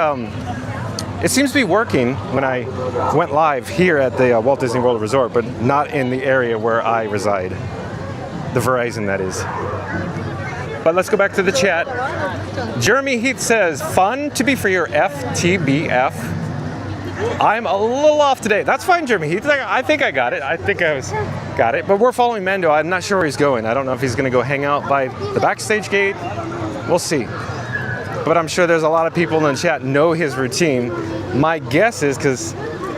working when I went live here at the Walt Disney World Resort, but not in the area where I reside. The Verizon, that is. But let's go back to the chat. Jeremy Heath says, fun to be free or FTBF. I'm a little off today. That's fine, Jeremy Heath. I think I got it. Got it. But we're following Mando. I'm not sure where he's going. I don't know if he's going to go hang out by the backstage gate. We'll see. But I'm sure there's a lot of people in the chat know his routine. My guess is, because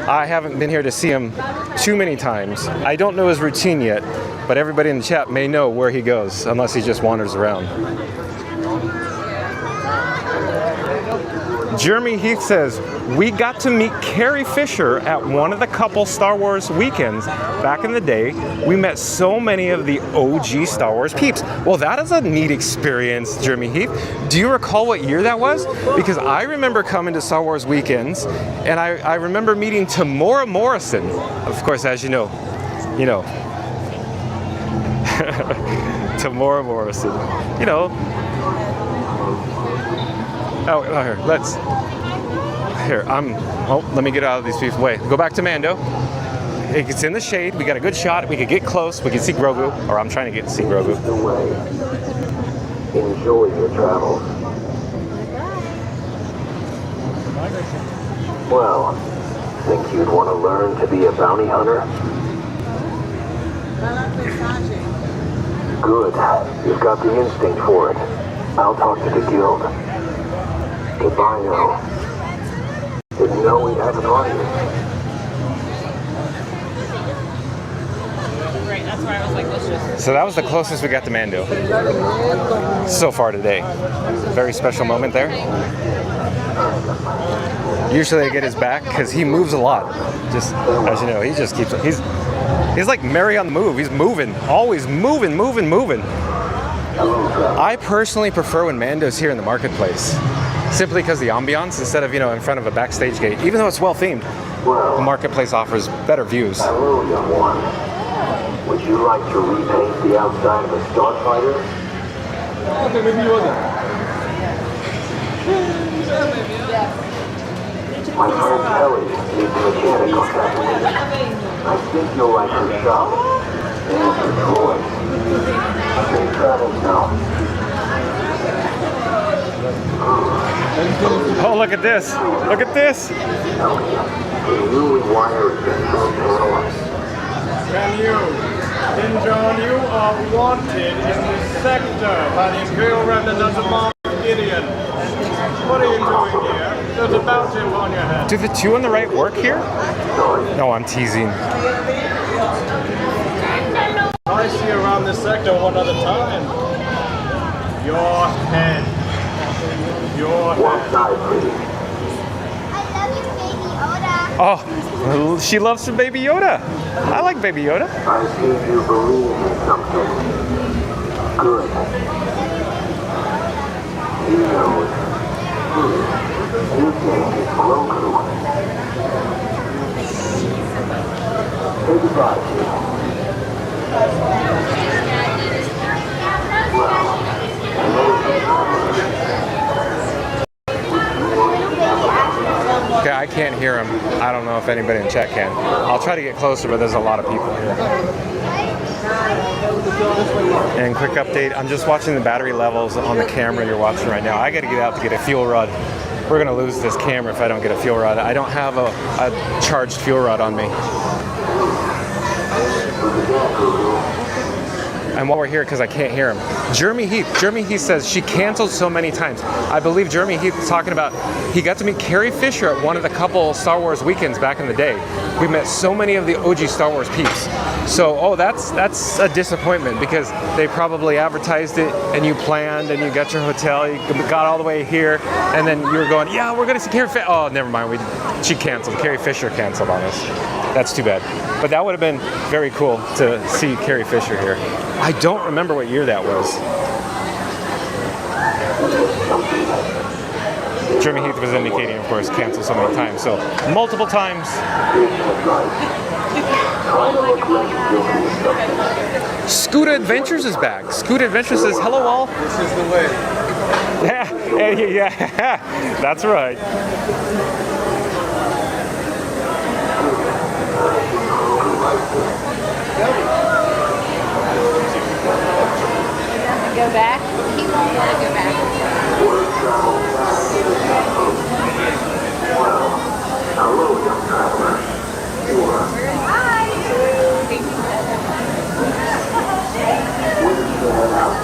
I haven't been here to see him too many times, I don't know his routine yet, but everybody in the chat may know where he goes, unless he just wanders around. Jeremy Heath says, we got to meet Carrie Fisher at one of the couple Star Wars weekends back in the day. We met so many of the OG Star Wars peeps. Well, that is a neat experience, Jeremy Heath. Do you recall what year that was? Because I remember coming to Star Wars weekends, and I remember meeting Tamora Morrison. Of course, as you know. Tamora Morrison. Let me get out of these people's way. Go back to Mando. It's in the shade. We got a good shot. We could get close. We can see Grogu, or I'm trying to get to see Grogu. Enjoy your travels. Well, think you'd want to learn to be a bounty hunter? Good. You've got the instinct for it. I'll talk to the guild. Goodbye now. Didn't know we'd have an audience. So that was the closest we got to Mando so far today. Very special moment there. Usually I get his back because he moves a lot. Just as you know, he just keeps. He's like Mary on the move. He's moving, always moving. I personally prefer when Mando's here in the marketplace, simply because the ambiance, instead of in front of a backstage gate. Even though it's well themed, the marketplace offers better views. Hello, young one. Would you like to repaint the outside of a starfighter? My friend Kelly needs a mechanic on that. I think you'll like her shop. And her Droid. Safe travels now. Oh, look at this. Look at this. Can you rewire a control panel? Can you? John, you are wanted in this sector by the Imperial Remnant under Mark Gideon. What are you doing here? There's a bounty on your head. Do the 2 on the right work here? No, I'm teasing. I see you around this sector one at a time. Your head. Your head. Oh, she loves some Baby Yoda. I like Baby Yoda. I see you believe in something. Good. He knows. His name is Grogu. Say goodbye to you. Okay, I can't hear him. I don't know if anybody in chat can. I'll try to get closer, but there's a lot of people here. And quick update, I'm just watching the battery levels on the camera you're watching right now. I got to get out to get a fuel rod. We're going to lose this camera if I don't get a fuel rod. I don't have a charged fuel rod on me. And while we're here, because I can't hear him, Jeremy Heath says she canceled so many times. I believe Jeremy Heath is talking about he got to meet Carrie Fisher at one of the couple Star Wars weekends back in the day. We met so many of the OG Star Wars peeps. So, that's a disappointment because they probably advertised it and you planned and you got your hotel, you got all the way here, and then you were going, yeah, we're gonna see Carrie Fisher. Oh, never mind, she canceled. Carrie Fisher canceled on us. That's too bad. But that would have been very cool to see Carrie Fisher here. I don't remember what year that was. Jeremy Heath was indicating, of course, canceled so many times. So, multiple times. Scooter Adventures is back. Scooter Adventures says, hello all. This is the way. Yeah, that's right. Go back? He won't want to go back. Hello, young traveler.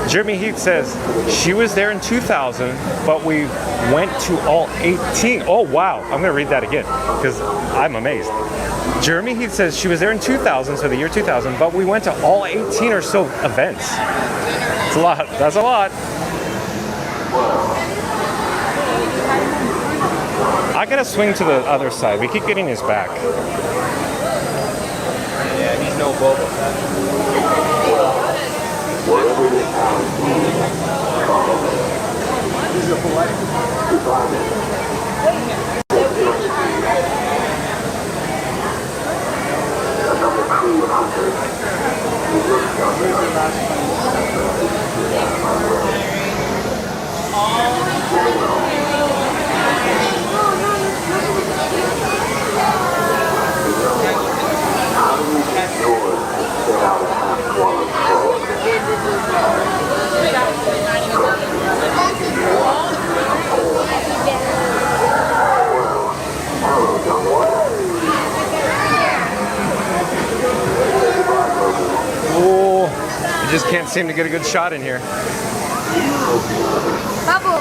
Jeremy Heath says she was there in 2000, but we went to all 18. Oh, wow. I'm going to read that again because I'm amazed. Jeremy Heath says she was there in 2000, so the year 2000, but we went to all 18 or so events. That's a lot. That's a lot. I gotta swing to the other side. We keep getting his back. Yeah, he's no Boba Fett. Oh, you just can't seem to get a good shot in here. Papo,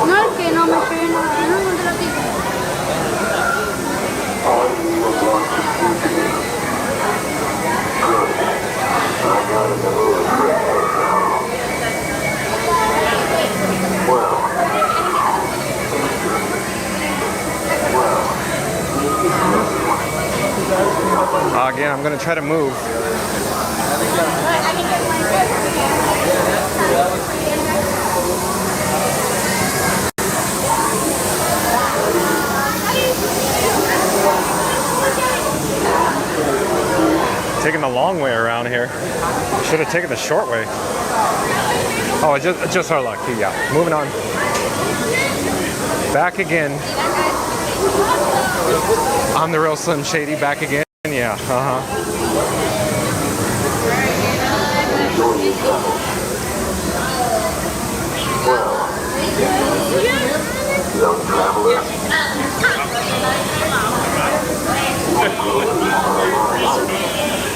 no es que no me esperen, no te lo digo. Again, I'm going to try to move. Taking the long way around here. Should have taken the short way. Oh, just our luck. Yeah, moving on. Back again. I'm the real Slim Shady, back again. Yeah, Young traveler.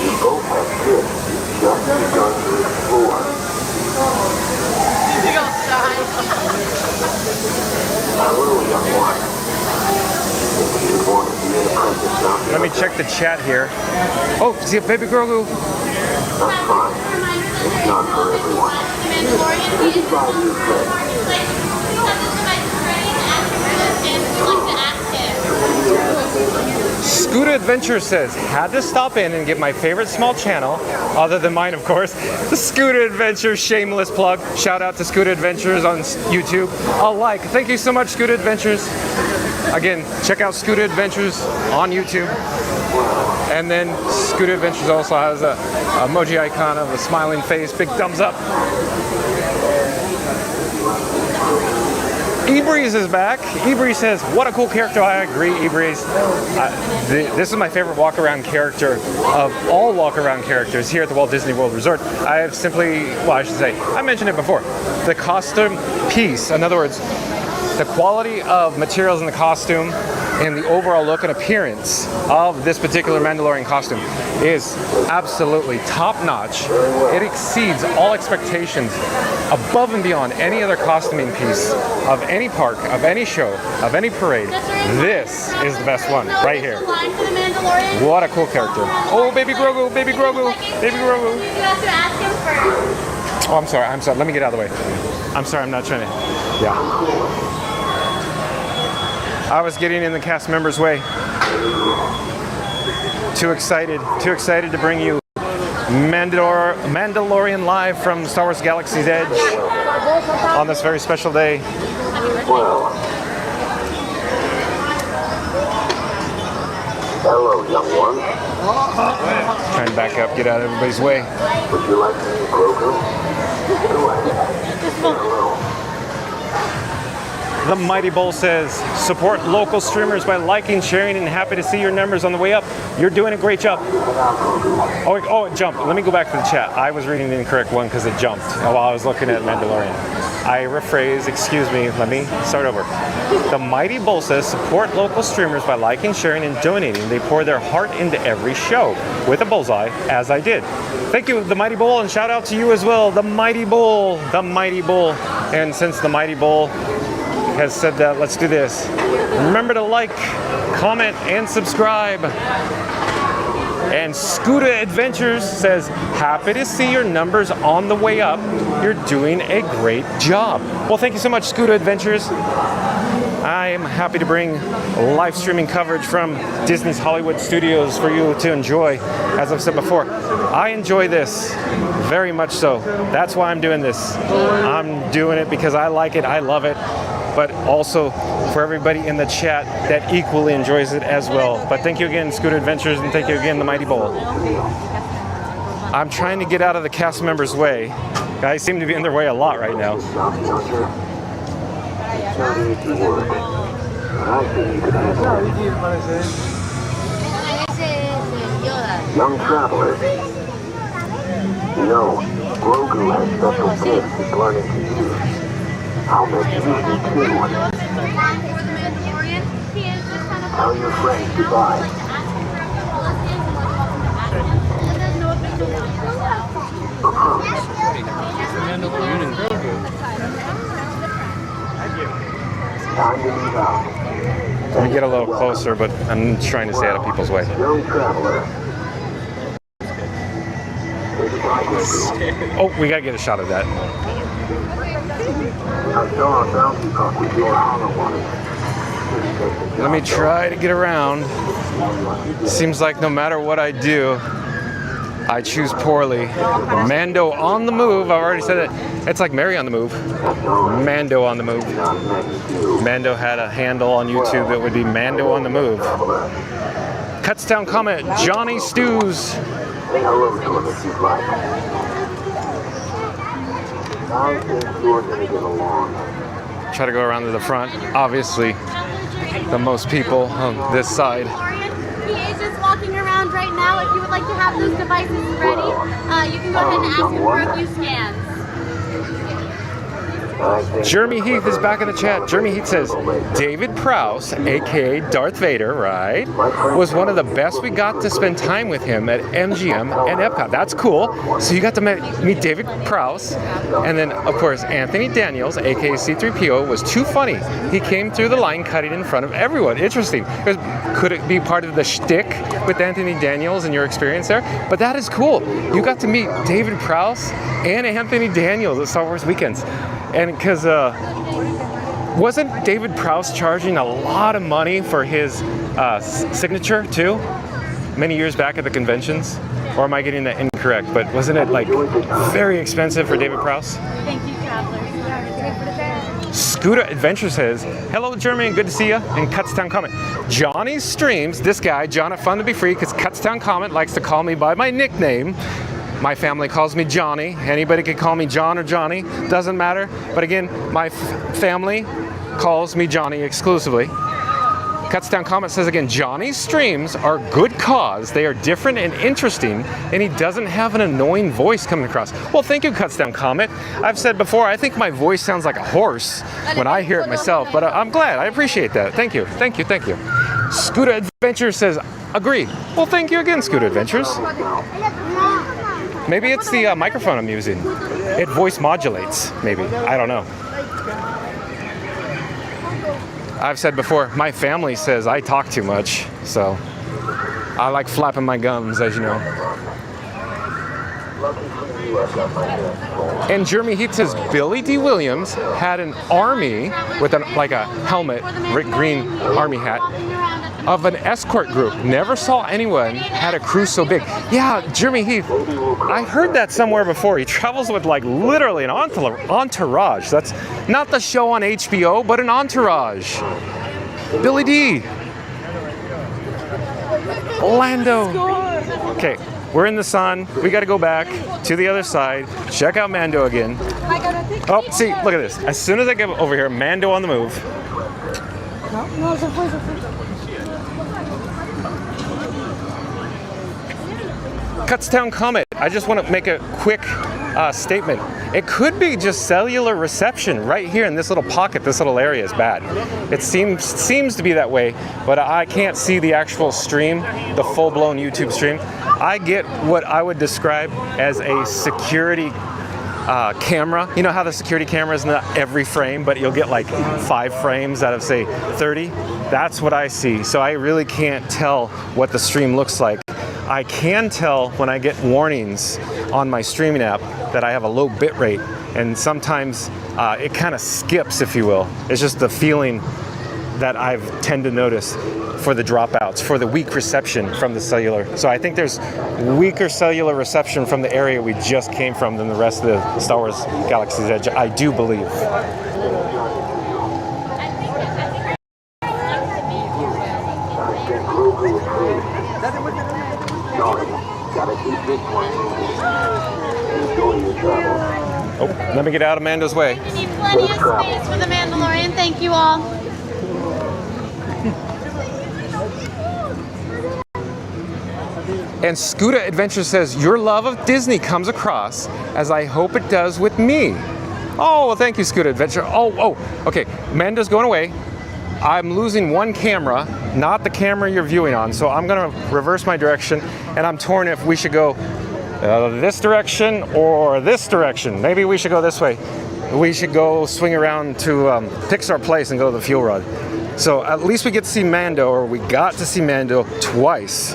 You both have gifts just begun to explore. Hello, young one. If you want to be an apprentice down here, let me check the chat here. Oh, see a baby girl who... that's fine. It's not for everyone. This is why you said. Scooter Adventure says, had to stop in and get my favorite small channel, other than mine, of course, the Scooter Adventures shameless plug. Shout out to Scooter Adventures on YouTube. A like. Thank you so much, Scooter Adventures. Again, check out Scooter Adventures on YouTube. And then Scooter Adventures also has a emoji icon of a smiling face, big thumbs up. E-Breeze is back. E-Breeze says, what a cool character. I agree, E-Breeze. This is my favorite walk-around character of all walk-around characters here at the Walt Disney World Resort. I have simply, well, I should say, I mentioned it before, the costume piece. In other words, the quality of materials in the costume and the overall look and appearance of this particular Mandalorian costume is absolutely top-notch. It exceeds all expectations, above and beyond any other costuming piece of any park, of any show, of any parade. This is the best one, right here. What a cool character. Oh, baby Grogu, baby Grogu, baby Grogu. You have to ask him first. Oh, I'm sorry, let me get out of the way. I'm sorry, I'm not trying to, yeah. I was getting in the cast members' way. Too excited to bring you Mandalorian live from Star Wars Galaxy's Edge on this very special day. Hello, young one. Trying to back up, get out of everybody's way. Would you like to meet Grogu? Go ahead. Hello. The Mighty Bull says, support local streamers by liking, sharing, and happy to see your numbers on the way up. You're doing a great job. Oh, it jumped. Let me go back to the chat. I was reading the incorrect one because it jumped while I was looking at Mandalorian. I rephrase, excuse me, let me start over. The Mighty Bull says, support local streamers by liking, sharing, and donating. They pour their heart into every show with a bullseye, as I did. Thank you, the Mighty Bull, and shout out to you as well, the Mighty Bull, the Mighty Bull. And since the Mighty Bull has said that, let's do this. Remember to like, comment, and subscribe. And Scooter Adventures says, happy to see your numbers on the way up. You're doing a great job. Well, thank you so much, Scooter Adventures. I am happy to bring live streaming coverage from Disney's Hollywood Studios for you to enjoy. As I've said before, I enjoy this very much so. That's why I'm doing this. I'm doing it because I like it, I love it, but also for everybody in the chat that equally enjoys it as well. But thank you again, Scooter Adventures, and thank you again, the Mighty Bull. I'm trying to get out of the cast members' way. Guys seem to be in their way a lot right now. Young traveler, you know, Grogu has special gifts he's learning to use. I'll make you too. Tell your friends goodbye. Time to move out. Let me get a little closer, but I'm trying to stay out of people's way. Young traveler. Oh, we gotta get a shot of that. I saw a bounty truck with your honor on it. Let me try to get around. Seems like no matter what I do, I choose poorly. Mando on the move. I've already said it. It's like Mary on the move. Mando on the move. Mando had a handle on YouTube. It would be Mando on the move. Cuts down comment. Johnny Stews. Say hello to him if you'd like. I think you're gonna get along. Try to go around to the front. Obviously, the most people on this side. He is just walking around right now. If you would like to have those devices ready, you can go ahead and ask him for a few scans. Jeremy Heath is back in the chat. Jeremy Heath says, David Prowse, aka Darth Vader, right, was one of the best. We got to spend time with him at MGM and Epcot. That's cool. So you got to meet David Prowse. And then, of course, Anthony Daniels, aka C-3PO, was too funny. He came through the line cutting in front of everyone. Interesting. Could it be part of the shtick with Anthony Daniels and your experience there? But that is cool. You got to meet David Prowse and Anthony Daniels at Star Wars Weekends. And because wasn't David Prowse charging a lot of money for his signature too, many years back at the conventions? Or am I getting that incorrect? But wasn't it like very expensive for David Prowse? Thank you, travelers. Scooter Adventure says, hello Jeremy, good to see you, and Cutstown Comment. Johnny streams, this guy, John at Fun to Be Free, because Cutstown Comment likes to call me by my nickname. My family calls me Johnny. Anybody can call me John or Johnny, doesn't matter. But again, my family calls me Johnny exclusively. Cutstown Comment says again, Johnny's streams are good cause. They are different and interesting, and he doesn't have an annoying voice coming across. Well, thank you, Cutstown Comment. I've said before, I think my voice sounds like a horse when I hear it myself, but I'm glad. I appreciate that. Thank you, thank you, thank you. Scooter Adventure says, agree. Well, thank you again, Scooter Adventures. Maybe it's the microphone I'm using. It voice modulates, maybe. I don't know. I've said before, my family says I talk too much, so I like flapping my gums, as you know. And Jeremy Heath says Billy D. Williams had an army with like a helmet, green army hat, of an escort group. Never saw anyone had a crew so big. Yeah, Jeremy Heath, I heard that somewhere before. He travels with like literally an entourage. That's not the show on HBO, but an entourage. Billy D. Lando. Okay, we're in the sun. We got to go back to the other side. Check out Mando again. Oh, see, look at this. As soon as I get over here, Mando on the move. Cutstown Comet. I just want to make a quick statement. It could be just cellular reception right here in this little pocket. This little area is bad. It seems to be that way, but I can't see the actual stream, the full-blown YouTube stream. I get what I would describe as a security camera. You know how the security camera is not every frame, but you'll get like 5 frames out of say 30? That's what I see. So I really can't tell what the stream looks like. I can tell when I get warnings on my streaming app that I have a low bit rate, and sometimes it kind of skips, if you will. It's just the feeling that I tend to notice for the dropouts, for the weak reception from the cellular. So I think there's weaker cellular reception from the area we just came from than the rest of the Star Wars Galaxy's Edge, I do believe. Oh, let me get out of Mando's way. We need plenty of space for the Mandalorian. Thank you all. And Scooter Adventure says, your love of Disney comes across as I hope it does with me. Oh, well, thank you, Scooter Adventure. Oh, okay. Mando's going away. I'm losing one camera, not the camera you're viewing on, so I'm going to reverse my direction, and I'm torn if we should go this direction or this direction. Maybe we should go this way. We should go swing around to Pixar Place and go to the fuel rod. So at least we get to see Mando, or we got to see Mando twice.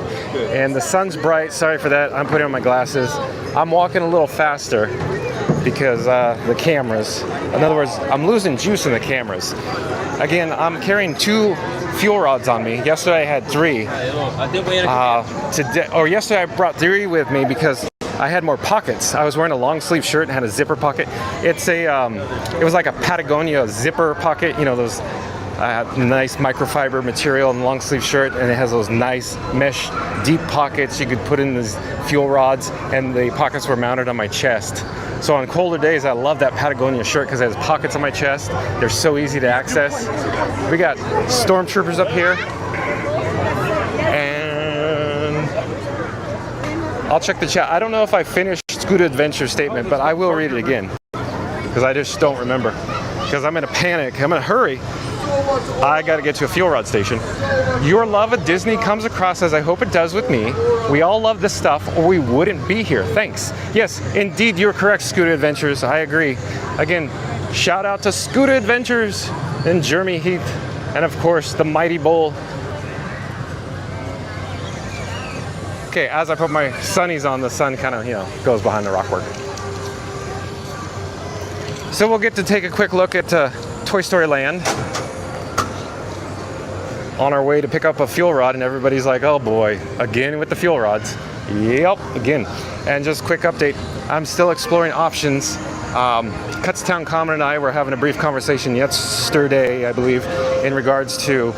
And the sun's bright, sorry for that, I'm putting on my glasses. I'm walking a little faster because the cameras, in other words, I'm losing juice in the cameras. Again, I'm carrying 2 fuel rods on me. Yesterday I had 3. Yesterday I brought 3 with me because I had more pockets. I was wearing a long sleeve shirt and had a zipper pocket. It's a, it was like a Patagonia zipper pocket, you know, those nice microfiber material and long sleeve shirt, and it has those nice mesh deep pockets you could put in these fuel rods, and the pockets were mounted on my chest. So on colder days, I love that Patagonia shirt because it has pockets on my chest. They're so easy to access. We got stormtroopers up here. And I'll check the chat. I don't know if I finished Scooter Adventure statement, but I will read it again because I just don't remember. Because I'm in a panic. I'm in a hurry. I got to get to a fuel rod station. Your love of Disney comes across as I hope it does with me. We all love this stuff or we wouldn't be here. Thanks. Yes, indeed, you're correct, Scooter Adventures. I agree. Again, shout out to Scooter Adventures and Jeremy Heath, and of course, the Mighty Bull. Okay, as I put my sunnies on, the sun kind of, goes behind the rockwork. So we'll get to take a quick look at Toy Story Land on our way to pick up a fuel rod, and everybody's like, oh boy, again with the fuel rods. Yep, again. And just quick update, I'm still exploring options. Cutstown Common and I were having a brief conversation yesterday, I believe, in regards to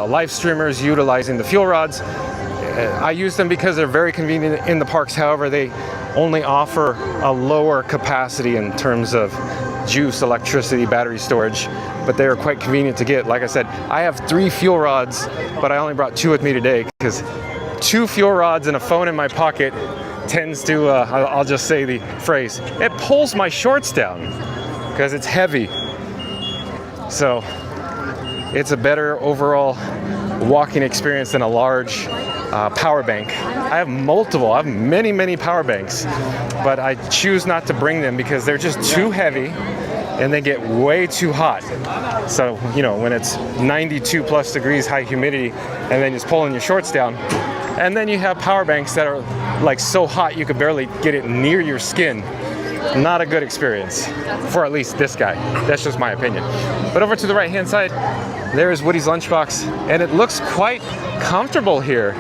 live streamers utilizing the fuel rods. I use them because they're very convenient in the parks. However, they only offer a lower capacity in terms of juice, electricity, battery storage, but they are quite convenient to get. Like I said, I have 3 fuel rods, but I only brought 2 with me today because 2 fuel rods and a phone in my pocket tends to, I'll just say the phrase, it pulls my shorts down because it's heavy. So it's a better overall walking experience than a large power bank. I have many power banks, but I choose not to bring them because they're just too heavy and they get way too hot. So, you know, when it's 92 plus degrees, high humidity, and then just pulling your shorts down, and then you have power banks that are like so hot you could barely get it near your skin. Not a good experience for at least this guy. That's just my opinion. But over to the right hand side, there is Woody's lunchbox, and it looks quite comfortable here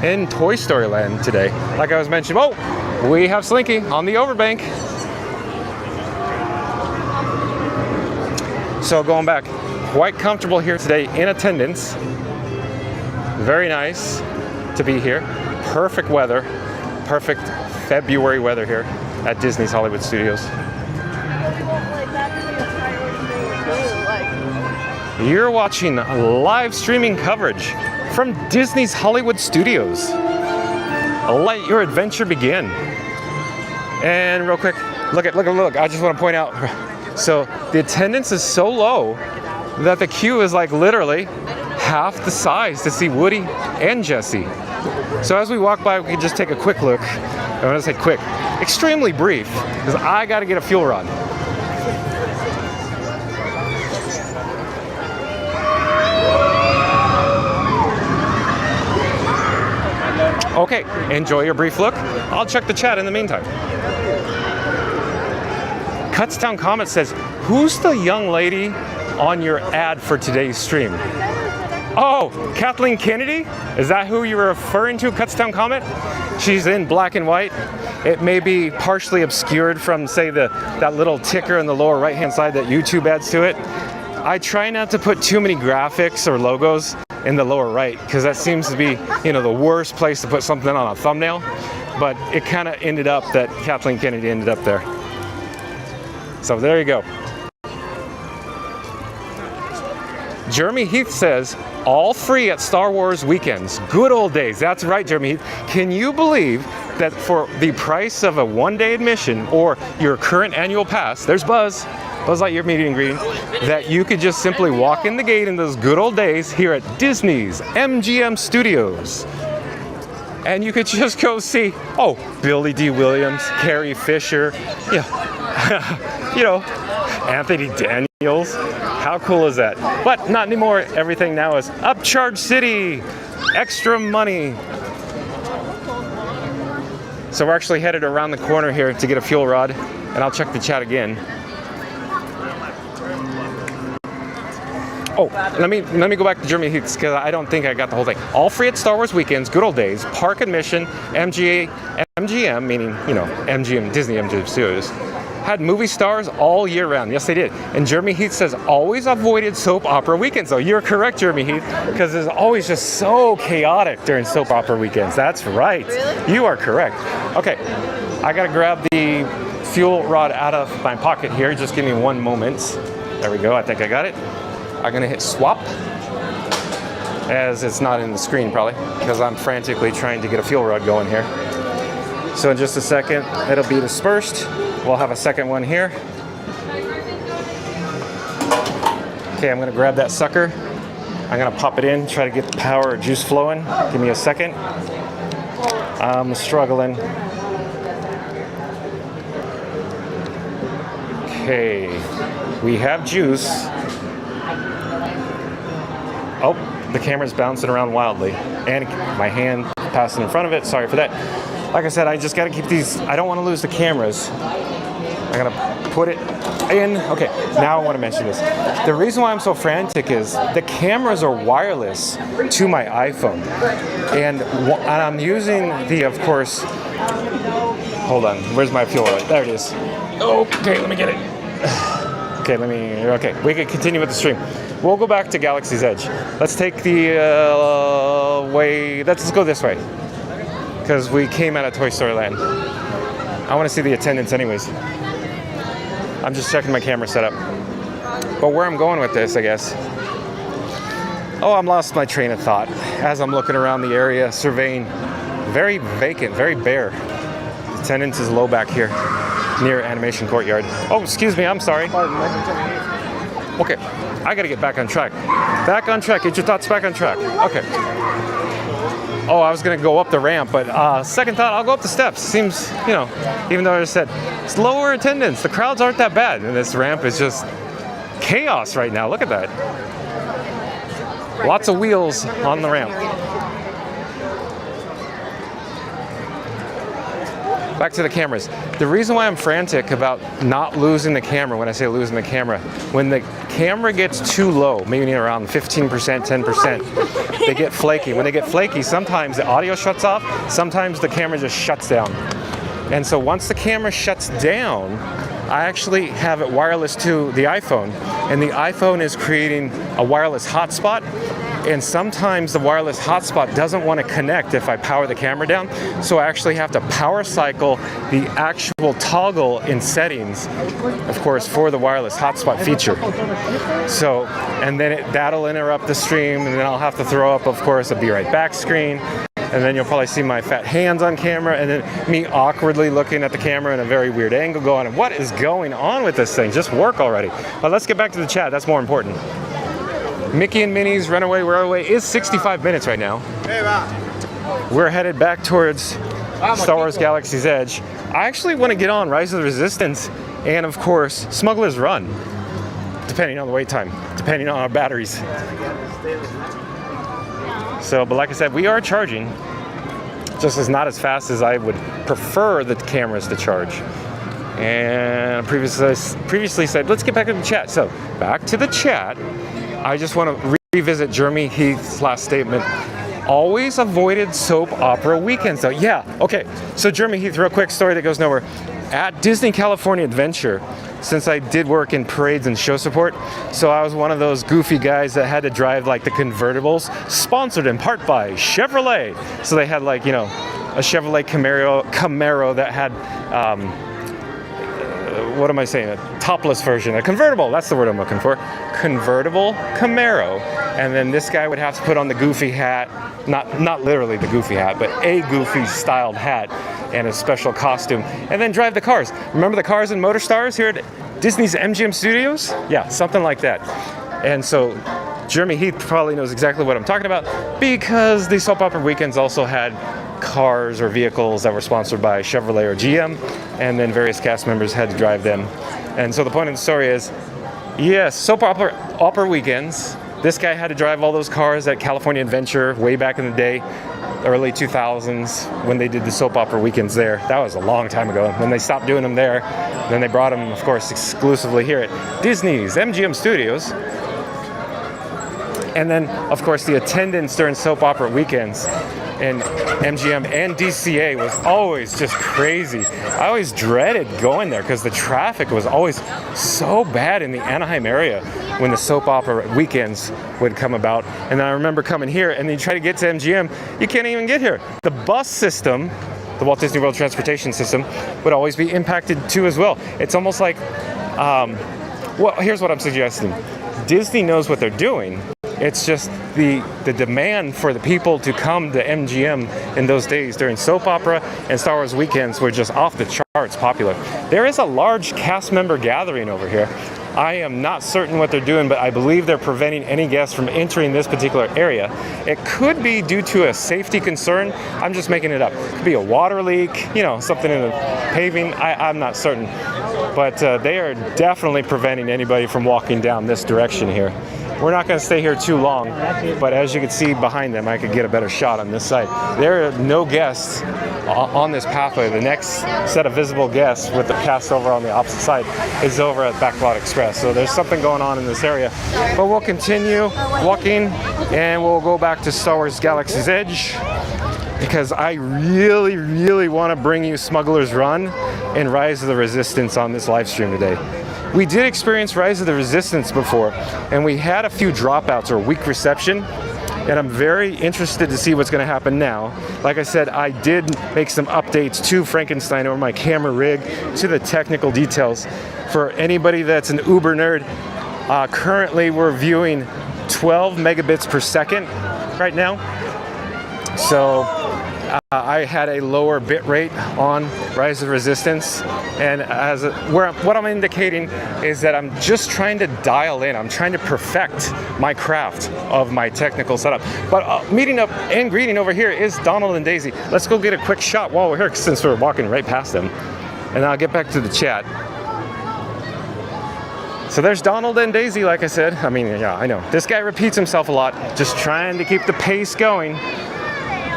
in Toy Story Land today. Like I was mentioning, oh, we have Slinky on the overbank. So going back, quite comfortable here today in attendance. Very nice to be here. Perfect weather, perfect February weather here at Disney's Hollywood Studios. You're watching live streaming coverage from Disney's Hollywood Studios. Let your adventure begin. And real quick, look. I just want to point out, so the attendance is so low that the queue is like literally half the size to see Woody and Jessie. So as we walk by, we can just take a quick look. I want to say quick, extremely brief, because I got to get a fuel rod. Okay, enjoy your brief look. I'll check the chat in the meantime. Cutstown Comet says, who's the young lady on your ad for today's stream? Oh, Kathleen Kennedy? Is that who you were referring to, Cutstown Comet? She's in black and white. It may be partially obscured from, say, that little ticker in the lower right-hand side that YouTube adds to it. I try not to put too many graphics or logos in the lower right, because that seems to be, you know, the worst place to put something on a thumbnail. But it kind of ended up that Kathleen Kennedy ended up there. So there you go. Jeremy Heath says, all free at Star Wars weekends. Good old days. That's right, Jeremy Heath. Can you believe that for the price of a one-day admission or your current annual pass, there's Buzz Lightyear meet and greet, that you could just simply walk in the gate in those good old days here at Disney's MGM Studios. And you could just go see, oh, Billy D. Williams, Carrie Fisher, yeah, you know, Anthony Daniels. How cool is that? But not anymore. Everything now is Upcharge City, extra money. So we're actually headed around the corner here to get a fuel rod, and I'll check the chat again. Oh, let me go back to Jeremy Heath, because I don't think I got the whole thing. All free at Star Wars weekends, good old days, park admission, MGM, meaning, you know, MGM, Disney MGM Studios, had movie stars all year round. Yes, they did. And Jeremy Heath says, always avoided soap opera weekends. So you're correct, Jeremy Heath, because it's always just so chaotic during soap opera weekends. That's right. Really? You are correct. Okay, I gotta grab the fuel rod out of my pocket here. Just give me one moment. There we go, I think I got it. I'm gonna hit swap, as it's not in the screen probably, because I'm frantically trying to get a fuel rod going here. So in just a second, it'll be dispersed. We'll have a second one here. Okay, I'm gonna grab that sucker. I'm gonna pop it in, try to get the power or juice flowing. Give me a second. I'm struggling. Okay, we have juice. Oh, the camera's bouncing around wildly, and my hand passing in front of it. Sorry for that. Like I said, I just gotta keep these, I don't wanna lose the cameras. I'm gonna put it in. Okay, now I wanna mention this. The reason why I'm so frantic is the cameras are wireless to my iPhone. And I'm using the, of course, hold on, where's my fuel rod? There it is. Okay, let me get it. Okay, we can continue with the stream. We'll go back to Galaxy's Edge. Let's take the way, let's go this way, because we came out of Toy Story Land. I want to see the attendance anyways. I'm just checking my camera setup. But where I'm going with this, I guess. Oh, I'm lost my train of thought as I'm looking around the area, surveying. Very vacant, very bare. Attendance is low back here, near Animation Courtyard. Oh, excuse me, I'm sorry. Okay, I gotta get back on track. Back on track. Get your thoughts back on track. Okay. Oh, I was gonna go up the ramp, but second thought, I'll go up the steps. Seems, you know, even though I just said it's lower attendance, the crowds aren't that bad, and this ramp is just chaos right now. Look at that. Lots of wheels on the ramp. Back to the cameras. The reason why I'm frantic about not losing the camera, when I say losing the camera, when the camera gets too low, maybe around 15%, 10%, they get flaky. When they get flaky, sometimes the audio shuts off, sometimes the camera just shuts down. And so once the camera shuts down, I actually have it wireless to the iPhone, and the iPhone is creating a wireless hotspot. And sometimes the wireless hotspot doesn't want to connect if I power the camera down. So I actually have to power cycle the actual toggle in settings, of course, for the wireless hotspot feature. So, and then that'll interrupt the stream, and then I'll have to throw up, of course, a Be Right Back screen. And then you'll probably see my fat hands on camera, and then me awkwardly looking at the camera in a very weird angle going, what is going on with this thing? Just work already. But let's get back to the chat. That's more important. Mickey and Minnie's Runaway Railway is 65 minutes right now. We're headed back towards Star Wars Galaxy's Edge. I actually want to get on Rise of the Resistance and, of course, Smugglers Run, depending on the wait time, depending on our batteries. So, but like I said, we are charging, just as not as fast as I would prefer the cameras to charge. And previously said, let's get back to the chat. So, back to the chat. I just want to revisit Jeremy Heath's last statement. Always avoided soap opera weekends, though. Yeah, okay. So Jeremy Heath, real quick story that goes nowhere. At Disney California Adventure, since I did work in parades and show support, so I was one of those goofy guys that had to drive like the convertibles, sponsored in part by Chevrolet. So they had like, you know, a Chevrolet Camaro that had, what am I saying? A topless version, a convertible. That's the word I'm looking for. Convertible Camaro. And then this guy would have to put on the goofy hat, not literally the goofy hat, but a goofy styled hat and a special costume, and then drive the cars. Remember the Cars and Motor Stars here at Disney's MGM Studios? Yeah, something like that. And so Jeremy Heath probably knows exactly what I'm talking about, because the soap opera weekends also had cars or vehicles that were sponsored by Chevrolet or GM, and then various cast members had to drive them. And so the point of the story is, yes, soap opera weekends. This guy had to drive all those cars at California Adventure way back in the day, early 2000s, when they did the soap opera weekends there. That was a long time ago. When they stopped doing them there, then they brought them, of course, exclusively here at Disney's MGM Studios. And then, of course, the attendance during soap opera weekends in MGM and DCA was always just crazy. I always dreaded going there because the traffic was always so bad in the Anaheim area when the soap opera weekends would come about. And then I remember coming here, and then you try to get to MGM, you can't even get here. The bus system, the Walt Disney World Transportation System, would always be impacted too as well. It's almost like, well, here's what I'm suggesting. Disney knows what they're doing. It's just the demand for the people to come to MGM in those days during soap opera and Star Wars weekends were just off the charts popular. There is a large cast member gathering over here. I am not certain what they're doing, but I believe they're preventing any guests from entering this particular area. It could be due to a safety concern. I'm just making it up. It could be a water leak, you know, something in the paving. I'm not certain. But they are definitely preventing anybody from walking down this direction here. We're not going to stay here too long, but as you can see behind them, I could get a better shot on this side. There are no guests on this pathway. The next set of visible guests with the cast over on the opposite side is over at Backlot Express. So there's something going on in this area. But we'll continue walking, and we'll go back to Star Wars Galaxy's Edge, because I really, really want to bring you Smugglers Run and Rise of the Resistance on this live stream today. We did experience Rise of the Resistance before, and we had a few dropouts or weak reception, and I'm very interested to see what's going to happen now. Like I said, I did make some updates to Frankenstein or my camera rig, to the technical details. For anybody that's an uber nerd, currently we're viewing 12 megabits per second right now. So I had a lower bit rate on Rise of the Resistance, and what I'm indicating is that I'm just trying to dial in. I'm trying to perfect my craft of my technical setup. But meeting up and greeting over here is Donald and Daisy. Let's go get a quick shot while we're here, since we're walking right past them, and I'll get back to the chat. So there's Donald and Daisy, like I said. I mean, yeah, I know. This guy repeats himself a lot, just trying to keep the pace going.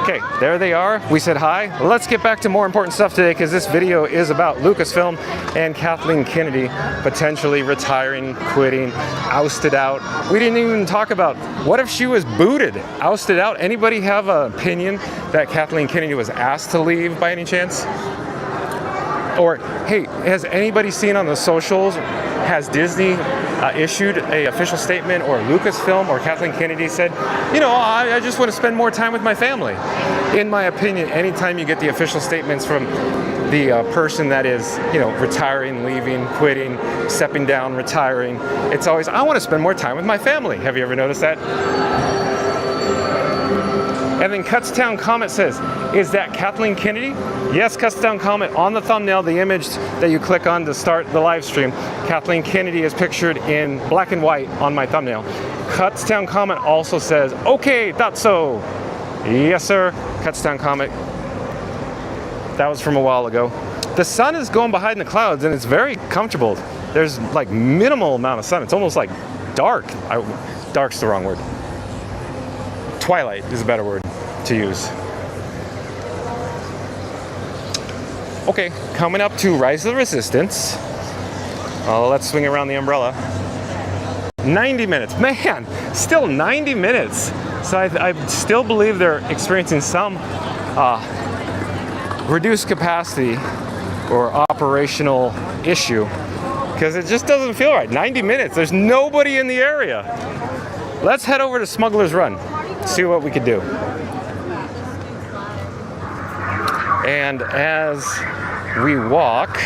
Okay, there they are. We said hi. Let's get back to more important stuff today, because this video is about Lucasfilm and Kathleen Kennedy potentially retiring, quitting, ousted out. We didn't even talk about what if she was booted, ousted out. Anybody have an opinion that Kathleen Kennedy was asked to leave by any chance? Or, hey, has anybody seen on the socials, has Disney issued an official statement, or Lucasfilm or Kathleen Kennedy said, you know, I just want to spend more time with my family? In my opinion, anytime you get the official statements from the person that is, you know, retiring, leaving, quitting, stepping down, retiring, it's always, I want to spend more time with my family. Have you ever noticed that? And then Cutstown Comment says, is that Kathleen Kennedy? Yes, Cutstown Comment, on the thumbnail, the image that you click on to start the live stream, Kathleen Kennedy is pictured in black and white on my thumbnail. Cutstown Comment also says, okay, thought so. Yes, sir. Cutstown Comment. That was from a while ago. The sun is going behind the clouds, and it's very comfortable. There's like minimal amount of sun. It's almost like dark. Dark's the wrong word. Twilight is a better word to use. Okay, coming up to Rise of the Resistance. Let's swing around the umbrella. 90 minutes, man, still 90 minutes. So I still believe they're experiencing some reduced capacity or operational issue, because it just doesn't feel right. 90 minutes, there's nobody in the area. Let's head over to Smugglers Run, see what we could do. And as we walk,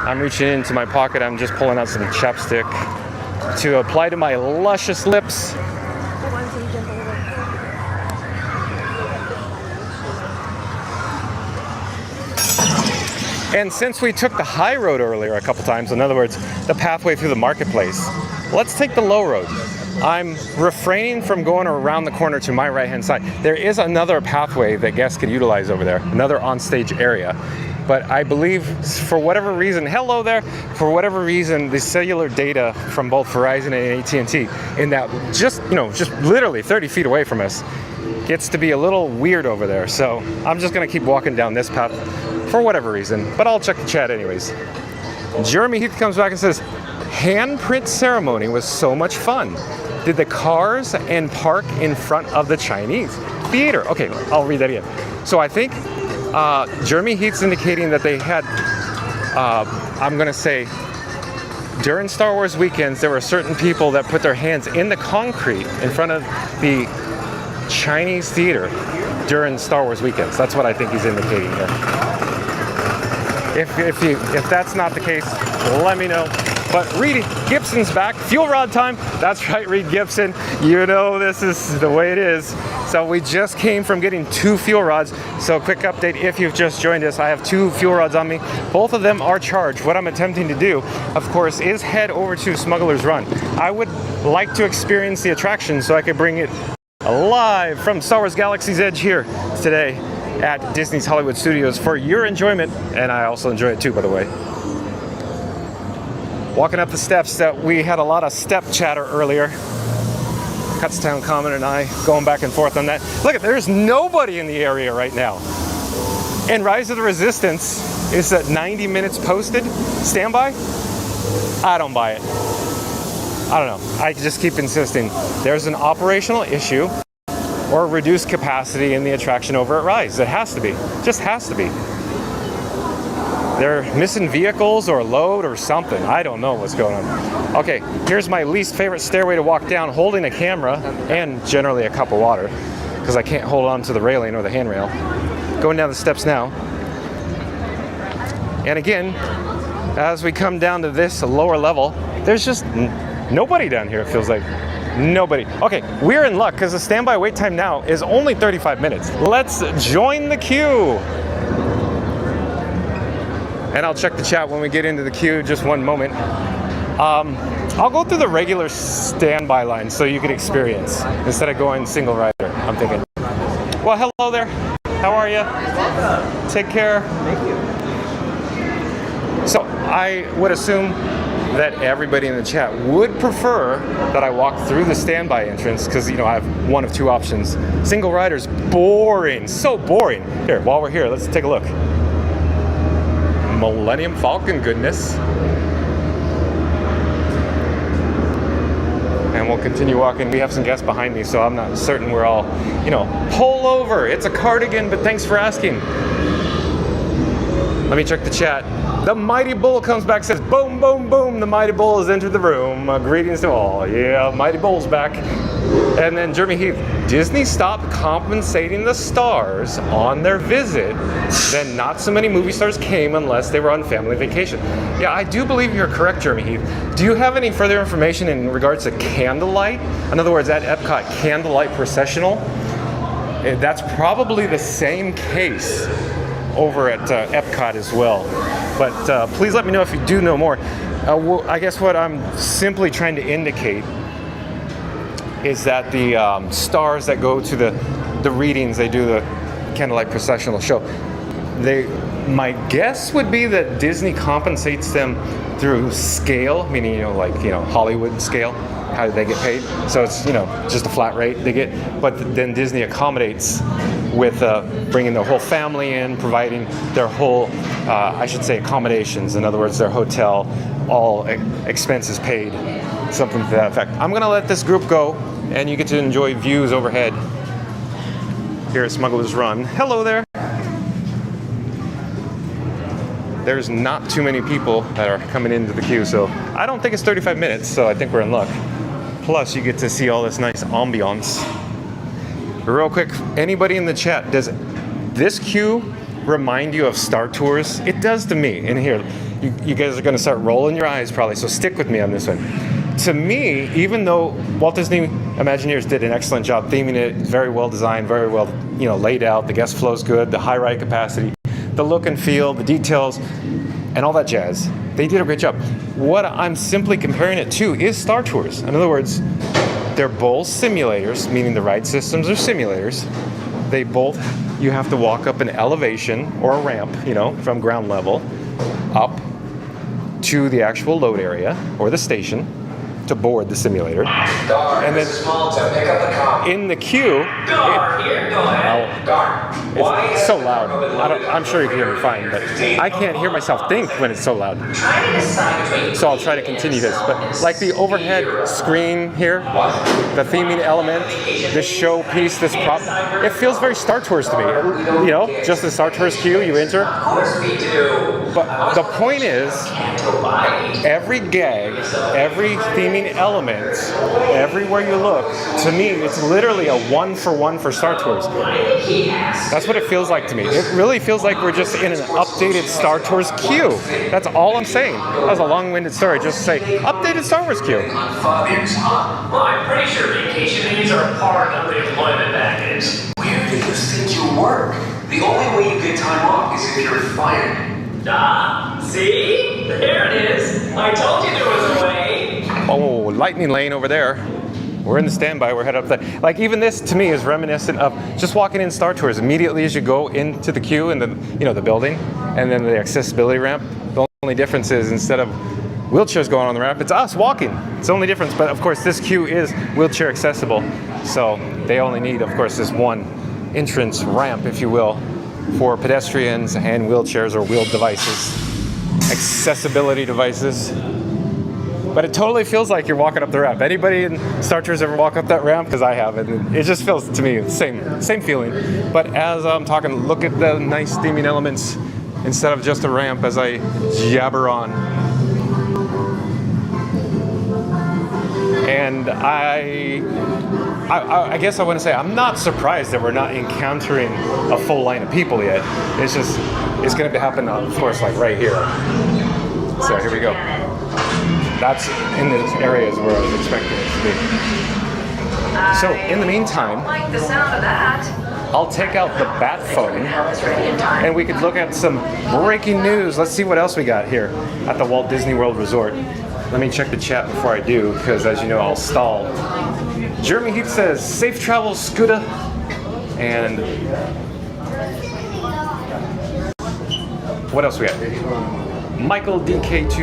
I'm reaching into my pocket, I'm just pulling out some chapstick to apply to my luscious lips. And since we took the high road earlier a couple times, in other words, the pathway through the marketplace, let's take the low road. I'm refraining from going around the corner to my right-hand side. There is another pathway that guests could utilize over there, another onstage area. But I believe, for whatever reason, hello there, for whatever reason, the cellular data from both Verizon and AT&T, in that just literally 30 feet away from us, gets to be a little weird over there. So I'm just gonna keep walking down this path for whatever reason, but I'll check the chat anyways. Jeremy Heath comes back and says, handprint ceremony was so much fun. Did the cars and park in front of the Chinese theater? Okay, I'll read that again. So I think Jeremy Heath's indicating that they had, I'm gonna say, during Star Wars weekends, there were certain people that put their hands in the concrete in front of the Chinese theater during Star Wars weekends. That's what I think he's indicating here. If that's not the case, let me know. But Reed Gibson's back. Fuel rod time. That's right, Reed Gibson. You know this is the way it is. So we just came from getting 2 fuel rods. So quick update, if you've just joined us, I have 2 fuel rods on me. Both of them are charged. What I'm attempting to do, of course, is head over to Smugglers Run. I would like to experience the attraction so I could bring it alive from Star Wars Galaxy's Edge here today at Disney's Hollywood Studios for your enjoyment. And I also enjoy it too, by the way. Walking up the steps, that we had a lot of step chatter earlier. Cutstown Comment and I going back and forth on that. Look, there's nobody in the area right now. And Rise of the Resistance is at 90 minutes posted. Standby? I don't buy it. I don't know. I just keep insisting. There's an operational issue or reduced capacity in the attraction over at Rise. It has to be. Just has to be. They're missing vehicles or load or something. I don't know what's going on. Okay, here's my least favorite stairway to walk down, holding a camera and generally a cup of water, because I can't hold on to the railing or the handrail. Going down the steps now. And again, as we come down to this lower level, there's just nobody down here, it feels like. Nobody. Okay, we're in luck because the standby wait time now is only 35 minutes. Let's join the queue. And I'll check the chat when we get into the queue, just one moment. I'll go through the regular standby line so you can experience instead of going single rider, I'm thinking. Well, hello there. How are you? Take care. Thank you. So I would assume that everybody in the chat would prefer that I walk through the standby entrance because, you know, I have one of two options. Single rider's boring, so boring. Here, while we're here, let's take a look. Millennium Falcon goodness. And we'll continue walking. We have some guests behind me, so I'm not certain we're all, you know, pull over. It's a cardigan, but thanks for asking. Let me check the chat. The Mighty Bull comes back, says, boom, boom, boom, the Mighty Bull has entered the room. Greetings to all. Yeah, Mighty Bull's back. And then Jeremy Heath, Disney stopped compensating the stars on their visit. Then not so many movie stars came unless they were on family vacation. Yeah, I do believe you're correct, Jeremy Heath. Do you have any further information in regards to candlelight? In other words, at Epcot, candlelight processional? That's probably the same case over at Epcot as well. But please let me know if you do know more. Well, I guess what I'm simply trying to indicate is that the stars that go to the readings, they do the candlelight processional show. My guess would be that Disney compensates them through scale, meaning, you know, like, you know, Hollywood scale. How do they get paid? So it's, you know, just a flat rate they get. But then Disney accommodates with bringing their whole family in, providing their whole, I should say, accommodations. In other words, their hotel, all expenses paid, something to that effect. I'm going to let this group go, and you get to enjoy views overhead here at Smugglers Run. Hello there. There's not too many people that are coming into the queue, so I don't think it's 35 minutes, so I think we're in luck. Plus, you get to see all this nice ambiance. Real quick, anybody in the chat, does this queue remind you of Star Tours? It does to me. And here, you guys are going to start rolling your eyes probably, so stick with me on this one. To me, even though Walt Disney Imagineers did an excellent job theming it, very well designed, very well, you know, laid out, the guest flow's good, the high ride capacity, the look and feel, the details, and all that jazz. They did a great job. What I'm simply comparing it to is Star Tours. In other words, they're both simulators, meaning the ride systems are simulators. They both, you have to walk up an elevation or a ramp, you know, from ground level up to the actual load area or the station to board the simulator. And then in the queue, it's so loud. I'm sure you can hear me fine, but I can't hear myself think when it's so loud. So I'll try to continue this. But like the overhead screen here, the theming element, this showpiece, this prop, it feels very Star Tours to me. You know, just the Star Tours queue you enter. Of course we do. But the point is, every gag, every theming element, everywhere you look, to me, it's literally a one-for-one for Star Tours. That's what it feels like to me. It really feels like we're just in an updated Star Tours queue. That's all I'm saying. That was a long-winded story just to say, updated Star Wars queue. Well, I'm pretty sure vacation days are part of the employment package. Where do you think you work? The only way you get time off is if you're fired. Ah, see? There it is. I told you there was a way. Oh, lightning lane over there. We're in the standby, we're headed up there. Like even this to me is reminiscent of just walking in Star Tours immediately as you go into the queue and the, you know, the building and then the accessibility ramp. The only difference is instead of wheelchairs going on the ramp, it's us walking. It's the only difference, but of course this queue is wheelchair accessible. So they only need, of course, this one entrance ramp, if you will, for pedestrians and wheelchairs or wheeled devices, accessibility devices. But it totally feels like you're walking up the ramp. Anybody in Star Tours ever walk up that ramp? Because I have, and it just feels to me the same feeling. But as I'm talking, look at the nice theming elements instead of just a ramp as I jabber on. And I guess I want to say I'm not surprised that we're not encountering a full line of people yet. It's just, it's going to happen, of course, like right here. So here we go. That's in the areas where I was expecting it to be. So in the meantime, Like the sound of that. I'll take out the bat phone and we could look at some breaking news. Let's see what else we got here at the Walt Disney World Resort. Let me check the chat before I do, because as you know, I'll stall. Jeremy Heath says, safe travels, Scooter. And what else we got? Michael DK2,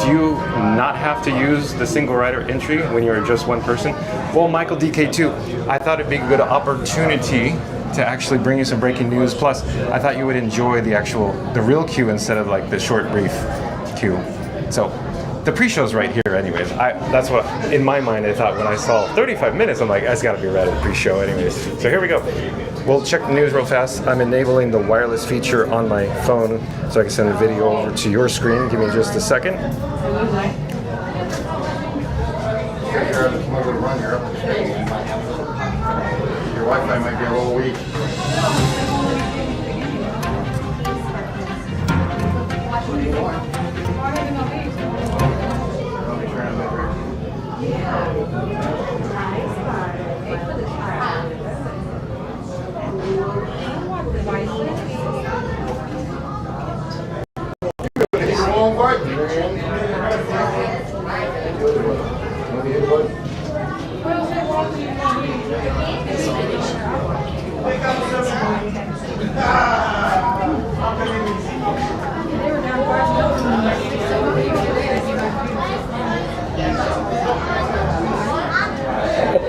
do you not have to use the single rider entry when you're just one person? Well, Michael DK2, I thought it'd be a good opportunity to actually bring you some breaking news. Plus, I thought you would enjoy the real queue instead of like the short, brief queue. So, the pre-show's right here anyways. That's what, in my mind, I thought when I saw 35 minutes, I'm like, that's gotta be right at the pre-show anyways. So here we go. We'll check the news real fast. I'm enabling the wireless feature on my phone so I can send a video over to your screen. Give me just a second. Your Wi-Fi might be a little weak.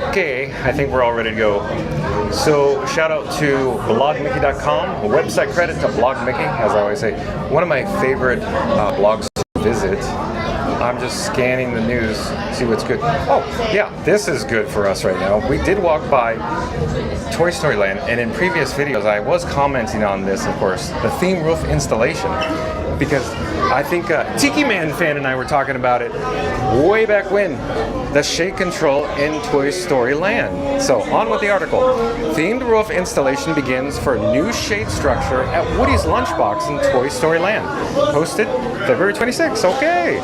Okay, I think we're all ready to go. So shout out to blogmickey.com, website credit to blogmickey, as I always say. One of my favorite blogs to visit. I'm just scanning the news, see what's good. Oh, yeah, this is good for us right now. We did walk by Toy Story Land, and in previous videos I was commenting on this, of course, the theme roof installation. Because I think Tiki Man fan and I were talking about it way back when. The shade control in Toy Story Land. So on with the article. Themed roof installation begins for new shade structure at Woody's Lunchbox in Toy Story Land. Posted February 26th. Okay.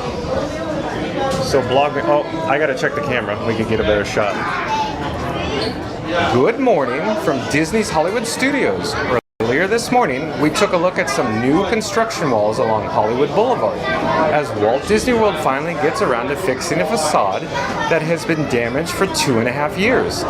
So oh, I gotta check the camera. We can get a better shot. Good morning from Disney's Hollywood Studios. Earlier this morning, we took a look at some new construction walls along Hollywood Boulevard, as Walt Disney World finally gets around to fixing a facade that has been damaged for 2.5 years.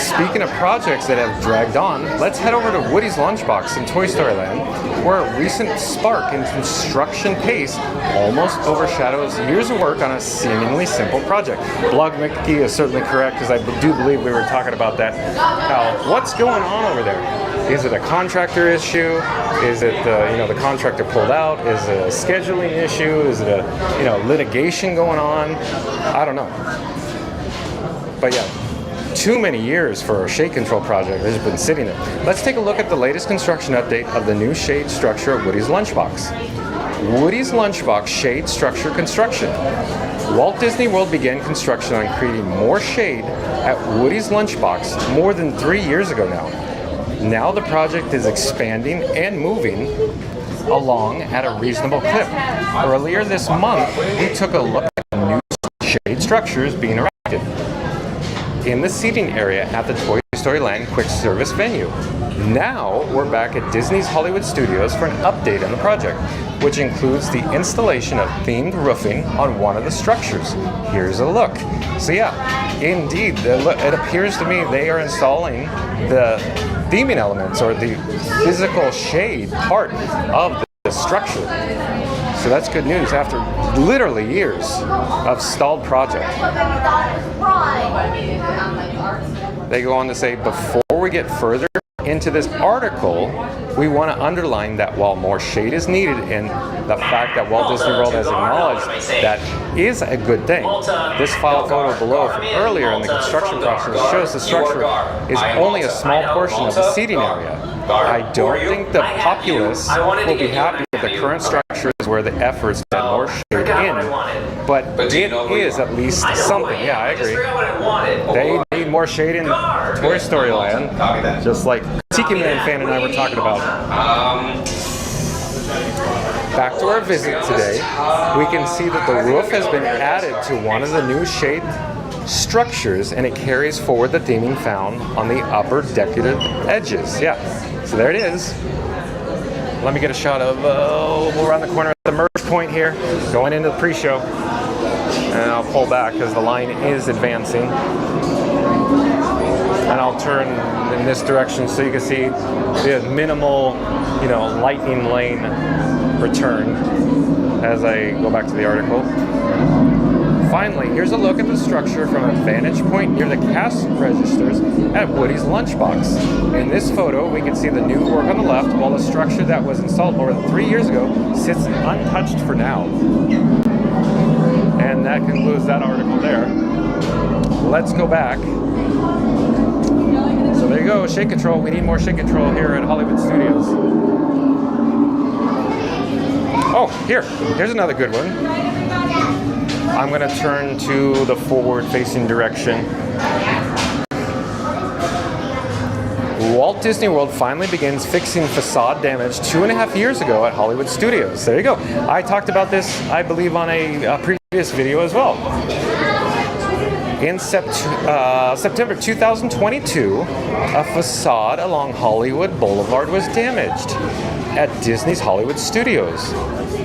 Speaking of projects that have dragged on, let's head over to Woody's Lunchbox in Toy Story Land, where a recent spark in construction pace almost overshadows years of work on a seemingly simple project. Blog Mickey is certainly correct, because I do believe we were talking about that. What's going on over there? Is it a contractor issue? Is it the contractor pulled out? Is it a scheduling issue? Is it a litigation going on? I don't know. But yeah, too many years for a shade control project that's been sitting there. Let's take a look at the latest construction update of the new shade structure at Woody's Lunchbox. Woody's Lunchbox shade structure construction. Walt Disney World began construction on creating more shade at Woody's Lunchbox more than 3 years ago now. Now the project is expanding and moving along at a reasonable clip. Earlier this month, we took a look at new shade structures being erected in the seating area at the Toy Story Land quick service venue. Now we're back at Disney's Hollywood Studios for an update on the project, which includes the installation of themed roofing on one of the structures. Here's a look. So yeah, indeed, it appears to me they are installing the theming elements or the physical shade part of the structure. So that's good news after literally years of stalled project. They go on to say, before we get further into this article, we want to underline that while more shade is needed, and the fact that Walt Disney World has acknowledged that is a good thing. This file photo below from earlier in the construction process shows the structure is only a small portion of the seating area. I don't think the populace will be happy with the current structure is where the efforts to add more shade in, but it is at least something. Yeah, I agree. They need more shade in Toy Story Land, just like Tiki Man fan and I were talking about. Back to our visit today, we can see that the roof has been added to one of the new shade structures, and it carries forward the theming found on the upper decorative edges. Yeah, so there it is. Let me get a shot of around the corner at the merge point here, going into the pre-show. And I'll pull back because the line is advancing. And I'll turn in this direction so you can see the minimal, lightning lane return as I go back to the article. Finally, here's a look at the structure from a vantage point near the cash registers at Woody's Lunchbox. In this photo, we can see the new work on the left, while the structure that was installed more than 3 years ago sits untouched for now. And that concludes that article there. Let's go back. So there you go, shake control. We need more shake control here at Hollywood Studios. Oh, here's another good one. I'm going to turn to the forward-facing direction. Walt Disney World finally begins fixing facade damage 2.5 years ago at Hollywood Studios. There you go. I talked about this, I believe, on a previous video as well. In September 2022, a facade along Hollywood Boulevard was damaged at Disney's Hollywood Studios.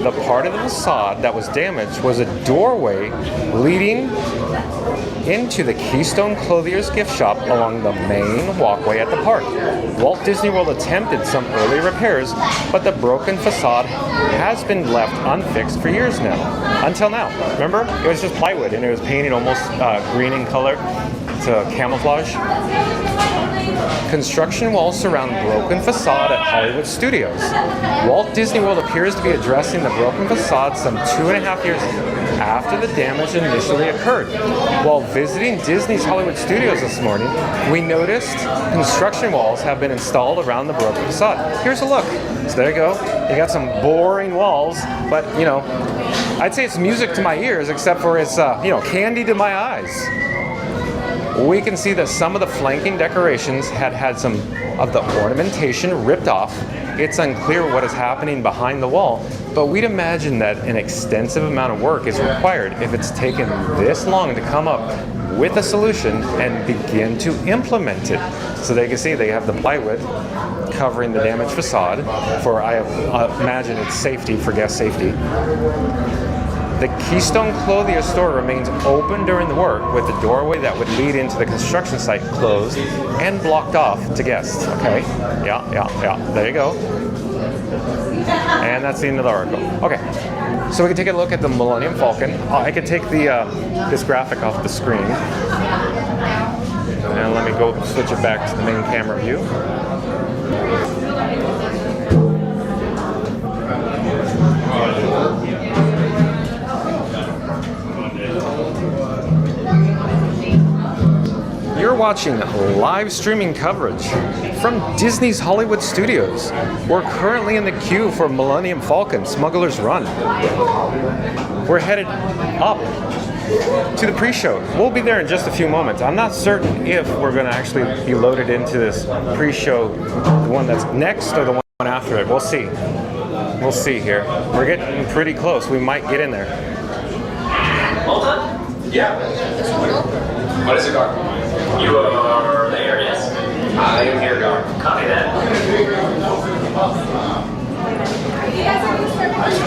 The part of the facade that was damaged was a doorway leading into the Keystone Clothier's gift shop along the main walkway at the park. Walt Disney World attempted some early repairs, but the broken facade has been left unfixed for years now. Until now. Remember? It was just plywood and it was painted almost green in color to camouflage. Construction walls surround broken facade at Hollywood Studios. Walt Disney World appears to be addressing the broken facade some 2.5 years after the damage initially occurred. While visiting Disney's Hollywood Studios this morning, we noticed construction walls have been installed around the broken facade. Here's a look. So there you go. You got some boring walls, but I'd say it's music to my ears, except for it's candy to my eyes. We can see that some of the flanking decorations had some of the ornamentation ripped off. It's unclear what is happening behind the wall, but we'd imagine that an extensive amount of work is required if it's taken this long to come up with a solution and begin to implement it. So they can see they have the plywood covering the damaged facade for, I imagine it's safety, for guest safety. The Keystone Clothier store remains open during the work, with the doorway that would lead into the construction site closed and blocked off to guests. Okay, yeah, there you go. And that's the end of the article. Okay, so we can take a look at the Millennium Falcon. I can take the this graphic off the screen. And let me go switch it back to the main camera view. You're watching live streaming coverage from Disney's Hollywood Studios. We're currently in the queue for Millennium Falcon Smugglers Run. We're headed up to the pre-show. We'll be there in just a few moments. I'm not certain if we're going to actually be loaded into this pre-show, the one that's next or the one after it. We'll see. We'll see here. We're getting pretty close. We might get in there. All done? Yeah. What is it, Gar? You are there, yes? I am here, Gar. Copy that.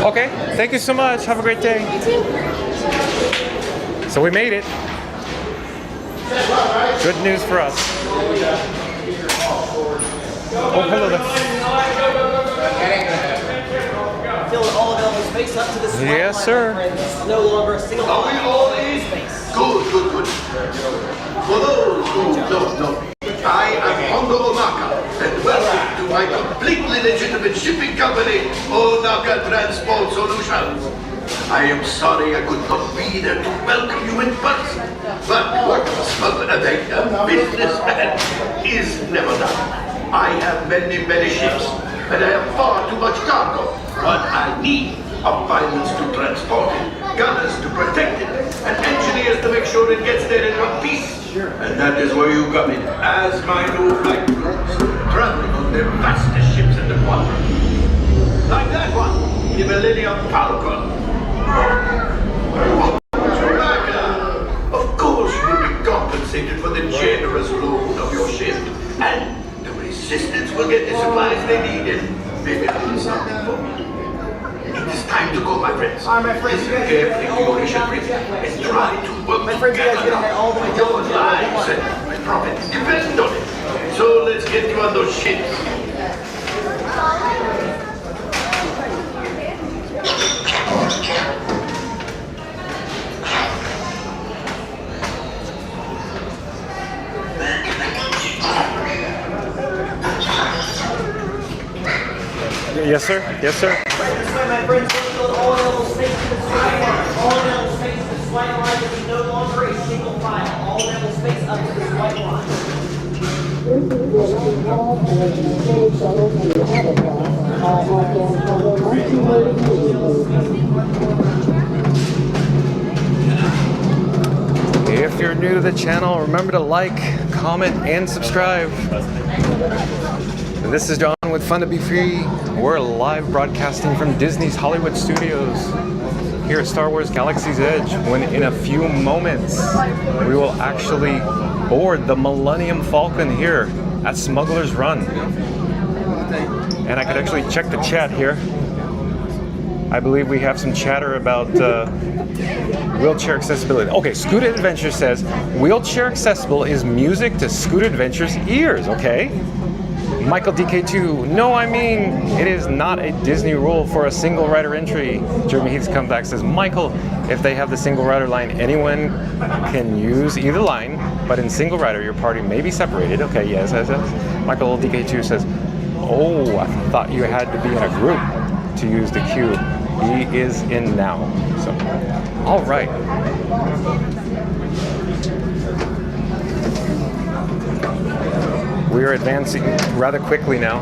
Okay, thank you so much. Have a great day. So we made it. Good news for us. Oh, hello there. Filling all available space up to the sweat Yes, sir. It's no longer a single space. Good. For those who don't know me, I am Hongo Onaka, and welcome to my completely legitimate shipping company, Onaka Transport Solutions. I am sorry I could not be there to welcome you in person, but work of a smuggler and a businessman is never done. I have many ships, and I have far too much cargo. What I need are pilots to transport it, gunners to protect it, and engineers to make sure it gets there in one piece. And that is where you come in, as my new flight crews, traveling on the fastest ships in the quadrant. Like that one, the Millennium Falcon. Of course you will be assistants will get the supplies they need and maybe a little something for me. It is time to go, my friends. All right, my friends, you guys carefully to your mission and try to work my friends, you guys gonna head all the way your lives and profit depend on it. So let's get you on those ships. Yes, sir. Yes, sir. This way, my friends, we'll build all available space to the flight line. All available space to this flight line will be no longer a single file. All available space up to this flight line. If you're new to the channel, remember to like, comment, and subscribe. This is John with Fun to Be Free. We're live broadcasting from Disney's Hollywood Studios here at Star Wars Galaxy's Edge, when in a few moments we will actually board the Millennium Falcon here at Smugglers Run. And I could actually check the chat here. I believe we have some chatter about wheelchair accessibility. Okay, Scoot Adventure says, wheelchair accessible is music to Scoot Adventure's ears, okay? Michael DK2, no, I mean, it is not a Disney rule for a single rider entry. Jeremy Heath's comeback says, Michael, if they have the single rider line, anyone can use either line, but in single rider, your party may be separated. Okay, yes. Michael DK2 says, oh, I thought you had to be in a group to use the queue. He is in now. So, all right. We are advancing rather quickly now.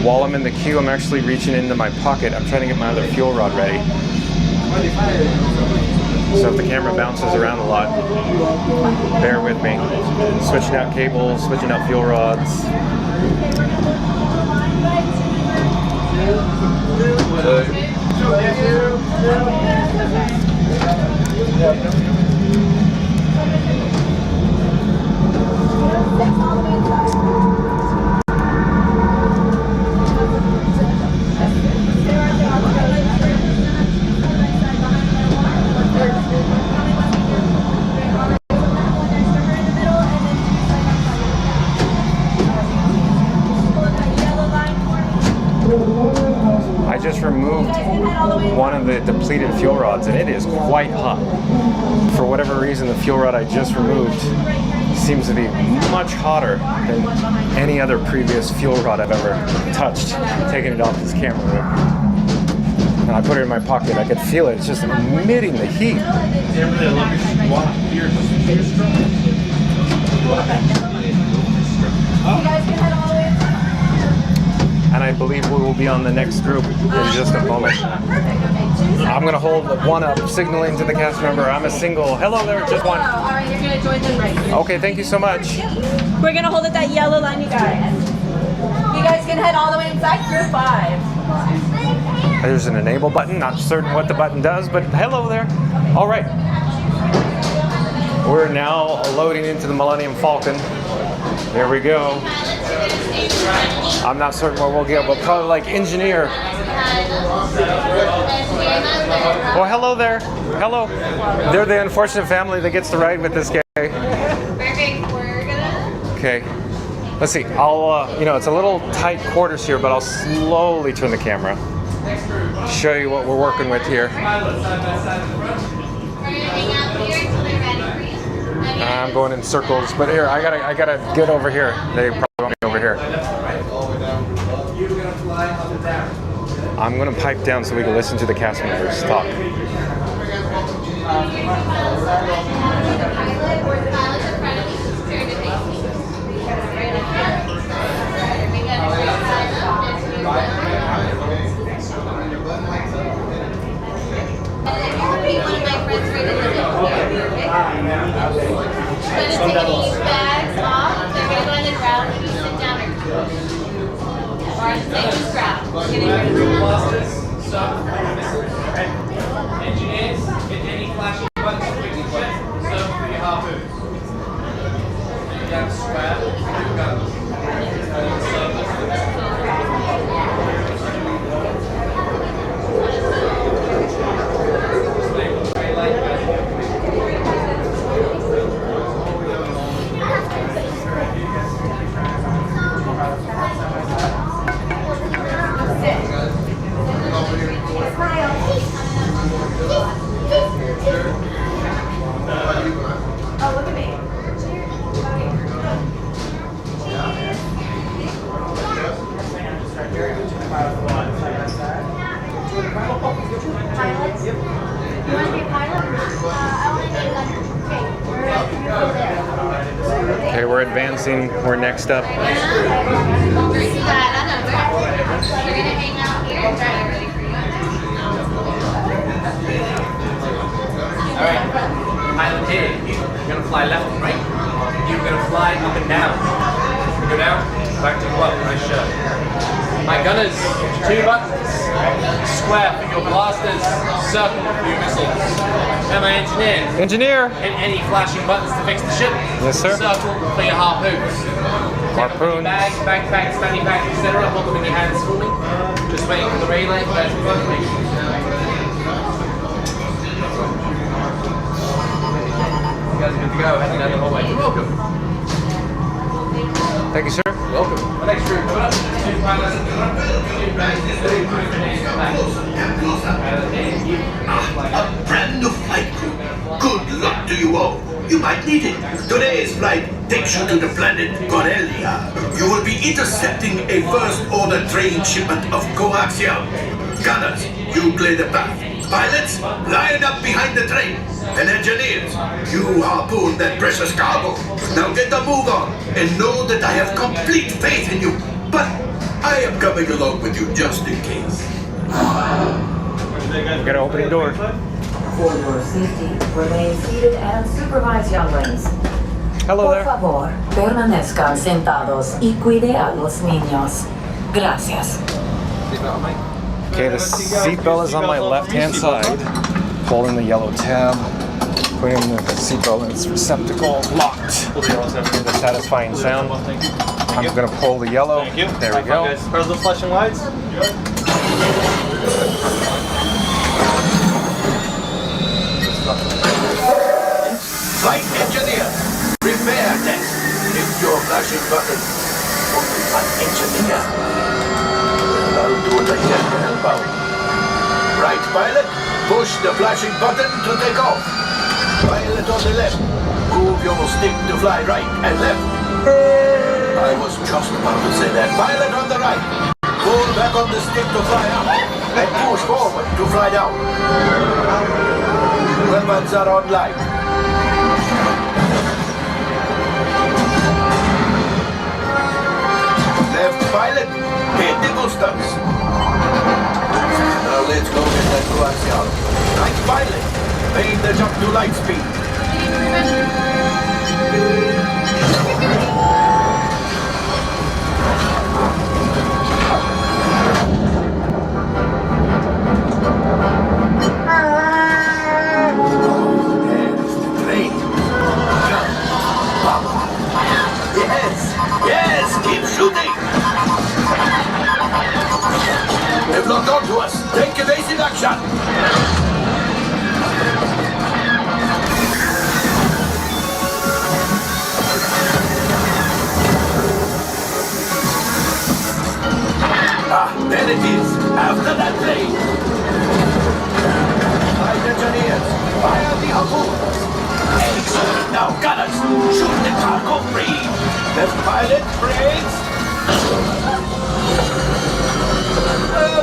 While I'm in the queue, I'm actually reaching into my pocket. I'm trying to get my other fuel rod ready. So if the camera bounces around a lot, bear with me. Switching out cables, switching out fuel rods. I just removed one of the depleted fuel rods and it is quite hot. For whatever reason, the fuel rod I just removed seems to be much hotter than any other previous fuel rod I've ever touched. Taking it off this camera. And I put it in my pocket. I could feel it. It's just emitting the heat. And I believe we will be on the next group in just a moment. I'm going to hold one up, signaling to the cast member I'm a single. Hello there, just one. All right, you're going to join them right here. Okay, thank you so much. We're going to hold at that yellow line, you guys. You guys can head all the way inside group 5. There's an enable button, not certain what the button does, but hello there. All right. We're now loading into the Millennium Falcon. There we go. I'm not certain where we'll get, but probably like engineer. Well, hello there. Hello. They're the unfortunate family that gets to ride with this guy. Okay. Let's see. I'll, it's a little tight quarters here, but I'll slowly turn the camera. Show you what we're working with here. I'm going in circles, but here I gotta get over here. They probably want me over here. I'm gonna pipe down so we can listen to the cast members talk. Bags off. They're going to go in the ground Engineers, hit any flashing buttons quickly, please. Circle for your harpoons. You have square, two guns. Oh, look at me. Pilots? You want to be a pilot? I want to be a gunner. Okay, we're advancing. We're next up. You're gonna hang out here and try to ready for you. Alright, pilot here. You're gonna fly left and right. You're gonna fly up and down. Go down, back to up, nice shot. My gunners, 2 buttons. Square for your blasters, circle for your missiles. And my engineer. Engineer! Hit any flashing buttons to fix the ship. Yes, sir. Circle for your harpoons. Harpoons. Backpacks, fanny packs, etc. Hold them in your hands for me. Just waiting for the relay. That's in front of me. You guys are good to go. Heading down the hallway. You're welcome. Thank you, sir. Welcome. My next crew coming up. 2 pilots in front. 2 bags. 3 grenades back. A brand new flight crew. Good luck to you all. You might need it. Today's flight takes you to the planet Corellia. You will be intercepting a first-order train shipment of coaxium. Gunners, you clear the path. Pilots, line up behind the train. And engineers, you harpoon that precious cargo. Now get the move on and know that I have complete faith in you. But I am coming along with you just in case. We gotta open the door. For your safety, remain seated and supervise younglings. Hello Por there. favor, permanezcan sentados y cuide a los niños. Gracias. Okay, the seatbelt is on my left-hand side. Holding the yellow tab. Putting the seatbelt in its receptacle. Locked. Hear the satisfying sound. I'm gonna pull the yellow. Thank you. There we go. Where's the flashing lights? Flight engineer, repair test. Hit your flashing button. An engineer. I'll do what I can to help out. Right, pilot. Push the flashing button to take off. Pilot on the left. Move your stick to fly right and left. I was just about to say that. Pilot on the right. Pull back on the stick to fly up. And push forward to fly down. Weapons are online. Left pilot, hit the boosters. Now let's go get that coaxium. Right pilot, make the jump to light speed. There's the train. Yes, keep shooting. They've locked onto us. Take evasive action. There it is. After that plane. Flight engineers, fire the harpoons. Excellent. Now, gunners, shoot the cargo free. Left pilot, brakes.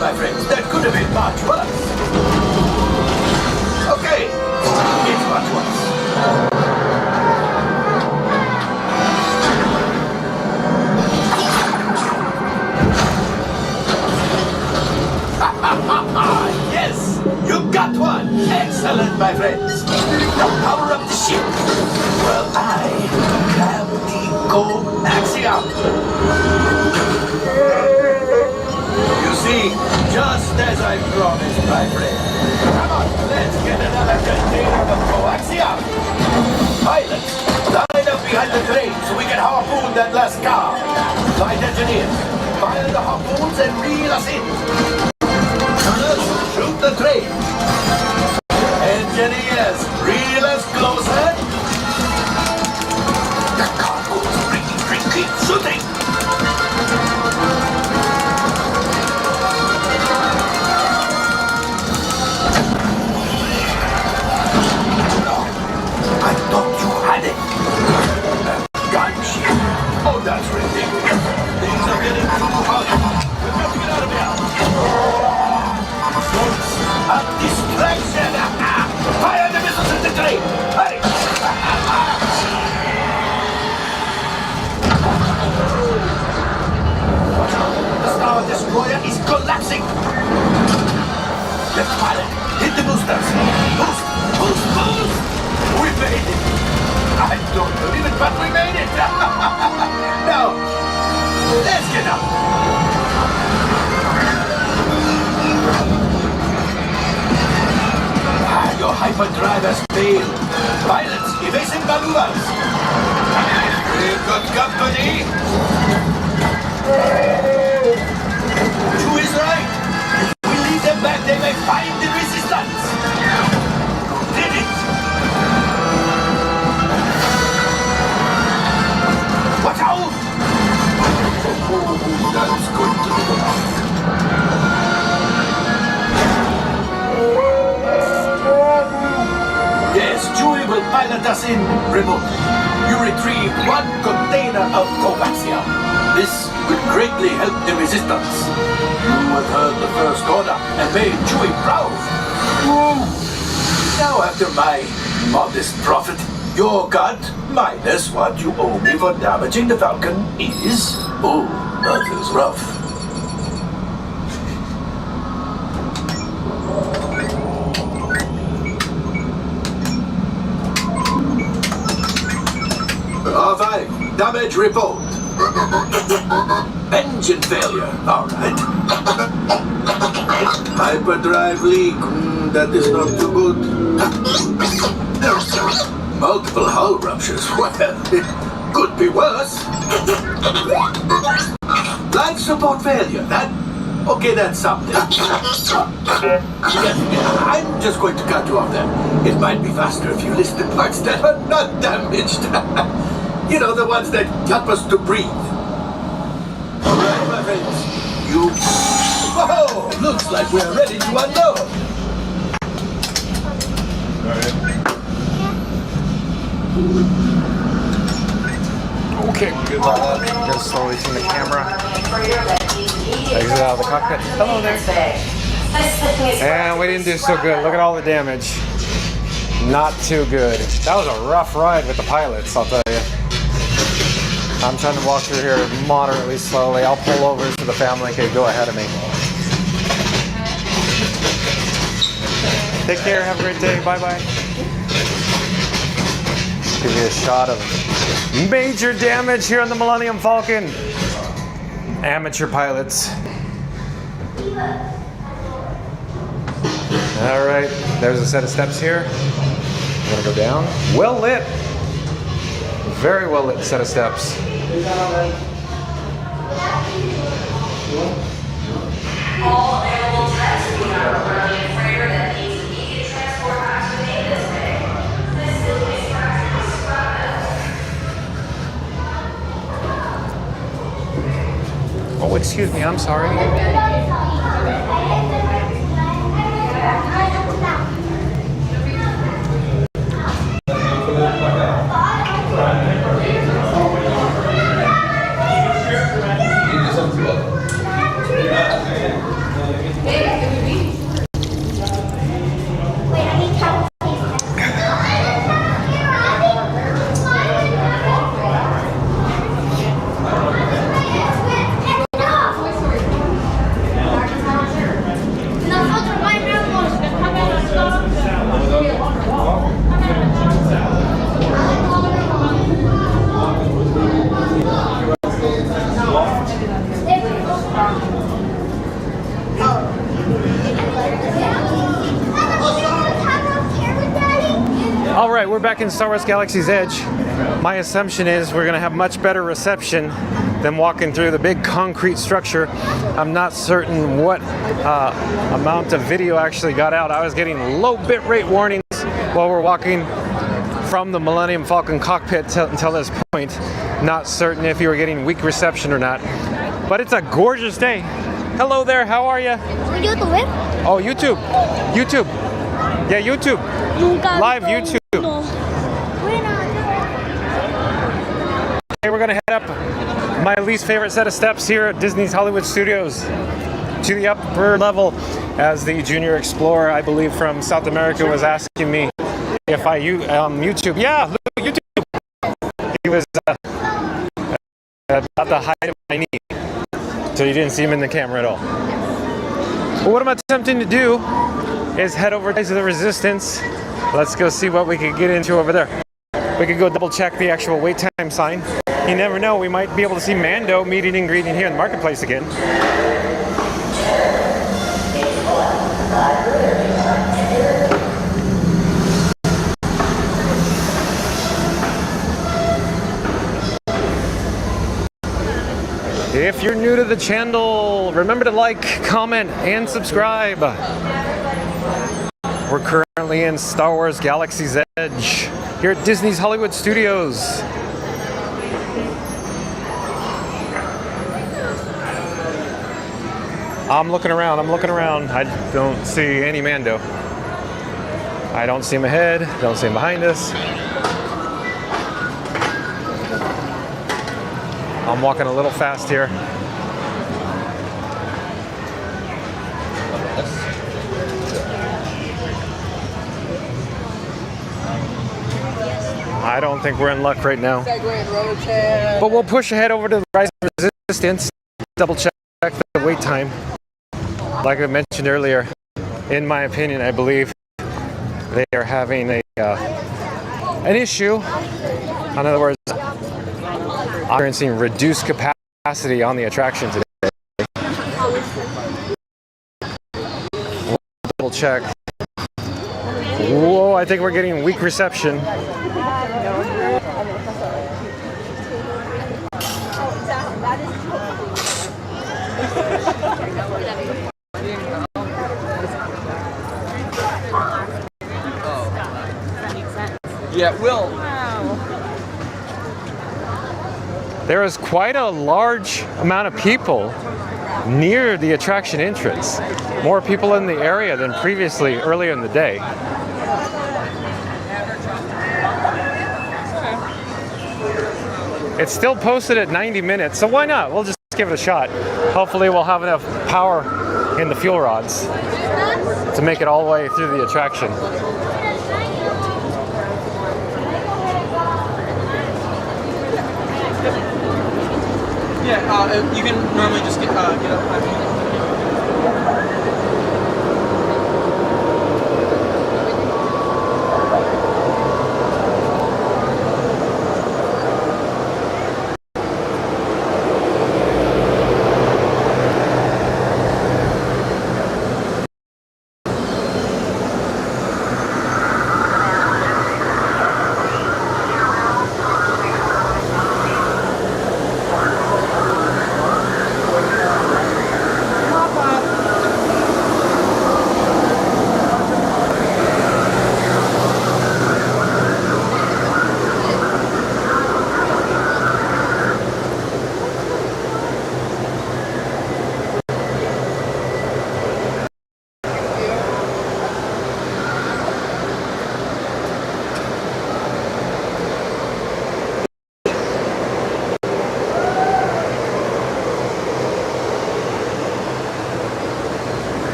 My friends, that could have been much worse. Okay, it's much worse. Yes, you got one. Excellent, my friends. Now power up the ship. Well, I have the coaxium. Just as I promised, my friend. Come on, let's get another container of coaxium. Pilots, line up behind the train so we can harpoon that last car. Flight engineers, fire the harpoons and reel us in. Gunners, shoot the train. Engineers, reel us closer. The cargo's bringing, keep shooting. I thought you had it. Gunship. Oh, that's ridiculous. Things are getting too hot. We've got to get out of here. A distraction. Fire the missiles at the train. Hurry. The Star Destroyer is collapsing. Left pilot, hit the boosters. Boost, boost, boost. We made it! I don't believe it, but we made it! Now, let's get up! Your hyperdrive has failed. Pilots, evasive maneuvers! We've got company! Chu is right! If we leave them back, they may find the resistance! You did it! Watch out! Oh, that's good to know. Yes, Chewie will pilot us in remote. You retrieve 1 container of coaxium. This will greatly help the resistance. You have heard the First Order and made Chewie proud. Now after my modest profit, your cut, minus what you owe me for damaging the Falcon, is... Oh, that is rough. R5, damage report. Engine failure, alright. Hyperdrive leak, that is not too good. Multiple hull ruptures, well, it could be worse. Life support failure, that's something. I'm just going to cut you off there. It might be faster if you list the parts that are not damaged. You know, the ones that help us to breathe. All right, my friends, you... Whoa, looks like we're ready to unload. Okay, good. I'm gonna slowly turn the camera. Exit out of the cockpit. Hello there. And we didn't do so good. Look at all the damage. Not too good. That was a rough ride with the pilots, I'll tell you. I'm trying to walk through here moderately slowly. I'll pull over so the family can go ahead of me. Take care. Have a great day. Bye-bye. Give you a shot of major damage here on the Millennium Falcon. Amateur pilots. All right, there's a set of steps here. I'm gonna go down. Well lit. Very well lit set of steps. All available tests, we have a Millennium freighter that needs immediate transport back to the Davis Bay. This is practically scrubbed. Oh, excuse me, I'm sorry. back in Star Wars Galaxy's Edge, my assumption is we're going to have much better reception than walking through the big concrete structure. I'm not certain what amount of video actually got out. I was getting low bitrate warnings while we're walking from the Millennium Falcon cockpit until this point. Not certain if you were getting weak reception or not. But it's a gorgeous day. Hello there, how are you? Oh, YouTube. YouTube. Yeah, YouTube. Live YouTube. Okay, we're gonna head up my least favorite set of steps here at Disney's Hollywood Studios to the upper level, as the junior explorer, I believe from South America, was asking me if I use YouTube. Yeah, YouTube. He was about the height of my knee, so you didn't see him in the camera at all. But what I'm attempting to do is head over to the Resistance. Let's go see what we could get into over there. We could go double check the actual wait time sign. You never know, we might be able to see Mando meeting and greeting here in the marketplace again. If you're new to the channel, remember to like, comment, and subscribe. We're currently in Star Wars Galaxy's Edge here at Disney's Hollywood Studios. I'm looking around. I don't see any Mando. I don't see him ahead, don't see him behind us. I'm walking a little fast here. I don't think we're in luck right now. But we'll push ahead over to the Rise of Resistance, double check the wait time. Like I mentioned earlier, in my opinion, I believe they are having an issue. In other words, I'm experiencing reduced capacity on the attraction today. Double check. Whoa, I think we're getting weak reception. Yeah, it will. There is quite a large amount of people near the attraction entrance. More people in the area than previously earlier in the day. It's still posted at 90 minutes, so why not? We'll just give it a shot. Hopefully we'll have enough power in the fuel rods to make it all the way through the attraction. Yeah, you can normally just get up.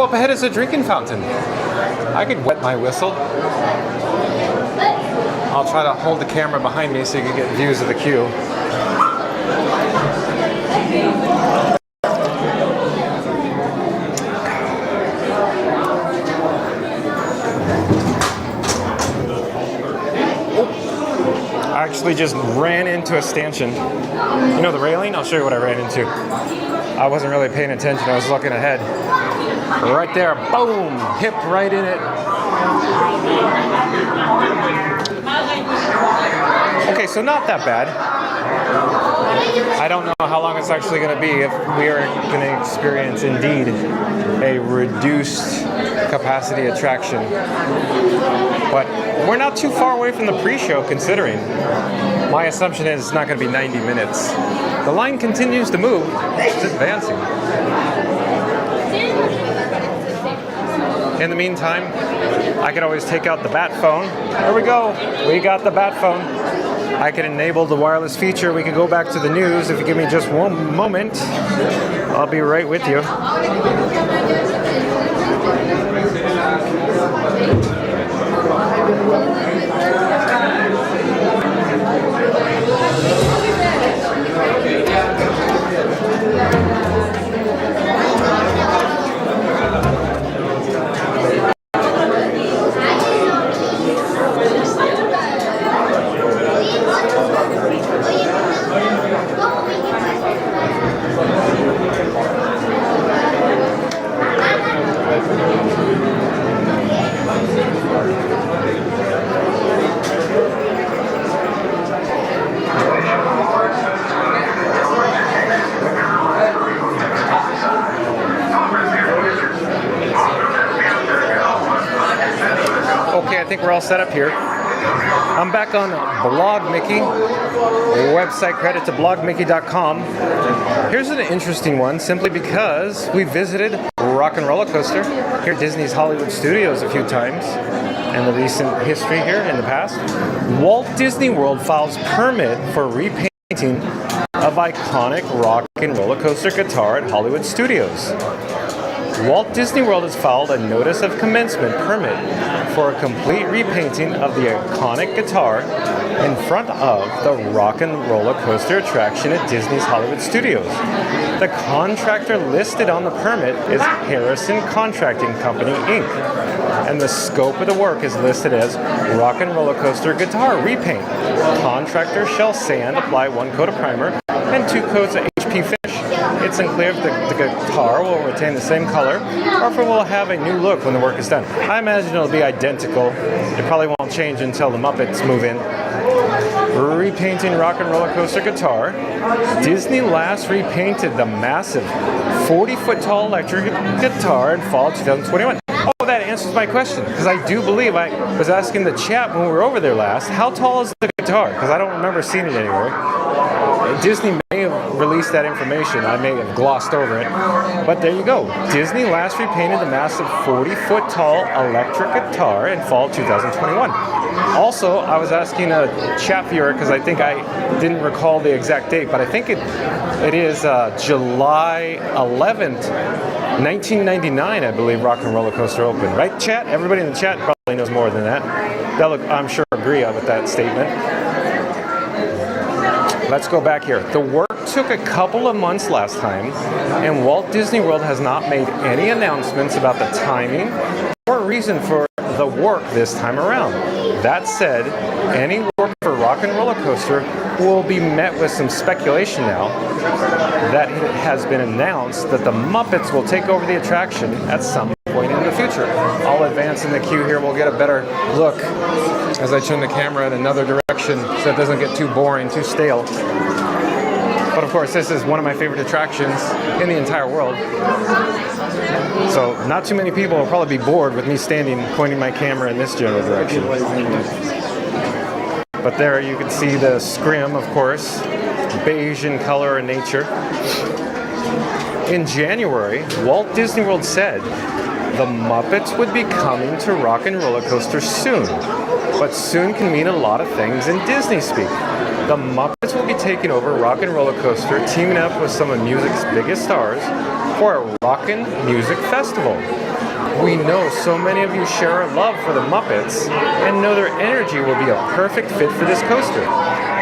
up ahead is a drinking fountain. I could wet my whistle. I'll try to hold the camera behind me so you can get views of the queue. I actually just ran into a stanchion. You know the railing? I'll show you what I ran into. I wasn't really paying attention. I was looking ahead. Right there, boom, hip right in it. Okay, so not that bad. I don't know how long it's actually going to be if we are going to experience indeed a reduced capacity attraction. But we're not too far away from the pre-show considering. My assumption is it's not going to be 90 minutes. The line continues to move. It's advancing. In the meantime, I could always take out the bat phone. There we go. We got the bat phone. I can enable the wireless feature. We can go back to the news. If you give me just one moment, I'll be right with you. Okay, I think we're all set up here. I'm back on Blog Mickey, website credit to blogmickey.com. Here's an interesting one, simply because we visited Rock and Roller Coaster here at Disney's Hollywood Studios a few times, and the recent history here in the past. Walt Disney World files permit for repainting of iconic Rock and Roller Coaster guitar at Hollywood Studios. Walt Disney World has filed a notice of commencement permit for a complete repainting of the iconic guitar in front of the Rock and Roller Coaster attraction at Disney's Hollywood Studios. The contractor listed on the permit is Harrison Contracting Company, Inc., and the scope of the work is listed as Rock and Roller Coaster guitar repaint. Contractor shall sand, apply 1 coat of primer and 2 coats of HP finish. It's unclear if the guitar will retain the same color or if it will have a new look when the work is done. I imagine it'll be identical. It probably won't change until the Muppets move in. Repainting Rock and Roller Coaster guitar. Disney last repainted the massive 40-foot tall electric guitar in fall 2021. Oh, that answers my question, because I do believe I was asking the chat when we were over there last, how tall is the guitar? Because I don't remember seeing it anywhere. Disney may have released that information. I may have glossed over it. But there you go. Disney last repainted the massive 40-foot tall electric guitar in fall 2021. Also, I was asking a chat viewer, because I think I didn't recall the exact date, but I think it is July 11th, 1999, I believe Rock and Roller Coaster opened. Right, chat? Everybody in the chat probably knows more than that. They'll, I'm sure, agree with that statement. Let's go back here. The work took a couple of months last time, and Walt Disney World has not made any announcements about the timing or reason for the work this time around. That said, any work for Rock and Roller Coaster will be met with some speculation now that it has been announced that the Muppets will take over the attraction at some point in the future. I'll advance in the queue here. We'll get a better look as I turn the camera in another direction so it doesn't get too boring, too stale. But of course, this is one of my favorite attractions in the entire world. So not too many people will probably be bored with me standing, pointing my camera in this general direction. But there you can see the scrim, of course, beige in color and nature. In January, Walt Disney World said the Muppets would be coming to Rock and Roller Coaster soon. But soon can mean a lot of things in Disney speak. The Muppets will be taking over Rock and Roller Coaster, teaming up with some of music's biggest stars for a Rockin' Music Festival. We know so many of you share a love for the Muppets and know their energy will be a perfect fit for this coaster.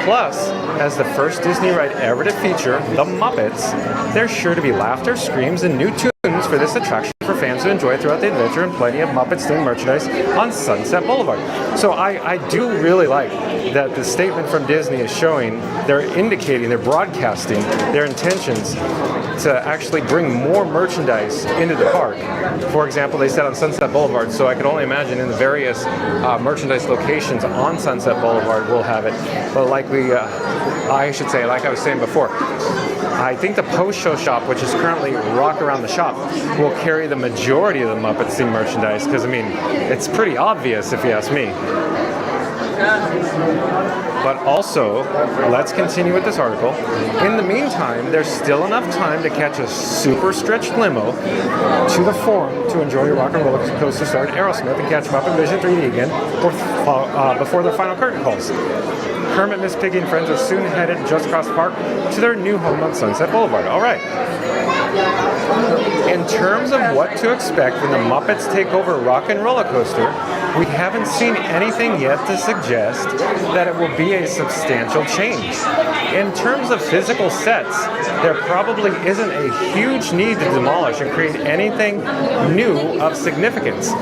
Plus, as the first Disney ride ever to feature the Muppets, there's sure to be laughter, screams, and new tunes for this attraction for fans to enjoy throughout the adventure, and plenty of Muppets-themed merchandise on Sunset Boulevard. So I do really like that the statement from Disney is showing, they're indicating, they're broadcasting their intentions to actually bring more merchandise into the park. For example, they said on Sunset Boulevard, so I can only imagine in the various merchandise locations on Sunset Boulevard we'll have it. But like I should say, like I was saying before, I think the post-show shop, which is currently Rock Around the Shop, will carry the majority of the Muppets themed merchandise, because I mean, it's pretty obvious if you ask me. But also, let's continue with this article. In the meantime, there's still enough time to catch a super stretched limo to the Forum to enjoy your rock and roller coaster star at Aerosmith and catch Muppet Vision 3D again before the final curtain calls. Kermit, Miss Piggy, and friends are soon headed just across the park to their new home on Sunset Boulevard. All right. In terms of what to expect when the Muppets take over Rock and Roller Coaster, we haven't seen anything yet to suggest that it will be a substantial change. In terms of physical sets, there probably isn't a huge need to demolish and create anything new of significance.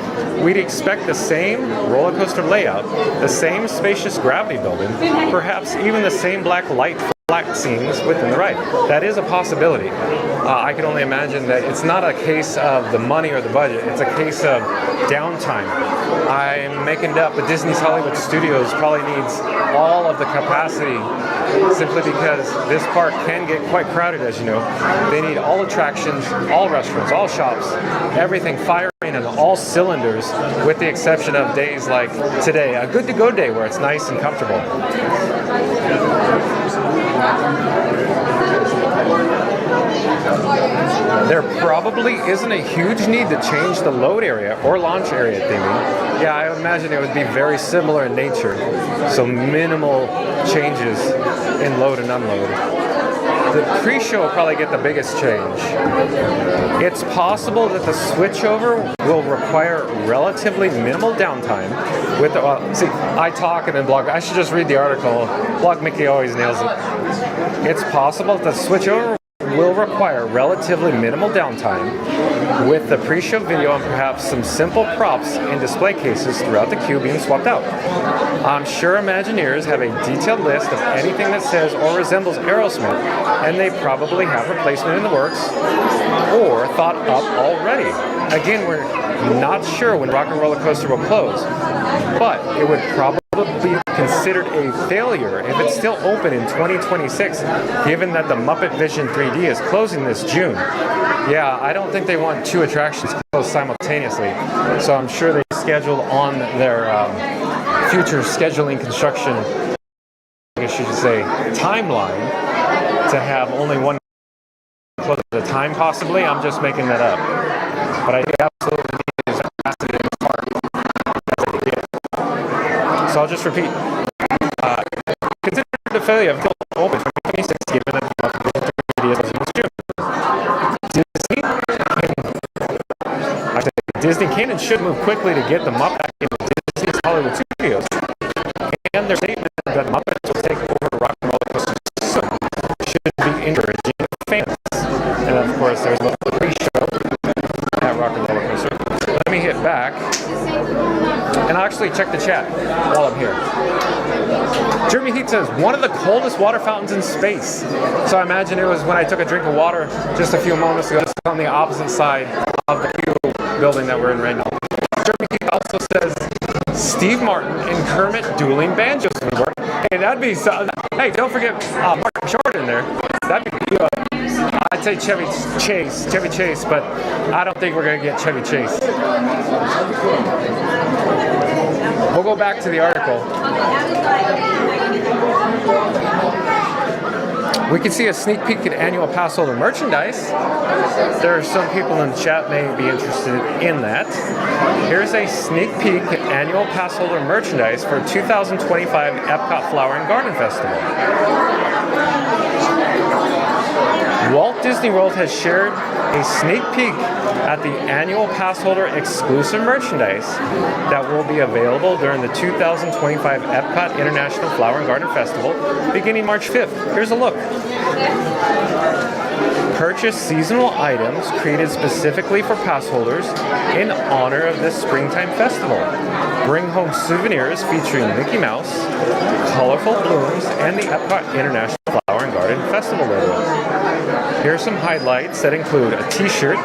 We'd expect the same roller coaster layout, the same spacious gravity building, perhaps even the same black light scenes within the ride. That is a possibility. I can only imagine that it's not a case of the money or the budget, it's a case of downtime. I'm making it up, but Disney's Hollywood Studios probably needs all of the capacity simply because this park can get quite crowded, as you know. They need all attractions, all restaurants, all shops, everything firing on all cylinders, with the exception of days like today, a good to go day where it's nice and comfortable. There probably isn't a huge need to change the load area or launch area theming. Yeah, I imagine it would be very similar in nature, so minimal changes in load and unload. The pre-show will probably get the biggest change. It's possible that the switchover will require relatively minimal downtime with the, see, I talk and then blog. I should just read the article. Blog Mickey always nails it. It's possible that the switchover will require relatively minimal downtime with the pre-show video and perhaps some simple props in display cases throughout the queue being swapped out. I'm sure Imagineers have a detailed list of anything that says or resembles Aerosmith, and they probably have replacement in the works or thought up already. Again, we're not sure when Rock and Roller Coaster will close, but it would probably be considered a failure if it's still open in 2026, given that the Muppet Vision 3D is closing this June. Yeah, I don't think they want two attractions closed simultaneously, so I'm sure they scheduled on their future scheduling construction, I guess you should say, timeline to have only one close at a time, possibly. I'm just making that up. But I think absolutely need capacity in the park as they get. So I'll just repeat. Consider the failure of open for 2026, given that the Muppet Vision 3D is Disney can and should move quickly to get the Muppet back into Disney's Hollywood Studios. And their statement that Muppets will take over Rock and Roller Coaster soon should be encouraging fans. And of course, there's a little pre-show at Rock and Roller Coaster. Let me hit back and I'll actually check the chat while I'm here. Jeremy Heat says, one of the coldest water fountains in space. So I imagine it was when I took a drink of water just a few moments ago, just on the opposite side of the Q building that we're in right now. Jeremy Heat also says, Steve Martin and Kermit dueling banjos would work. Hey, that'd be so. Hey, don't forget Martin Short in there. That'd be good. I'd say Chevy Chase, but I don't think we're gonna get Chevy Chase. We'll go back to the article. We can see a sneak peek at annual pass holder merchandise. There are some people in the chat may be interested in that. Here's a sneak peek at annual pass holder merchandise for 2025 Epcot Flower and Garden Festival. Walt Disney World has shared a sneak peek at the annual pass holder exclusive merchandise that will be available during the 2025 Epcot International Flower and Garden Festival beginning March 5th. Here's a look. Purchase seasonal items created specifically for pass holders in honor of this springtime festival. Bring home souvenirs featuring Mickey Mouse, colorful blooms, and the Epcot International Flower and Garden Festival logo. Here are some highlights that include a t-shirt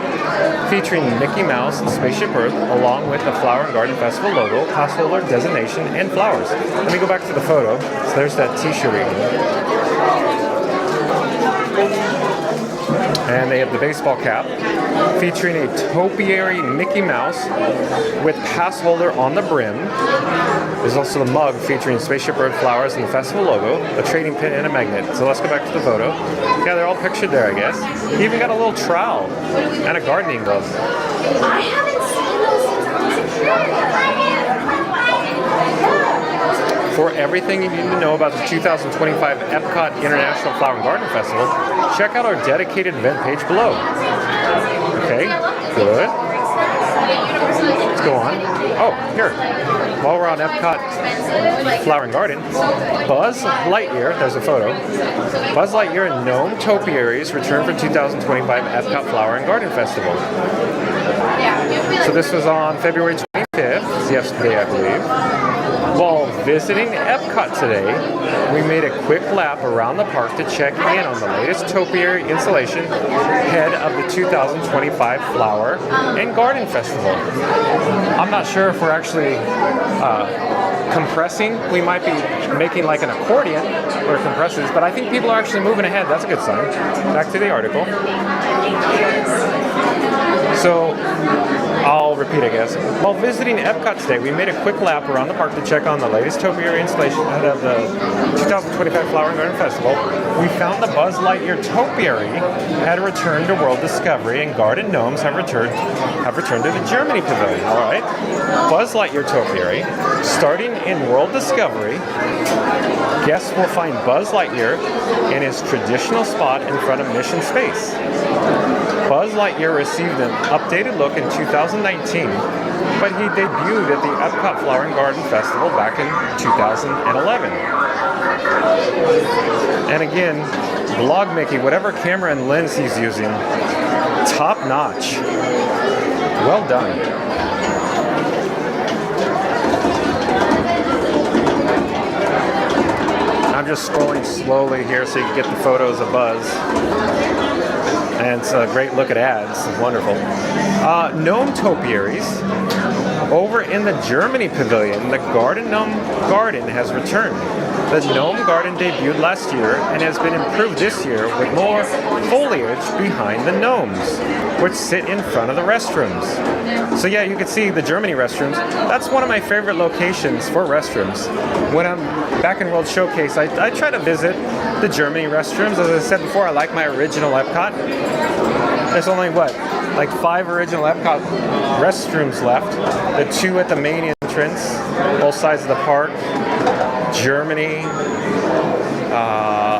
featuring Mickey Mouse and Spaceship Earth, along with the Flower and Garden Festival logo, pass holder designation, and flowers. Let me go back to the photo. So there's that t-shirt again. And they have the baseball cap featuring a topiary Mickey Mouse with pass holder on the brim. There's also the mug featuring Spaceship Earth flowers and the festival logo, a trading pin, and a magnet. So let's go back to the photo. Yeah, they're all pictured there, I guess. He even got a little trowel and a gardening glove. I haven't seen those since I was a kid. For everything you need to know about the 2025 Epcot International Flower and Garden Festival, check out our dedicated event page below. Okay, good. Let's go on. Oh, here. While we're on Epcot Flower and Garden, Buzz Lightyear, there's a photo. Buzz Lightyear and Gnome Topiaries return for 2025 Epcot Flower and Garden Festival. So this was on February 25th, yesterday I believe. While visiting Epcot today, we made a quick lap around the park to check in on the latest topiary installation ahead of the 2025 Flower and Garden Festival. I'm not sure if we're actually compressing. We might be making like an accordion where it compresses, but I think people are actually moving ahead. That's a good sign. Back to the article. So, I'll repeat, I guess. While visiting Epcot today, we made a quick lap around the park to check on the latest topiary installation ahead of the 2025 Flower and Garden Festival. We found the Buzz Lightyear topiary had returned to World Discovery, and garden gnomes have returned to the Germany Pavilion. All right, Buzz Lightyear topiary, starting in World Discovery. Guests will find Buzz Lightyear in his traditional spot in front of Mission Space. Buzz Lightyear received an updated look in 2019, but he debuted at the Epcot Flower and Garden Festival back in 2011. And again, Vlog Mickey, whatever camera and lens he's using, top notch. Well done. I'm just scrolling slowly here so you can get the photos of Buzz. And it's a great look at ads. It's wonderful. Gnome topiaries. Over in the Germany Pavilion, the Garden Gnome Garden has returned. The Gnome Garden debuted last year and has been improved this year with more foliage behind the gnomes, which sit in front of the restrooms. So yeah, you can see the Germany restrooms. That's one of my favorite locations for restrooms. When I'm back in World Showcase, I try to visit the Germany restrooms. As I said before, I like my original Epcot. There's only, like 5 original Epcot restrooms left. The 2 at the main entrance, both sides of the park. Germany,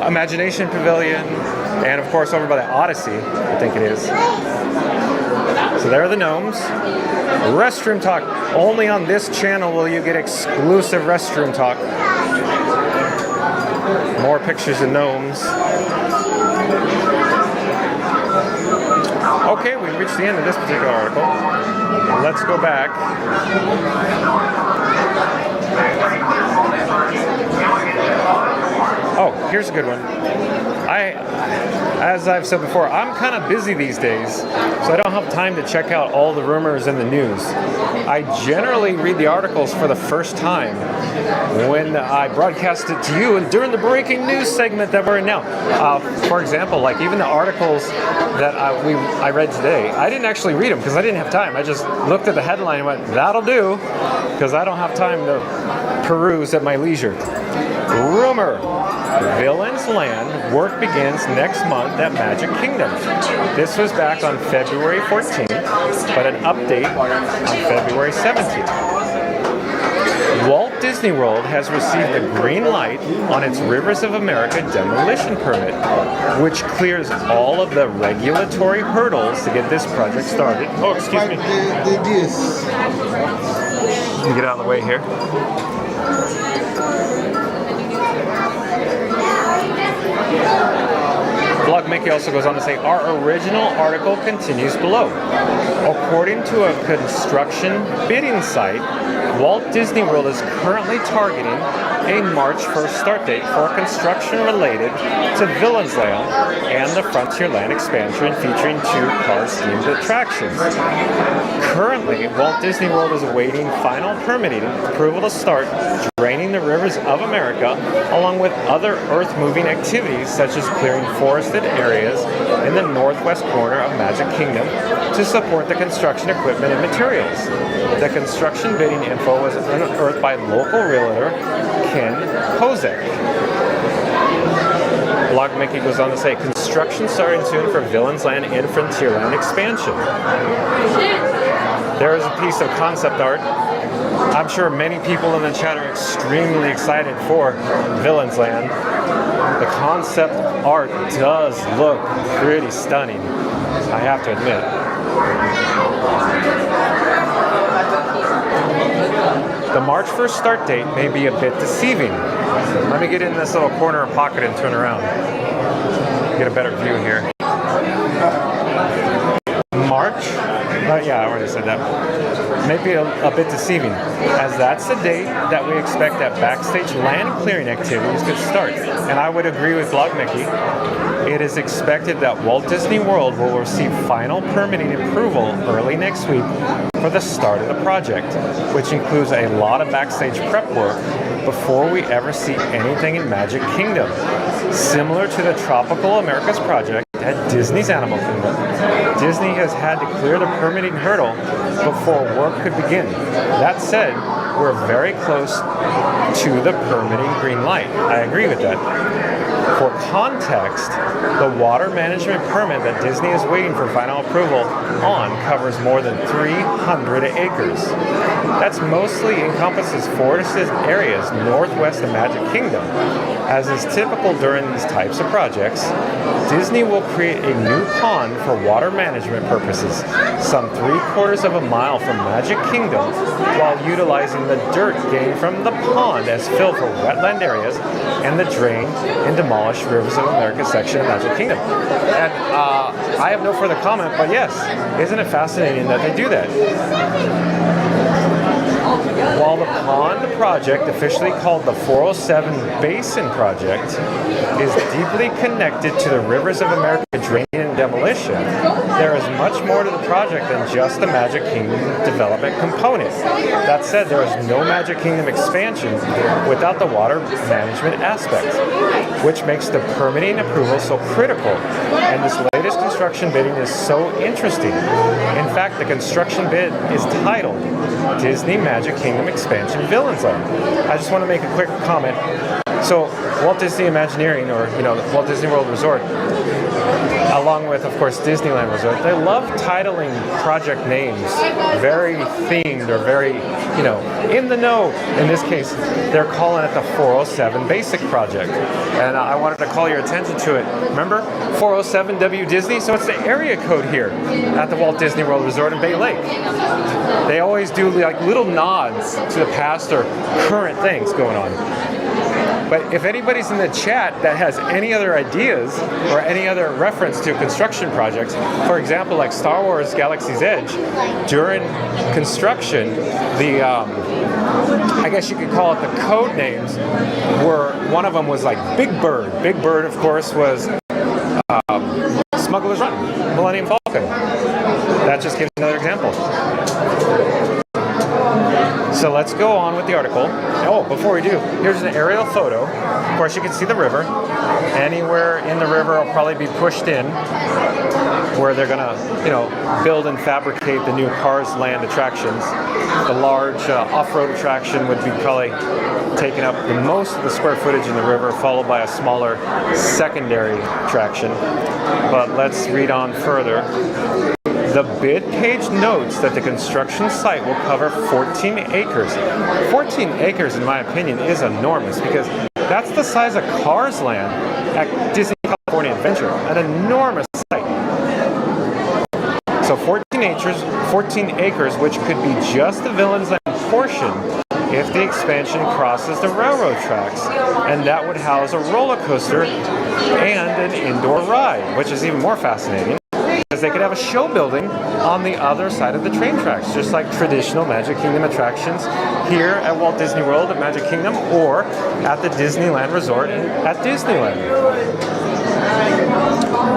Imagination Pavilion, and of course over by the Odyssey, I think it is. So there are the gnomes. Restroom talk. Only on this channel will you get exclusive restroom talk. More pictures of gnomes. Okay, we've reached the end of this particular article. Let's go back. Oh, here's a good one. As I've said before, I'm kind of busy these days, so I don't have time to check out all the rumors in the news. I generally read the articles for the first time when I broadcast it to you and during the breaking news segment that we're in now. For example, like even the articles that I read today, I didn't actually read them because I didn't have time. I just looked at the headline and went, that'll do, because I don't have time to peruse at my leisure. Rumor. Villain's Land work begins next month at Magic Kingdom. This was back on February 14th, but an update on February 17th. Walt Disney World has received the green light on its Rivers of America demolition permit, which clears all of the regulatory hurdles to get this project started. Oh, excuse me. Let me get out of the way here. Blog Mickey also goes on to say, our original article continues below. According to a construction bidding site, Walt Disney World is currently targeting a March 1st start date for construction related to Villains Land and the Frontierland expansion featuring 2 Cars-themed attractions. Currently, Walt Disney World is awaiting final permitting approval to start draining the Rivers of America, along with other earth-moving activities such as clearing forested areas in the northwest corner of Magic Kingdom to support the construction equipment and materials. The construction bidding info was unearthed by local realtor Ken Kozak. Blog Mickey goes on to say, construction starting soon for Villains Land and Frontierland expansion. There is a piece of concept art. I'm sure many people in the chat are extremely excited for Villains Land. The concept art does look pretty stunning, I have to admit. The March 1st start date may be a bit deceiving. Let me get in this little corner and pocket and turn around. Get a better view here. March? Yeah, I already said that. Maybe a bit deceiving, as that's the date that we expect that backstage land clearing activities could start. And I would agree with Blog Mickey. It is expected that Walt Disney World will receive final permitting approval early next week for the start of the project, which includes a lot of backstage prep work before we ever see anything in Magic Kingdom. Similar to the Tropical Americas project at Disney's Animal Kingdom, Disney has had to clear the permitting hurdle before work could begin. That said, we're very close to the permitting green light. I agree with that. For context, the water management permit that Disney is waiting for final approval on covers more than 300 acres. That's mostly encompasses forested areas northwest of Magic Kingdom. As is typical during these types of projects, Disney will create a new pond for water management purposes, some 3/4 of a mile from Magic Kingdom, while utilizing the dirt gained from the pond as fill for wetland areas and the drained and demolished Rivers of America section of Magic Kingdom. And I have no further comment, but yes, isn't it fascinating that they do that? While the pond project, officially called the 407 Basin Project, is deeply connected to the Rivers of America draining and demolition, there is much more to the project than just the Magic Kingdom development component. That said, there is no Magic Kingdom expansion without the water management aspect, which makes the permitting approval so critical, and this latest construction bidding is so interesting. In fact, the construction bid is titled Disney Magic Kingdom Expansion Villains Land. I just want to make a quick comment. So Walt Disney Imagineering, or Walt Disney World Resort, along with, of course, Disneyland Resort, they love titling project names very themed or very, in the know. In this case, they're calling it the 407 Basic Project. And I wanted to call your attention to it. Remember 407 W Disney? So it's the area code here at the Walt Disney World Resort in Bay Lake. They always do like little nods to the past or current things going on. But if anybody's in the chat that has any other ideas or any other reference to construction projects, for example, like Star Wars Galaxy's Edge, during construction, the, I guess you could call it the code names, were, one of them was like Big Bird. Big Bird, of course, was Smugglers Run, Millennium Falcon. That just gives another example. So let's go on with the article. Oh, before we do, here's an aerial photo. Of course, you can see the river. Anywhere in the river will probably be pushed in, where they're gonna, build and fabricate the new Cars Land attractions. The large off-road attraction would be probably taking up the most of the square footage in the river, followed by a smaller secondary attraction. But let's read on further. The bid page notes that the construction site will cover 14 acres. 14 acres, in my opinion, is enormous because that's the size of Cars Land at Disney California Adventure, an enormous site. So 14 acres, which could be just the Villains Land portion if the expansion crosses the railroad tracks, and that would house a roller coaster and an indoor ride, which is even more fascinating because they could have a show building on the other side of the train tracks, just like traditional Magic Kingdom attractions here at Walt Disney World at Magic Kingdom or at the Disneyland Resort at Disneyland.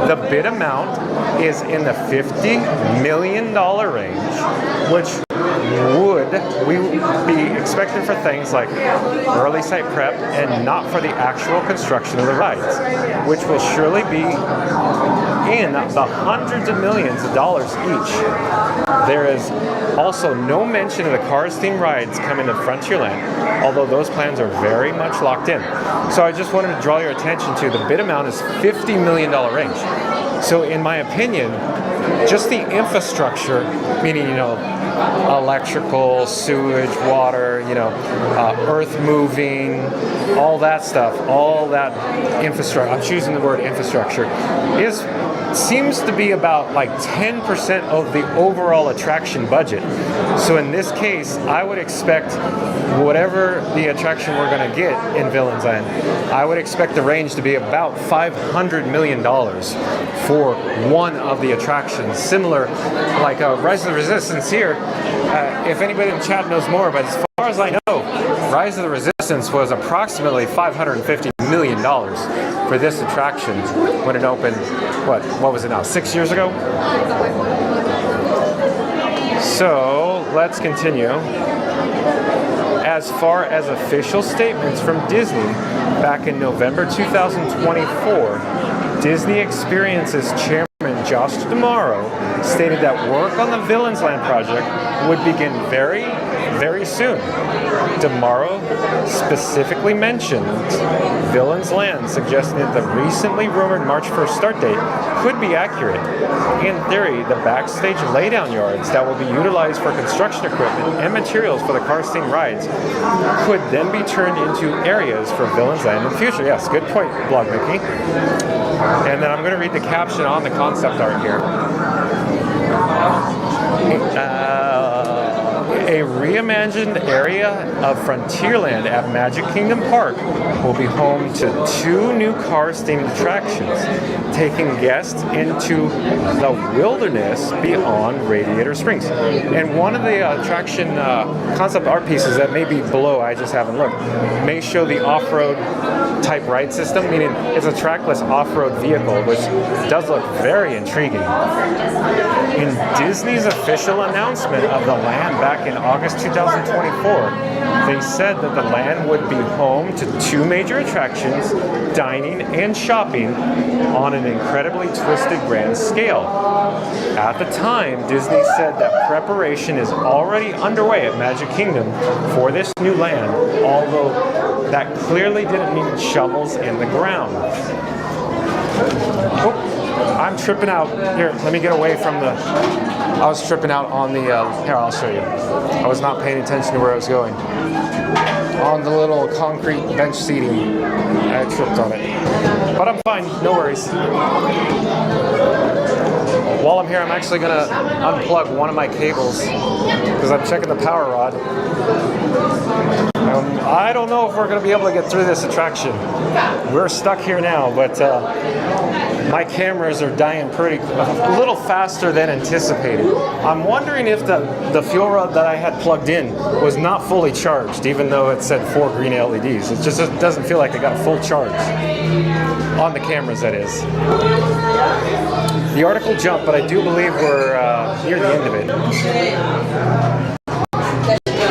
The bid amount is in the $50 million range, which would we be expected for things like early site prep and not for the actual construction of the rides, which will surely be in the hundreds of millions of dollars each. There is also no mention of the Cars themed rides coming to Frontierland, although those plans are very much locked in. So I just wanted to draw your attention to the bid amount is $50 million range. So in my opinion, just the infrastructure, meaning, electrical, sewage, water, earth moving, all that stuff, all that infrastructure, I'm choosing the word infrastructure, seems to be about like 10% of the overall attraction budget. So in this case, I would expect whatever the attraction we're going to get in Villains Land, I would expect the range to be about $500 million for one of the attractions. Similar, like Rise of the Resistance here, if anybody in the chat knows more, but as far as I know, Rise of the Resistance was approximately $550 million for this attraction when it opened, what was it now, 6 years ago? So let's continue. As far as official statements from Disney, back in November 2024, Disney Experiences Chairman Josh D'Amaro stated that work on the Villains Land project would begin very, very soon. D'Amaro specifically mentioned Villains Land, suggesting that the recently rumored March 1st start date could be accurate. In theory, the backstage laydown yards that will be utilized for construction equipment and materials for the Cars themed rides could then be turned into areas for Villains Land in the future. Yes, good point, Blog Mickey. And then I'm going to read the caption on the concept art here. A reimagined area of Frontierland at Magic Kingdom Park will be home to 2 new Cars-themed attractions, taking guests into the wilderness beyond Radiator Springs. And one of the attraction concept art pieces that may be below, I just haven't looked, may show the off-road type ride system, meaning it's a trackless off-road vehicle, which does look very intriguing. In Disney's official announcement of the land back in August 2024, they said that the land would be home to 2 major attractions, dining and shopping, on an incredibly twisted grand scale. At the time, Disney said that preparation is already underway at Magic Kingdom for this new land, although that clearly didn't mean shovels in the ground. Oh, I'm tripping out. Here, let me get away from the... I was tripping out on the... here, I'll show you. I was not paying attention to where I was going. On the little concrete bench seating, I tripped on it. But I'm fine, no worries. While I'm here, I'm actually going to unplug one of my cables because I'm checking the power rod. I don't know if we're going to be able to get through this attraction. We're stuck here now, but my cameras are dying a little faster than anticipated. I'm wondering if the fuel rod that I had plugged in was not fully charged, even though it said 4 green LEDs. It just doesn't feel like it got a full charge. On the cameras, that is. The article jumped, but I do believe we're near the end of it.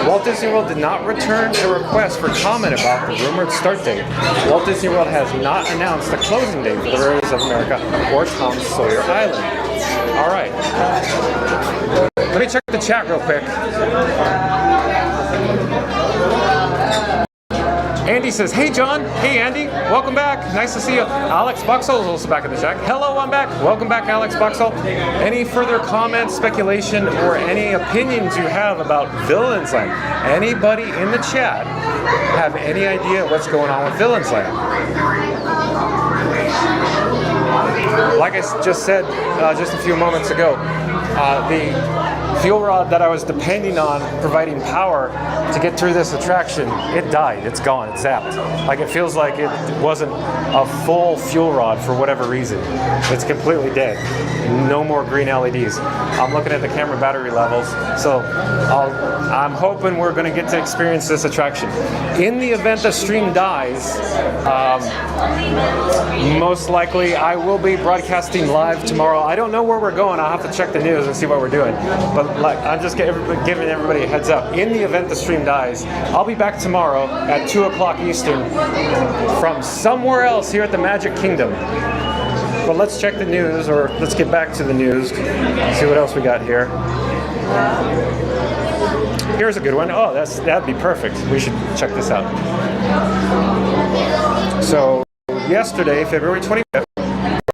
Walt Disney World did not return a request for comment about the rumored start date. Walt Disney World has not announced the closing date for the Raiders of America or Tom Sawyer Island. All right. Let me check the chat real quick. Andy says, hey John, hey Andy, welcome back, nice to see you. Alex Buxel is also back in the chat. Hello, I'm back. Welcome back, Alex Buxel. Any further comments, speculation, or any opinions you have about Villains Land? Anybody in the chat have any idea what's going on with Villains Land? Like I just said just a few moments ago, the fuel rod that I was depending on providing power to get through this attraction, it died, it's gone, it's zapped. Like it feels like it wasn't a full fuel rod for whatever reason. It's completely dead. No more green LEDs. I'm looking at the camera battery levels, so I'm hoping we're going to get to experience this attraction. In the event the stream dies, most likely I will be broadcasting live tomorrow. I don't know where we're going. I'll have to check the news and see what we're doing. But like, I'm just giving everybody a heads up. In the event the stream dies, I'll be back tomorrow at 2 o'clock Eastern from somewhere else here at the Magic Kingdom. But let's check the news, or let's get back to the news, see what else we got here. Here's a good one. Oh, that'd be perfect. We should check this out. So, yesterday, February 25th,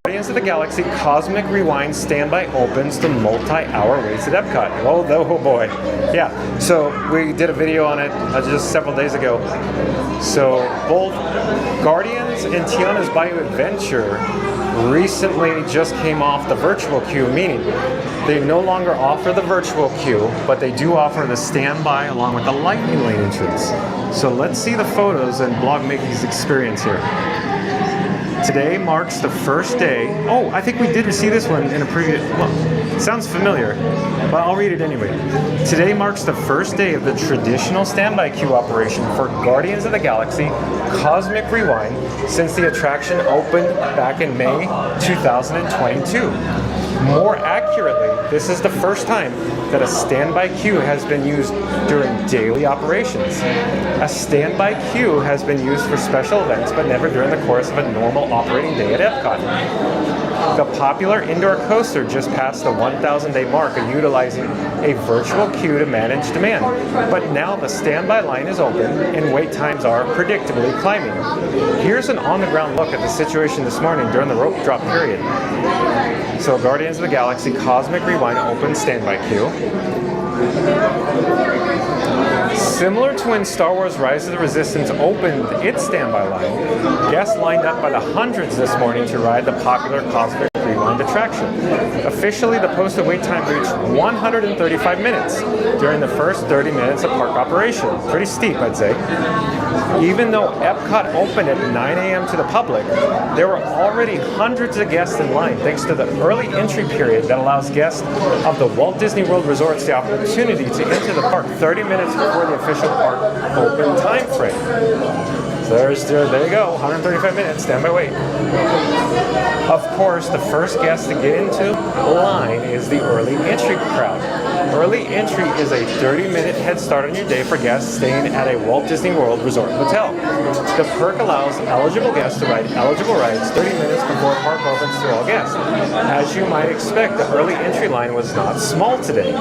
Guardians of the Galaxy Cosmic Rewind Standby opens the multi-hour waits at Epcot. Oh boy. Yeah, so we did a video on it just several days ago. So both Guardians and Tiana's Bayou Adventure recently just came off the virtual queue, meaning they no longer offer the virtual queue, but they do offer the standby along with the lightning lane entrance. So let's see the photos and Blog Mickey's experience here. Today marks the first day. Oh, I think we did see this one in a previous. Well, it sounds familiar, but I'll read it anyway. Today marks the first day of the traditional standby queue operation for Guardians of the Galaxy Cosmic Rewind since the attraction opened back in May 2022. More accurately, this is the first time that a standby queue has been used during daily operations. A standby queue has been used for special events, but never during the course of a normal operating day at Epcot. The popular indoor coaster just passed the 1,000-day mark of utilizing a virtual queue to manage demand. But now the standby line is open and wait times are predictably climbing. Here's an on-the-ground look at the situation this morning during the rope drop period. So Guardians of the Galaxy Cosmic Rewind open standby queue. Similar to when Star Wars Rise of the Resistance opened its standby line, guests lined up by the hundreds this morning to ride the popular Cosmic Rewind attraction. Officially, the posted wait time reached 135 minutes during the first 30 minutes of park operation. Pretty steep, I'd say. Even though Epcot opened at 9 a.m. to the public, there were already hundreds of guests in line thanks to the early entry period that allows guests of the Walt Disney World resorts the opportunity to enter the park 30 minutes before the official park open time frame. So there you go, 135 minutes, standby wait. Of course, the first guest to get into line is the early entry crowd. Early entry is a 30-minute head start on your day for guests staying at a Walt Disney World Resort Hotel. The perk allows eligible guests to ride eligible rides 30 minutes before park opens to all guests. As you might expect, the early entry line was not small today,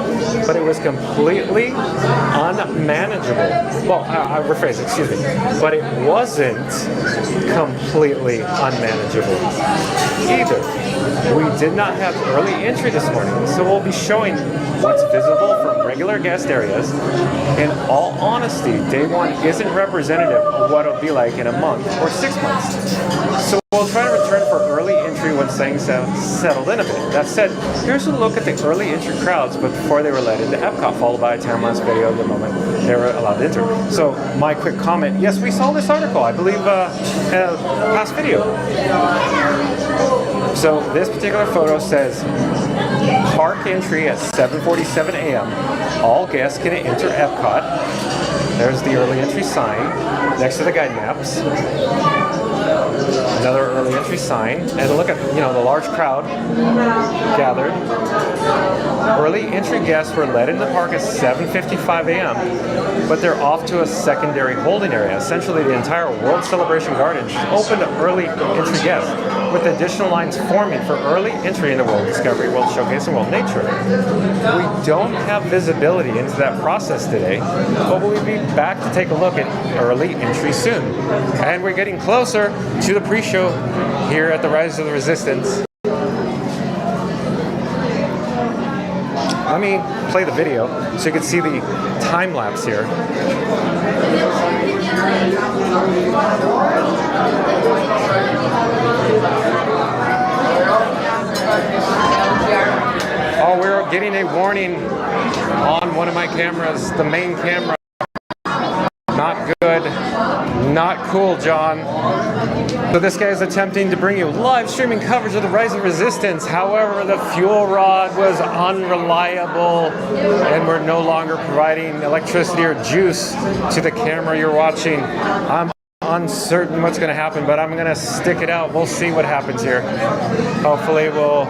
but it was completely unmanageable. Well, I rephrase, excuse me. But it wasn't completely unmanageable either. We did not have early entry this morning, so we'll be showing what's visible from regular guest areas. In all honesty, day one isn't representative of what it'll be like in a month or 6 months. So we'll try to return for early entry once things have settled in a bit. That said, here's a look at the early entry crowds before they were led into Epcot, followed by a time-lapse video of the moment they were allowed to enter. So my quick comment, yes, we saw this article, I believe, past video. So this particular photo says, park entry at 7:47 a.m. All guests can enter Epcot. There's the early entry sign next to the guide maps. Another early entry sign, and look at the large crowd gathered. Early entry guests were led into the park at 7:55 a.m., but they're off to a secondary holding area. Essentially, the entire World Celebration Garden is open to early entry guests. with additional lines forming for early entry into World Discovery, World Showcase, and World Nature. We don't have visibility into that process today, but we'll be back to take a look at early entry soon. And we're getting closer to the pre-show here at the Rise of the Resistance. Let me play the video so you can see the time lapse here. Oh, we're getting a warning on one of my cameras, the main camera. Not good, not cool, John. So this guy is attempting to bring you live streaming coverage of the Rise of Resistance. However, the fuel rod was unreliable and we're no longer providing electricity or juice to the camera you're watching. I'm uncertain what's going to happen, but I'm going to stick it out. We'll see what happens here. Hopefully we'll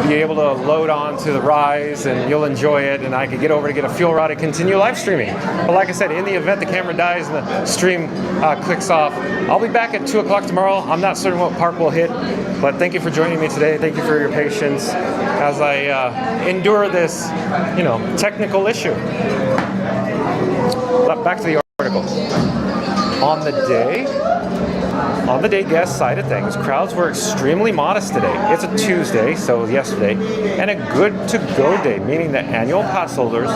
be able to load on to the Rise and you'll enjoy it, and I can get over to get a fuel rod and continue live streaming. But like I said, in the event the camera dies and the stream clicks off, I'll be back at 2 o'clock tomorrow. I'm not certain what park we'll hit, but thank you for joining me today. Thank you for your patience as I endure this, technical issue. Back to the article. On the day guest side of things, crowds were extremely modest today. It's a Tuesday, so yesterday, and a good to go day, meaning that annual pass holders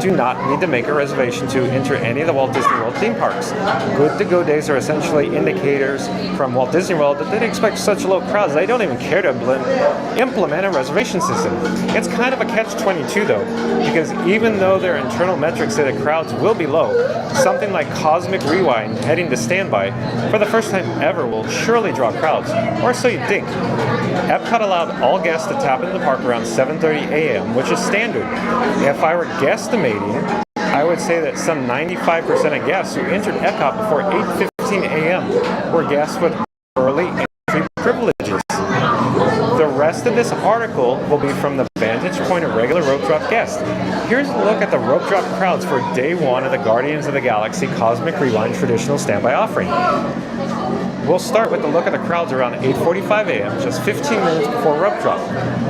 do not need to make a reservation to enter any of the Walt Disney World theme parks. Good to go days are essentially indicators from Walt Disney World that they expect such low crowds they don't even care to implement a reservation system. It's kind of a catch-22 though, because even though their internal metrics say that crowds will be low, something like Cosmic Rewind heading to standby for the first time ever will surely draw crowds, or so you'd think. Epcot allowed all guests to tap into the park around 7:30 a.m., which is standard. If I were guesstimating, I would say that some 95% of guests who entered Epcot before 8:15 a.m. were guests with early entry privileges. The rest of this article will be from the vantage point of regular rope drop guests. Here's a look at the rope drop crowds for day one of the Guardians of the Galaxy Cosmic Rewind traditional standby offering. We'll start with a look at the crowds around 8:45 a.m., just 15 minutes before rope drop.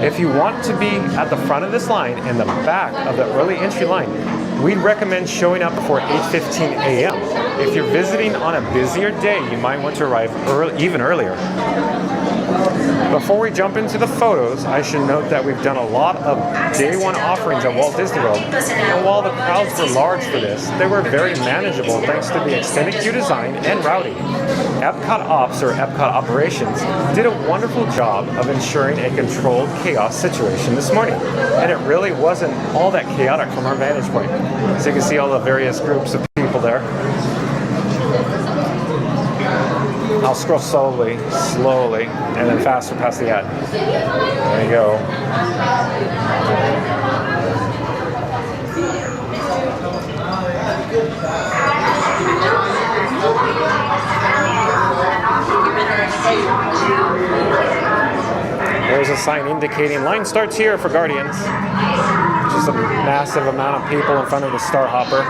If you want to be at the front of this line and the back of the early entry line, we'd recommend showing up before 8:15 a.m. If you're visiting on a busier day, you might want to arrive even earlier. Before we jump into the photos, I should note that we've done a lot of day one offerings at Walt Disney World, and while the crowds were large for this, they were very manageable thanks to the extended queue design and routing. Epcot Ops, or Epcot Operations, did a wonderful job of ensuring a controlled chaos situation this morning, and it really wasn't all that chaotic from our vantage point. So you can see all the various groups of people there. I'll scroll slowly, and then faster past the ad. There you go. There's a sign indicating line starts here for Guardians. Just a massive amount of people in front of the Star Hopper.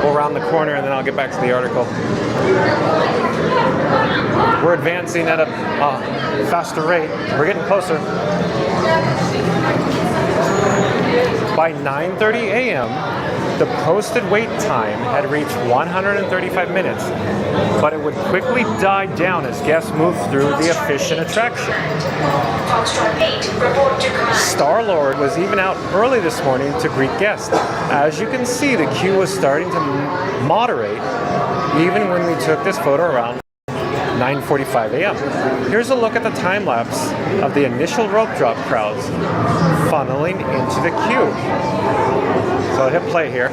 We'll round the corner and then I'll get back to the article. We're advancing at a faster rate. We're getting closer. By 9:30 a.m., the posted wait time had reached 135 minutes, but it would quickly die down as guests moved through the efficient attraction. Star-Lord was even out early this morning to greet guests. As you can see, the queue was starting to moderate even when we took this photo around 9:45 a.m. Here's a look at the time lapse of the initial rope drop crowds funneling into the queue. So I'll hit play here,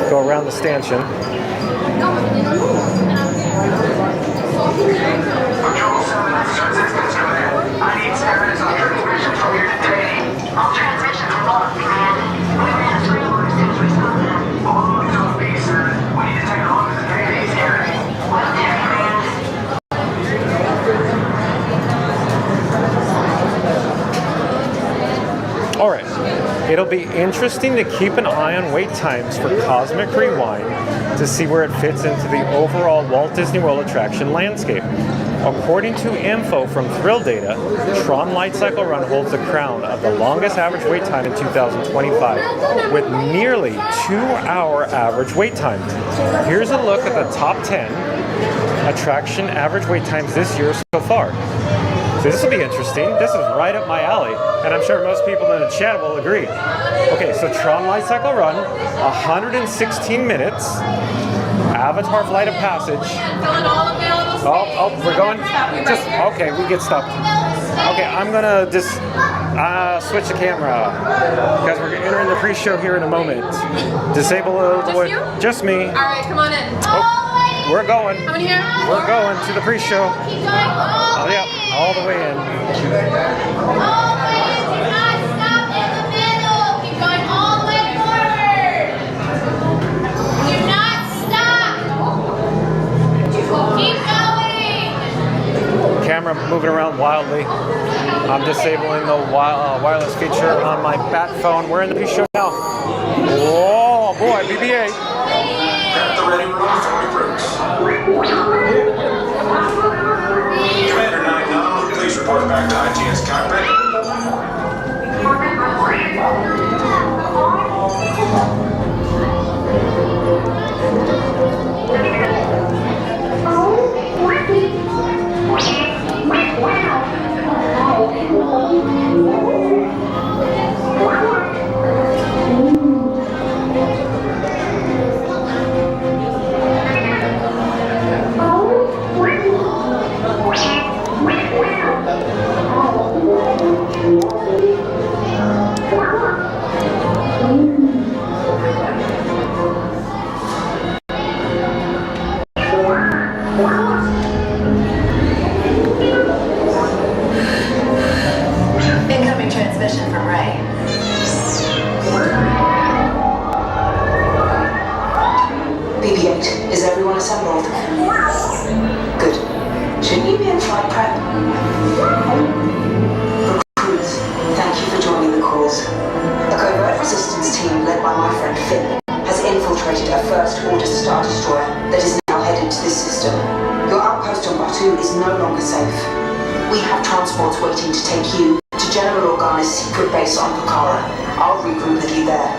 go around the stanchion. I need service on transmission from here today. All transmissions are lost, man. We've been at 3 hours since we saw that. Oh, don't be, sir. We need to take a look at the 3 days here. Well, there, man. All right, it'll be interesting to keep an eye on wait times for Cosmic Rewind to see where it fits into the overall Walt Disney World attraction landscape. According to info from Thrill Data, Tron Light Cycle Run holds the crown of the longest average wait time in 2025, with nearly 2-hour average wait time. Here's a look at the top 10 attraction average wait times this year so far. So this will be interesting. This is right up my alley, and I'm sure most people in the chat will agree. Okay, so Tron Light Cycle Run, 116 minutes. Avatar Flight of Passage. Oh, we're going. Just okay. We get stopped. Okay, I'm gonna just switch the camera because we're entering the pre-show here in a moment. Disable the voice. Just me. All right, come on in. Oh, we're going. Coming here. We're going to the pre-show. Keep going. Oh, yeah, all the way in. Always do not stop in the middle. Keep going all the way forward. Do not stop. Keep going. Camera moving around wildly. I'm disabling the wireless feature on my bat phone. We're in the pre-show now. Oh boy, BB-8. At the ready room for recruits. Commander 99, please report back to IGS cockpit. Incoming transmission from Ray. BB-8, is everyone assembled? Good. Shouldn't you be in flight prep? Recruits, thank you for joining the cause. A covert resistance team led by my friend Finn has infiltrated a First Order Star Destroyer that is now headed to this system. Your outpost on Batu is no longer safe. We have transports waiting to take you to General Organa's secret base on Pucara. I'll regroup with you there.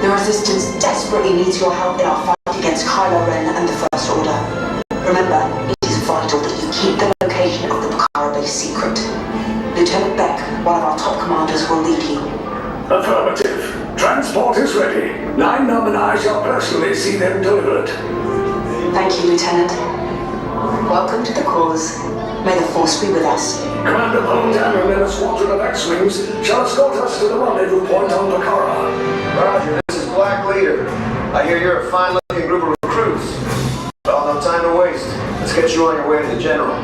The Resistance desperately needs your help in our fight against Kylo Ren and the First Order. Remember, it is vital that you keep the location of the Pucara base secret. Lieutenant Beck, one of our top commanders, will lead you. Affirmative. Transport is ready. 9-Num and I shall personally see them delivered. Thank you, Lieutenant. Welcome to the cause. May the Force be with us. Commander Bondan and a squadron of X-Wings shall escort us to the rendezvous point on Pucara. Roger, this is Black Leader. I hear you're a fine-looking group of recruits. Well, no time to waste. Let's get you on your way to the General.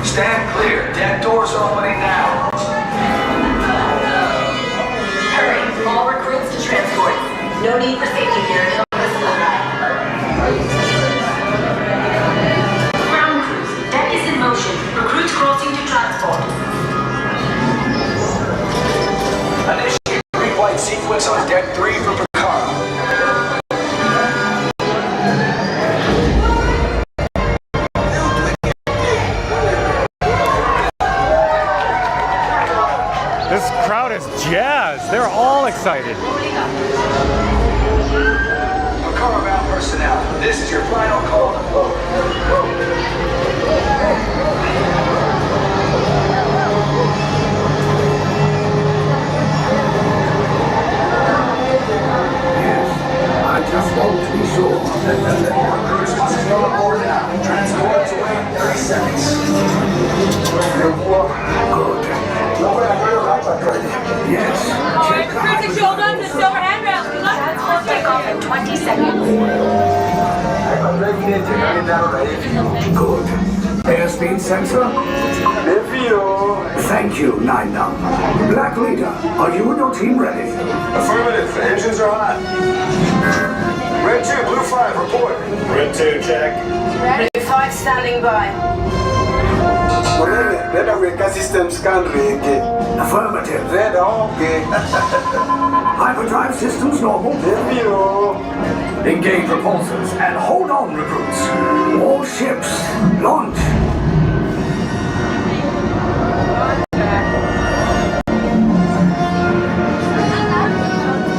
Stand clear. Deck doors are opening now. Hurry, all recruits to transport. No need for safety gear until this is ride. Ground crews, deck is in motion. Recruits crossing to transport. Initiate pre-flight sequence on Deck 3 for Pucara. This crowd is jazzed. They're all excited. Pucara-bound personnel, this is your final call to vote. I just want to be sure. Recruits must go on board now. Transport is away in 30 seconds. Good. Yes. All right, recruits, it's your guns and silver handrails. Good luck. Transport takeoff in 20 seconds. Good. Airspeed sensor? Thank you, 9-Num. Black Leader, are you and your team ready? Affirmative. The engines are hot. Red 2, Blue 5, report. Red 2, check. Red 5 standing by. Nenda kuweka system scan ringi. Affirmative. Nenda okay. Hyperdrive systems normal. Ndio. Engage repulsors and hold on, recruits. All ships, launch.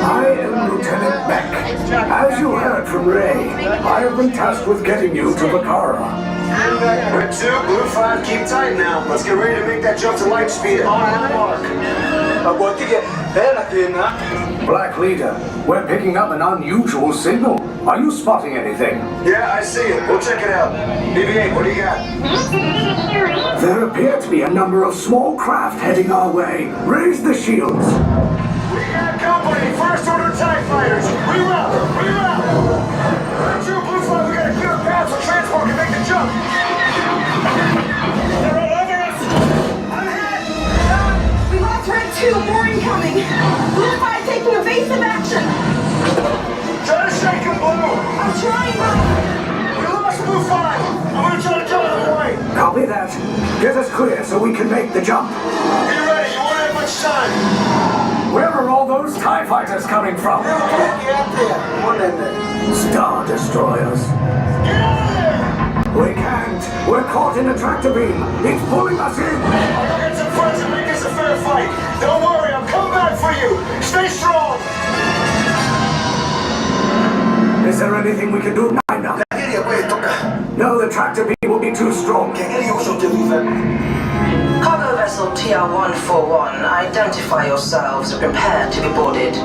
I am Lieutenant Beck. As you heard from Ray, I have been tasked with getting you to Bakara. Red 2, Blue 5, keep tight now. Let's get ready to make that jump to light speed on the mark. Black Leader, we're picking up an unusual signal. Are you spotting anything? Yeah, I see it. We'll check it out. BB-8, what do you got? There appear to be a number of small craft heading our way. Raise the shields. We got company, first order TIE fighters. Reroute, reroute. Red 2, Blue 5, we got a clear path so transport can make the jump. They're all over us. I'm hit. We lost Red 2, more incoming. Blue 5 taking evasive action. Try to shake him, Blue. I'm trying, Mike. We lost Blue 5. I'm gonna try to jump out of the way. Copy that. Get us clear so we can make the jump. Be ready, you won't have much time. Where are all those TIE fighters coming from? Get there. One in there. Star Destroyers. Get out of there. We can't. We're caught in a tractor beam. It's pulling us in. I'll go get some friends and make this a fair fight. Don't worry, I'll come back for you. Stay strong. Is there anything we can do now? No, the tractor beam will be too strong. Cargo vessel TR-141, identify yourselves and prepare to be boarded.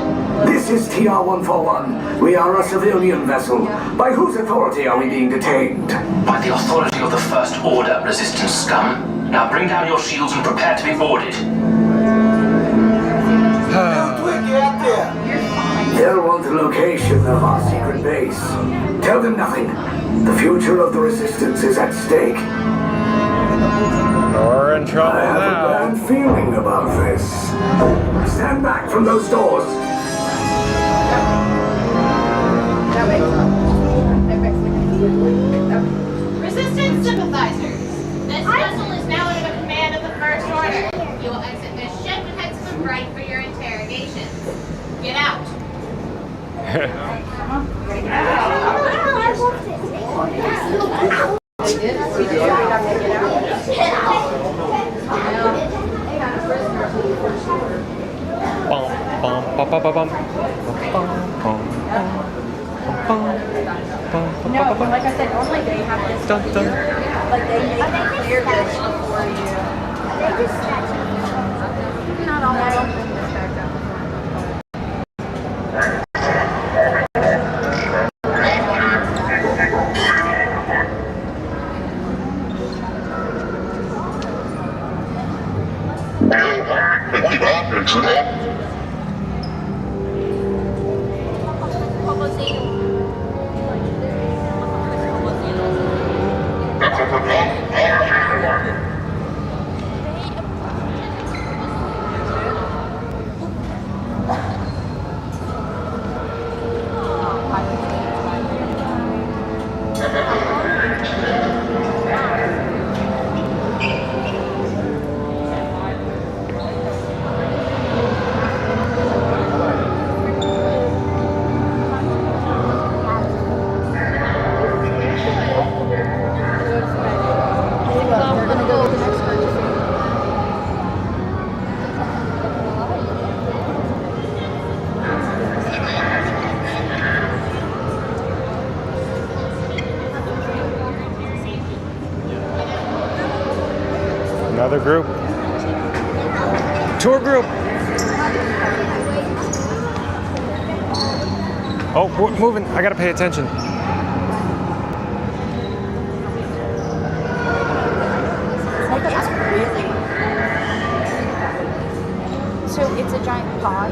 This is TR-141. We are a civilian vessel. By whose authority are we being detained? By the authority of the First Order, Resistance scum. Now bring down your shields and prepare to be boarded. They'll want the location of our secret base. Tell them nothing. The future of the Resistance is at stake. We're in trouble I have now. a bad feeling about this. Stand back from those doors. Resistance sympathizers. This vessel is now under the command of the First Order. You will exit this ship and head to the right for your interrogation. Get out. No, but like I said, normally they have this here. Like they make it clear this before you. Not all that open. Another group. Tour group. Oh, moving. I gotta pay attention. So it's a giant pod.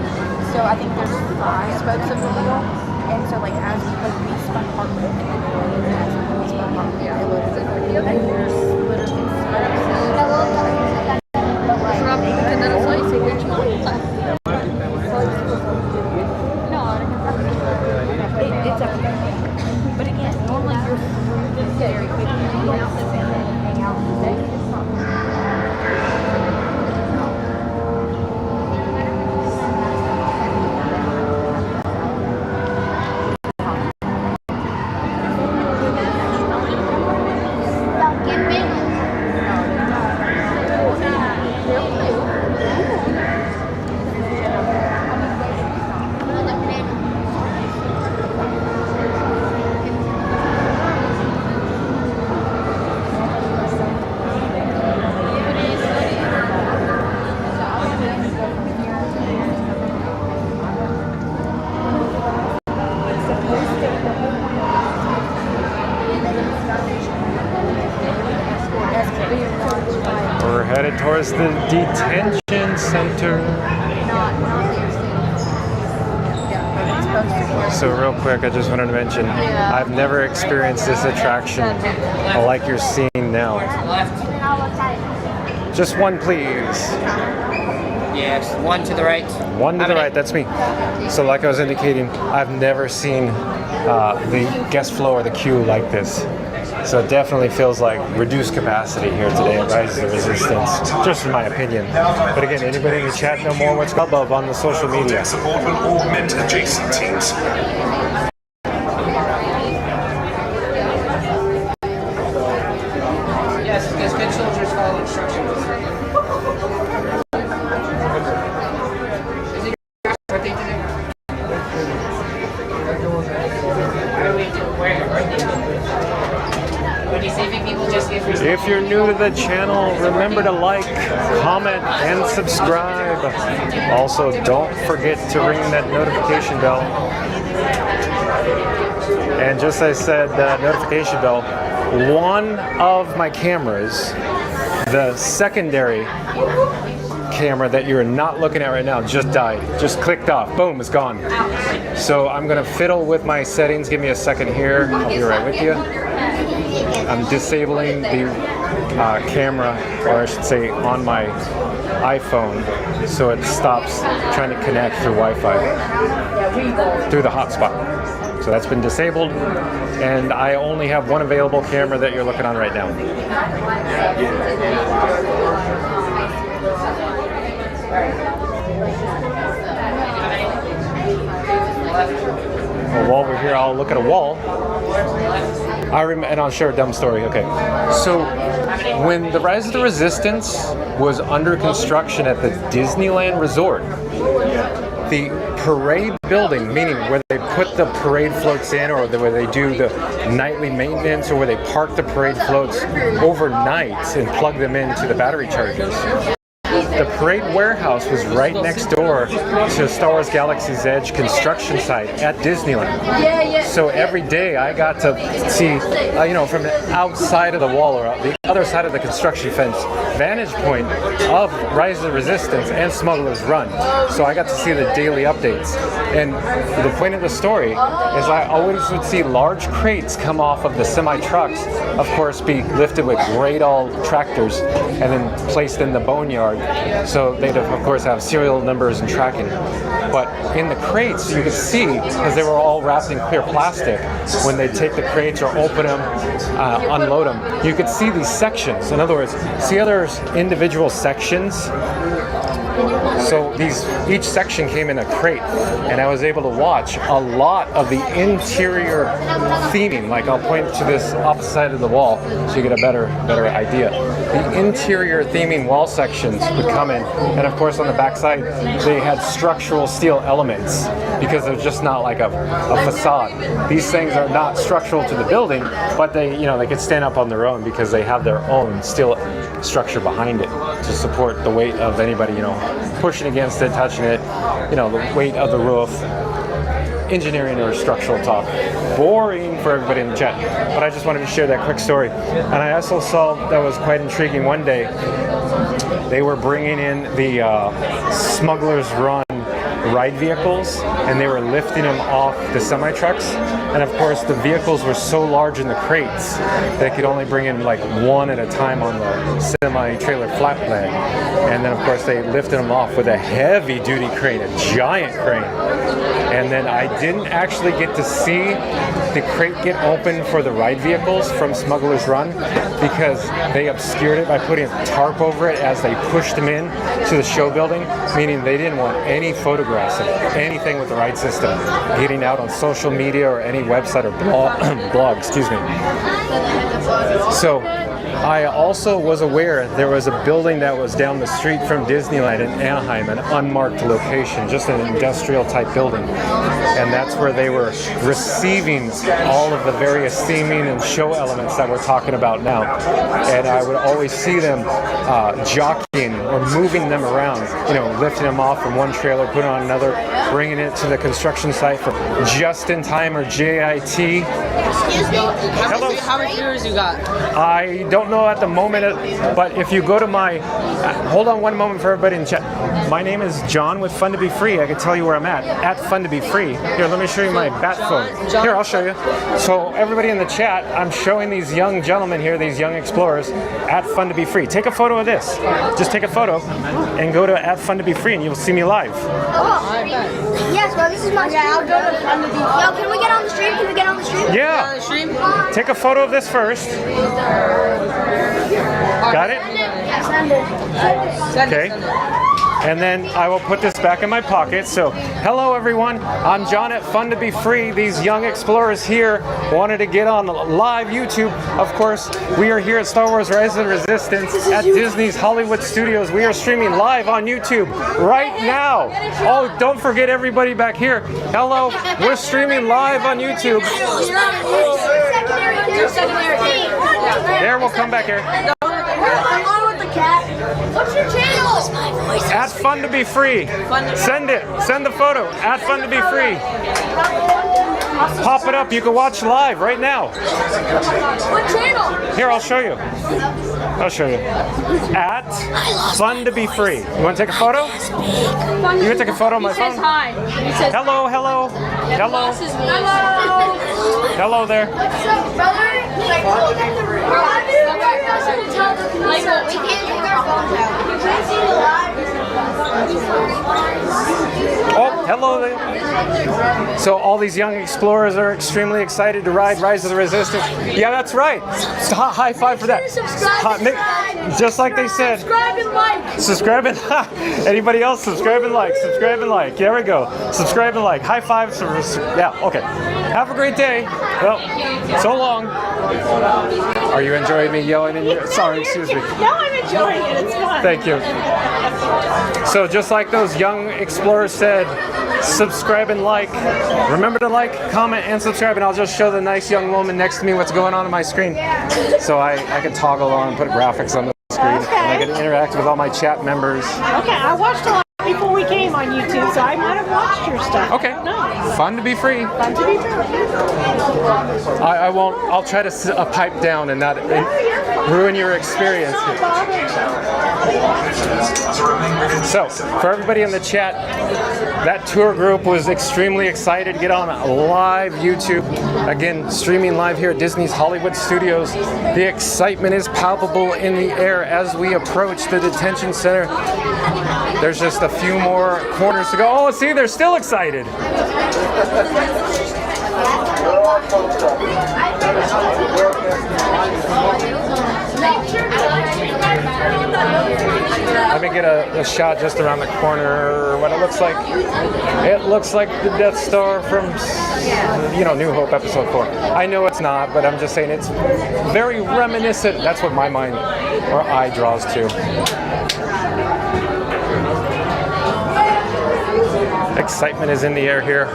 So I think there's 5 spokes of the wheel. And so like as we spun part of it, and then as we spun part of it, it looks like there's literally it's up here. But again, normally you're through this very quickly. You don't sit there and hang out all day. is the detention center. So real quick, I just wanted to mention, I've never experienced this attraction like you're seeing now. Just one, please. Yes, one to the right. One to the right, that's me. So like I was indicating, I've never seen the guest flow or the queue like this. So it definitely feels like reduced capacity here today at Rise of the Resistance, just in my opinion. But again, anybody in the chat know more what's hubbub on the social media? Support will augment adjacent teams. Yes, because good soldiers follow instructions. Is it your birthday today? What are we doing? Where? When you saving people, just get free. If you're new to the channel, remember to like, comment, and subscribe. Also, don't forget to ring that notification bell. And just as I said, the notification bell, one of my cameras, the secondary camera that you're not looking at right now, just died. Just clicked off. Boom, it's gone. So I'm going to fiddle with my settings. Give me a second here. I'll be right with you. I'm disabling the camera, or I should say on my iPhone, so it stops trying to connect through Wi-Fi, through the hotspot. So that's been disabled, and I only have one available camera that you're looking on right now. Well, while we're here, I'll look at a wall. And I'll share a dumb story. Okay, so when the Rise of the Resistance was under construction at the Disneyland Resort, the parade building, meaning where they put the parade floats in, or where they do the nightly maintenance, or where they park the parade floats overnight and plug them into the battery chargers. The parade warehouse was right next door to Star Wars Galaxy's Edge construction site at Disneyland. So every day I got to see, from the outside of the wall, or the other side of the construction fence, vantage point of Rise of the Resistance and Smugglers Run. So I got to see the daily updates. And the point of the story is I always would see large crates come off of the semi-trucks, of course be lifted with great old tractors and then placed in the boneyard. So they'd of course have serial numbers and tracking. But in the crates you could see, because they were all wrapped in clear plastic, when they take the crates or open them, unload them, you could see these sections. In other words, see how there's individual sections? So each section came in a crate, and I was able to watch a lot of the interior theming. Like I'll point to this opposite side of the wall so you get a better idea. The interior theming wall sections would come in, and of course on the back side they had structural steel elements, because they're just not like a facade. These things are not structural to the building, but they could stand up on their own because they have their own steel structure behind it to support the weight of anybody pushing against it, touching it, the weight of the roof. Engineering or structural talk. Boring for everybody in the chat, but I just wanted to share that quick story. And I also saw that was quite intriguing. One day they were bringing in the Smugglers Run ride vehicles, and they were lifting them off the semi-trucks, and of course the vehicles were so large in the crates they could only bring in like one at a time on the semi-trailer flatbed, and then of course they lifted them off with a heavy-duty crane, a giant crane. And then I didn't actually get to see the crate get open for the ride vehicles from Smugglers Run, because they obscured it by putting a tarp over it as they pushed them in to the show building, meaning they didn't want any photographs of anything with the ride system getting out on social media or any website or blog, excuse me. So I also was aware there was a building that was down the street from Disneyland in Anaheim, an unmarked location, just an industrial type building. And that's where they were receiving all of the various theming and show elements that we're talking about now. And I would always see them jockeying or moving them around, lifting them off from one trailer, putting on another, bringing it to the construction site for just-in-time or JIT. Excuse me, how many viewers you got? I don't know at the moment, but if you go to my, hold on one moment for everybody in chat. My name is John with Fun to Be Free. I can tell you where I'm at Fun to Be Free. Here, let me show you my bat phone. Here, I'll show you. So everybody in the chat, I'm showing these young gentlemen here, these young explorers, at Fun to Be Free. Take a photo of this. Just take a photo and go to at Fun to Be Free and you'll see me live. Oh, yes, well, this is my stream. I'll go to Fun to Be Free. Yo, can we get on the stream? Can we get on the stream? Yeah. Take a photo of this first. Got it? Okay. And then I will put this back in my pocket. So, hello everyone. I'm John at Fun to Be Free. These young explorers here wanted to get on live YouTube. Of course, we are here at Star Wars Rise of the Resistance at Disney's Hollywood Studios. We are streaming live on YouTube right now. Oh, don't forget everybody back here. Hello, we're streaming live on YouTube. There, we'll come back here. What's your channel? At Fun to Be Free. Send it. Send the photo. At Fun to Be Free. Pop it up. You can watch live right now. What channel? Here, I'll show you. I'll show you. At Fun to Be Free. You want to take a photo? You can take a photo on my phone. He says hi. He says hello, hello, hello. Hello. Hello there. What's up, brother? Like what we can't take our phones out. We can't see the live. Oh, hello there. So all these young explorers are extremely excited to ride Rise of the Resistance. Yeah, that's right. High five for that. Just like they said. Subscribe and like. Subscribe and anybody else? Subscribe and like. Subscribe and like. There we go. Subscribe and like. High five. Yeah. Okay. Have a great day. Well, so long. Are you enjoying me yelling in your? Sorry, excuse me. No, I'm enjoying it. It's fun. Thank you. So just like those young explorers said, subscribe and like. Remember to like, comment, and subscribe, and I'll just show the nice young woman next to me what's going on my screen. So I can toggle on and put graphics on the screen. Okay. And I can interact with all my chat members. Okay, I watched a lot before we came on YouTube, so I might have watched your stuff. Okay. No. Fun to be free. Fun to be free. I won't. I'll try to pipe down and not ruin your experience. So, for everybody in the chat, that tour group was extremely excited to get on live YouTube. Again, streaming live here at Disney's Hollywood Studios. The excitement is palpable in the air as we approach the detention center. There's just a few more corners to go. Oh, see, they're still excited. Let me get a shot just around the corner. What it looks like. It looks like the Death Star from, New Hope Episode 4. I know it's not, but I'm just saying it's very reminiscent. That's what my mind or eye draws to. Excitement is in the air here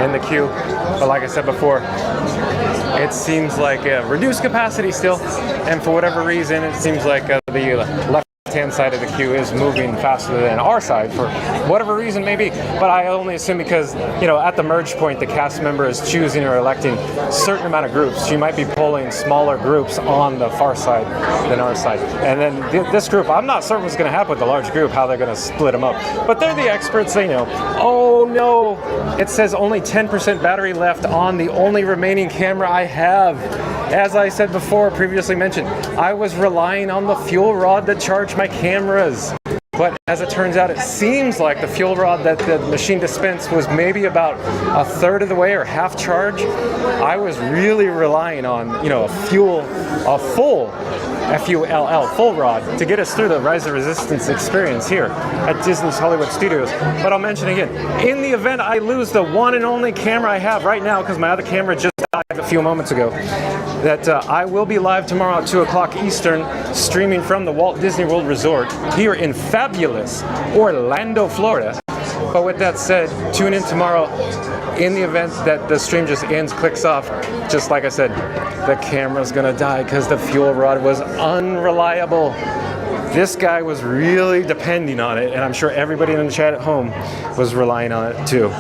in the queue, but like I said before, it seems like a reduced capacity still, and for whatever reason it seems like the left-hand side of the queue is moving faster than our side for whatever reason maybe, but I only assume because at the merge point the cast member is choosing or electing a certain amount of groups. She might be pulling smaller groups on the far side than our side, and then this group, I'm not certain what's going to happen with the large group, how they're going to split them up, but they're the experts, they know. Oh no, it says only 10% battery left on the only remaining camera I have. As I said before, previously mentioned, I was relying on the fuel rod to charge my cameras. But as it turns out, it seems like the fuel rod that the machine dispensed was maybe about a third of the way or half charge. I was really relying on, a full F-U-L-L, full rod to get us through the Rise of Resistance experience here at Disney's Hollywood Studios. But I'll mention again, in the event I lose the one and only camera I have right now, because my other camera just died a few moments ago, that I will be live tomorrow at 2 o'clock Eastern, streaming from the Walt Disney World Resort here in fabulous Orlando, Florida. But with that said, tune in tomorrow. In the event that the stream just ends, clicks off, just like I said, the camera's gonna die because the fuel rod was unreliable. This guy was really depending on it, and I'm sure everybody in the chat at home was relying on it too.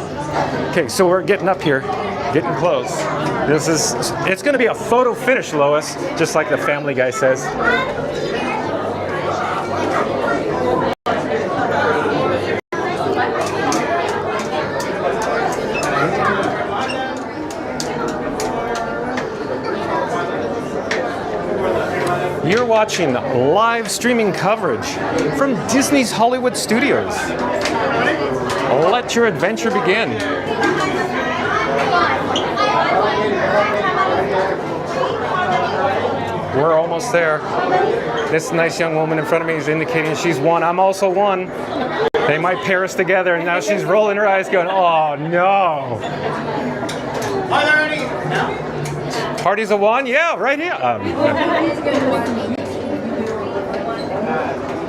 Okay, so we're getting up here. getting close. It's going to be a photo finish, Lois, just like the Family Guy says. You're watching live streaming coverage from Disney's Hollywood Studios. Let your adventure begin. We're almost there. This nice young woman in front of me is indicating she's one. I'm also one. They might pair us together, and now she's rolling her eyes going, oh no. Are there any? No? Party's a one? Yeah, right here.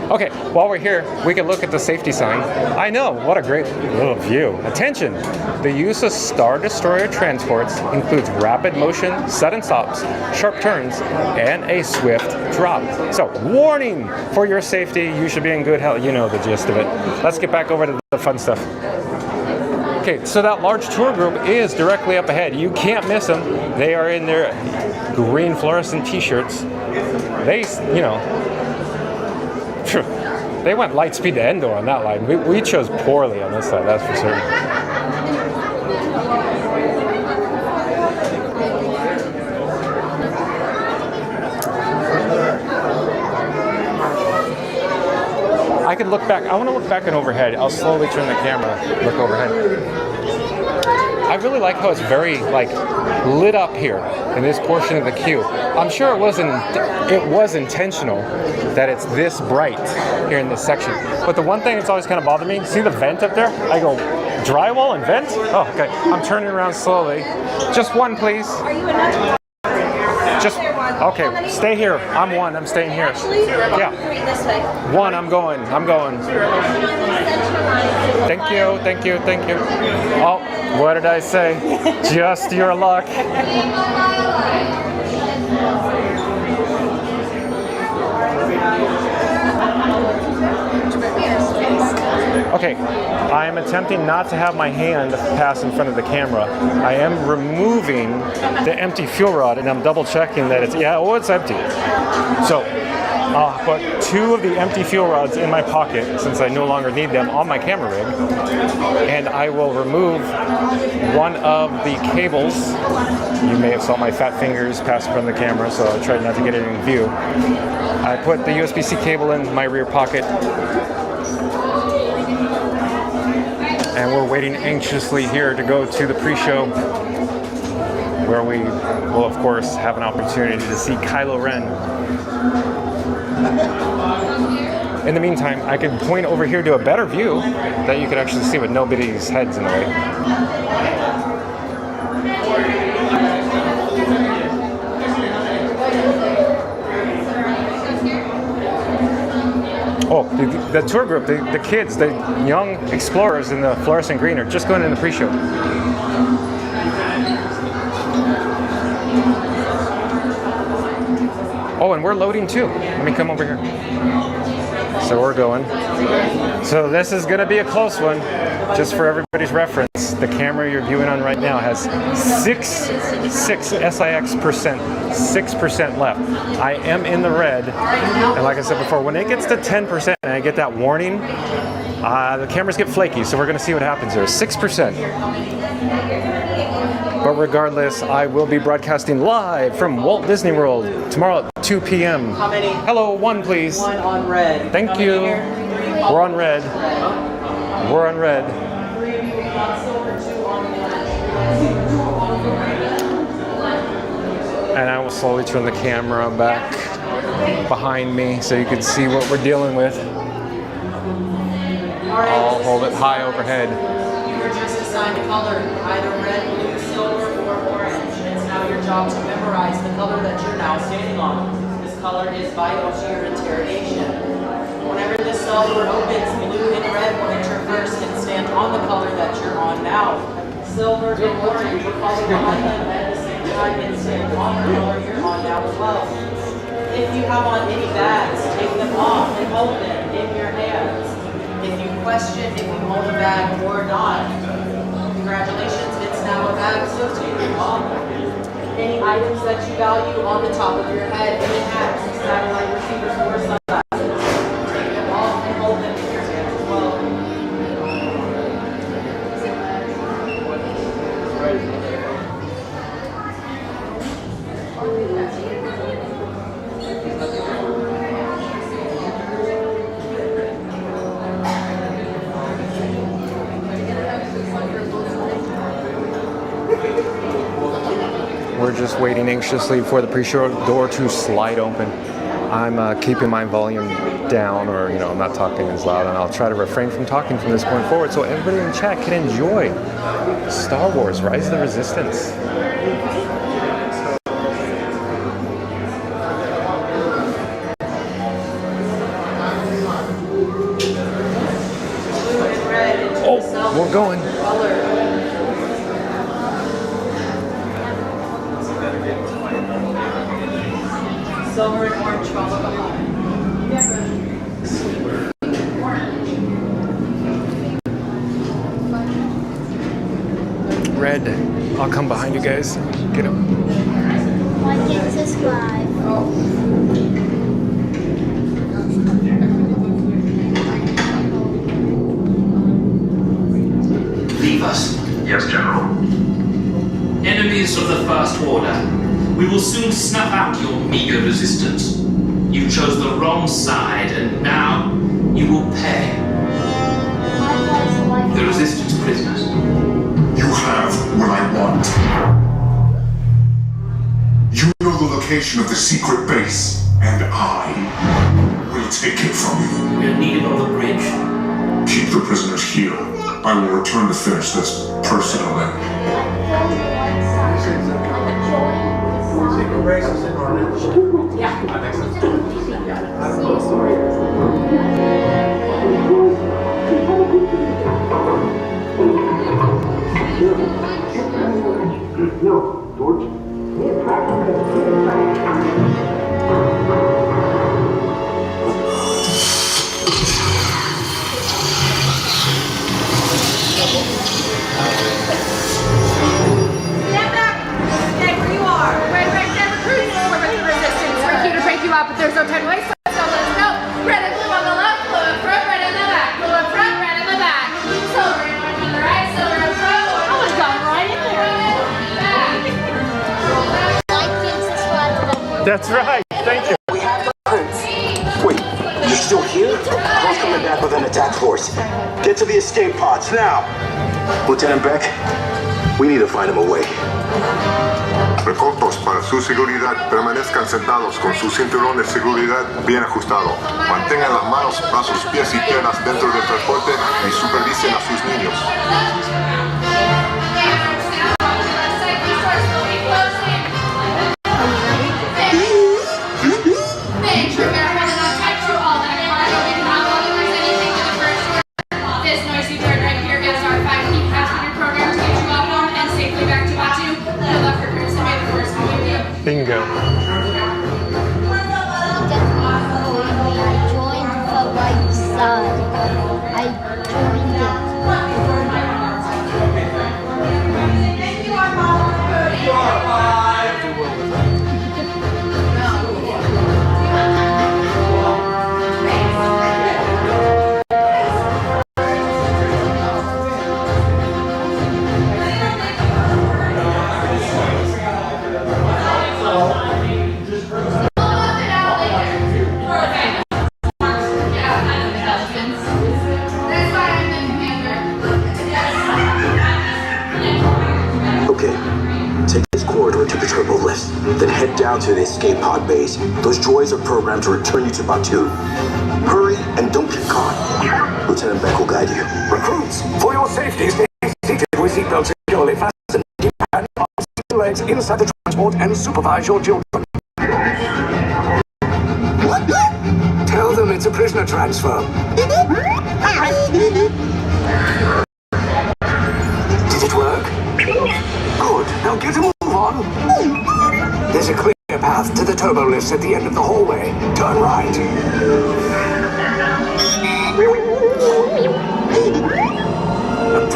Okay, while we're here, we can look at the safety sign. I know, what a great little view. Attention! The use of Star Destroyer transports includes rapid motion, sudden stops, sharp turns, and a swift drop. So, warning for your safety. You should be in good health. You know the gist of it. Let's get back over to the fun stuff. Okay, so that large tour group is directly up ahead. You can't miss them. They are in their green fluorescent t-shirts. They, you know, they went light speed to Endor on that line. We chose poorly on this side, that's for certain. I could look back. I want to look back and overhead. I'll slowly turn the camera, look overhead. I really like how it's very lit up here in this portion of the queue. I'm sure it was intentional that it's this bright here in this section. But the one thing that's always kind of bothered me, see the vent up there? I go, drywall and vent? Oh, okay. I'm turning around slowly. Just one, please. Are you another? Just, okay, stay here. I'm one, I'm staying here. Yeah. This way. One, I'm going. Thank you, thank you, thank you. Oh, what did I say? Just your luck. Okay, I am attempting not to have my hand pass in front of the camera. I am removing the empty fuel rod, and I'm double checking that it's empty. So, I'll put 2 of the empty fuel rods in my pocket, since I no longer need them, on my camera rig. And I will remove one of the cables. You may have saw my fat fingers pass in front of the camera, so I tried not to get it in view. I put the USB-C cable in my rear pocket. And we're waiting anxiously here to go to the pre-show, where we will, of course, have an opportunity to see Kylo Ren. In the meantime, I can point over here to a better view that you could actually see with nobody's heads in the way. Oh, the tour group, the kids, the young explorers in the fluorescent green are just going in the pre-show. Oh, and we're loading too. Let me come over here. So we're going. So this is going to be a close one, just for everybody's reference. The camera you're viewing on right now has 6% left. I am in the red, and like I said before, when it gets to 10% and I get that warning, the cameras get flaky. So we're going to see what happens here. 6%. But regardless, I will be broadcasting live from Walt Disney World tomorrow at 2 p.m. How many? Hello, 1 please. 1 on red. Thank you. We're on red. We're on red. And I will slowly turn the camera back behind me so you can see what we're dealing with. I'll hold it high overhead. You were just assigned a color, either red, blue, silver, or orange. It's now your job to memorize the color that you're now standing on. This color is vital to your interrogation. Whenever this cell door opens, blue and red will enter first and stand on the color that you're on now. Silver and orange will follow behind them at the same time and stand on the color you're on now as well. If you have on any bags, take them off and hold them in your hands. If you question if you hold a bag or not, congratulations, it's now a bag associated. Any items that you value on the top of your head, any hats, satellite receivers, or sunglasses. Take them off and hold them in your hands as well. We're just waiting anxiously for the pre-show door to slide open. I'm keeping my volume down, or I'm not talking as loud, and I'll try to refrain from talking from this point forward so everybody in chat can enjoy Star Wars: Rise of the Resistance. Oh, we're going. Silver and orange follow behind. Red, I'll come behind you guys. Get him. Like and subscribe. Leave us. Yes, General. Enemies of the First Order. We will soon snuff out your meager resistance. You chose the wrong side, and now you will pay. The Resistance prisoners. You have what I want. You know the location of the secret base, and I will take it from you. We're needed on the bridge. Keep the prisoners here. I will return to finish this personally. Secret race is in orange. Yeah. That makes sense. No, George. Stand back! Stay where you are. Red, recruits. We're with the Resistance. We're here to break you out, but there's no time to waste. So let's go. Red and blue on the left, blue in front, red in the back. Blue in front, red in the back. Silver in front on the right, silver in front. Oh, it's gone right in there. Like and subscribe. That's right. Thank you. We have the prince. Wait, you're still here? Paul's coming back with an attack force. Get to the escape pods now. Lieutenant Beck, we need to find him a way. Reportos para su seguridad. Permanezcan sentados con su cinturón de seguridad bien ajustado. Mantengan las manos, brazos, pies y piernas dentro del transporte y supervisen a sus niños. This noise you heard right here is our 5-key passenger program to get you off home and safely back to Batu. Good luck, recruits, and may the force be with you. Bingo. I joined the right side. I joined it. Okay, take this corridor to the turbo lift, then head down to the escape pod base. Those droids are programmed to return you to Batu. Hurry and don't get caught. Lieutenant Beck will guide you. Recruits, for your safety, stay seated with seatbelts securely fastened. Keep hands, arms, and legs inside the transport and supervise your children. Tell them it's a prisoner transfer. Did it work? Good. Now get a move on. There's a clear path to the turbo lifts at the end of the hallway. Turn right.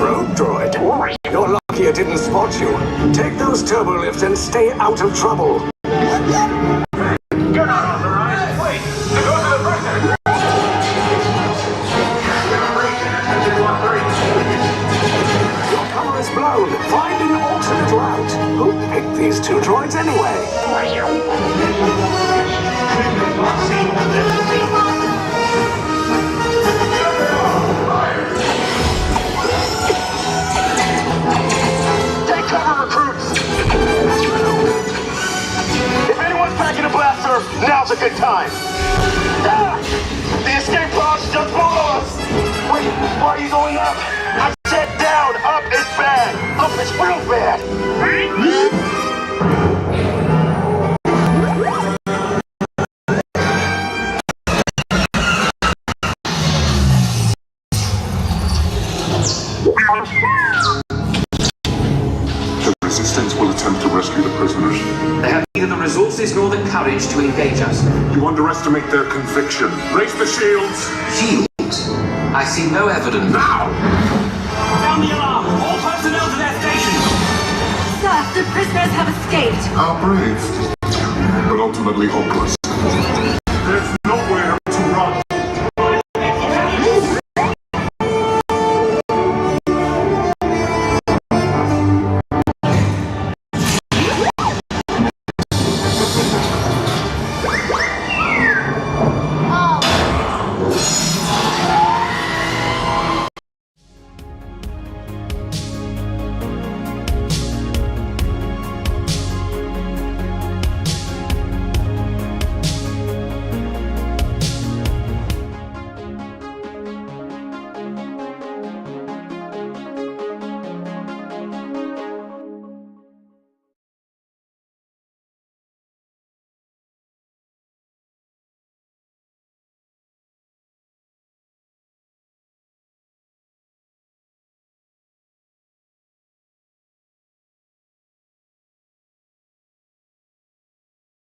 throat, Droid. You're lucky it didn't spot you. Take those turbo lifts and stay out of trouble. Get out on the rise. Wait, there goes the person. Your cover is blown. Find an alternate route. Who picked these two droids anyway? Take cover, recruits. If anyone's packing a blaster, now's a good time. Ah! The escape pod's just below us. Wait, why are you going up? I said down. Up is bad. Up is real bad. The Resistance will attempt to rescue the prisoners. They have neither the resources nor the courage to engage us. You underestimate their conviction. Raise the shields! Shields? I see no evidence. Now! Sound the alarm! All personnel to their stations! Sir, the prisoners have escaped. How brave, but ultimately hopeless.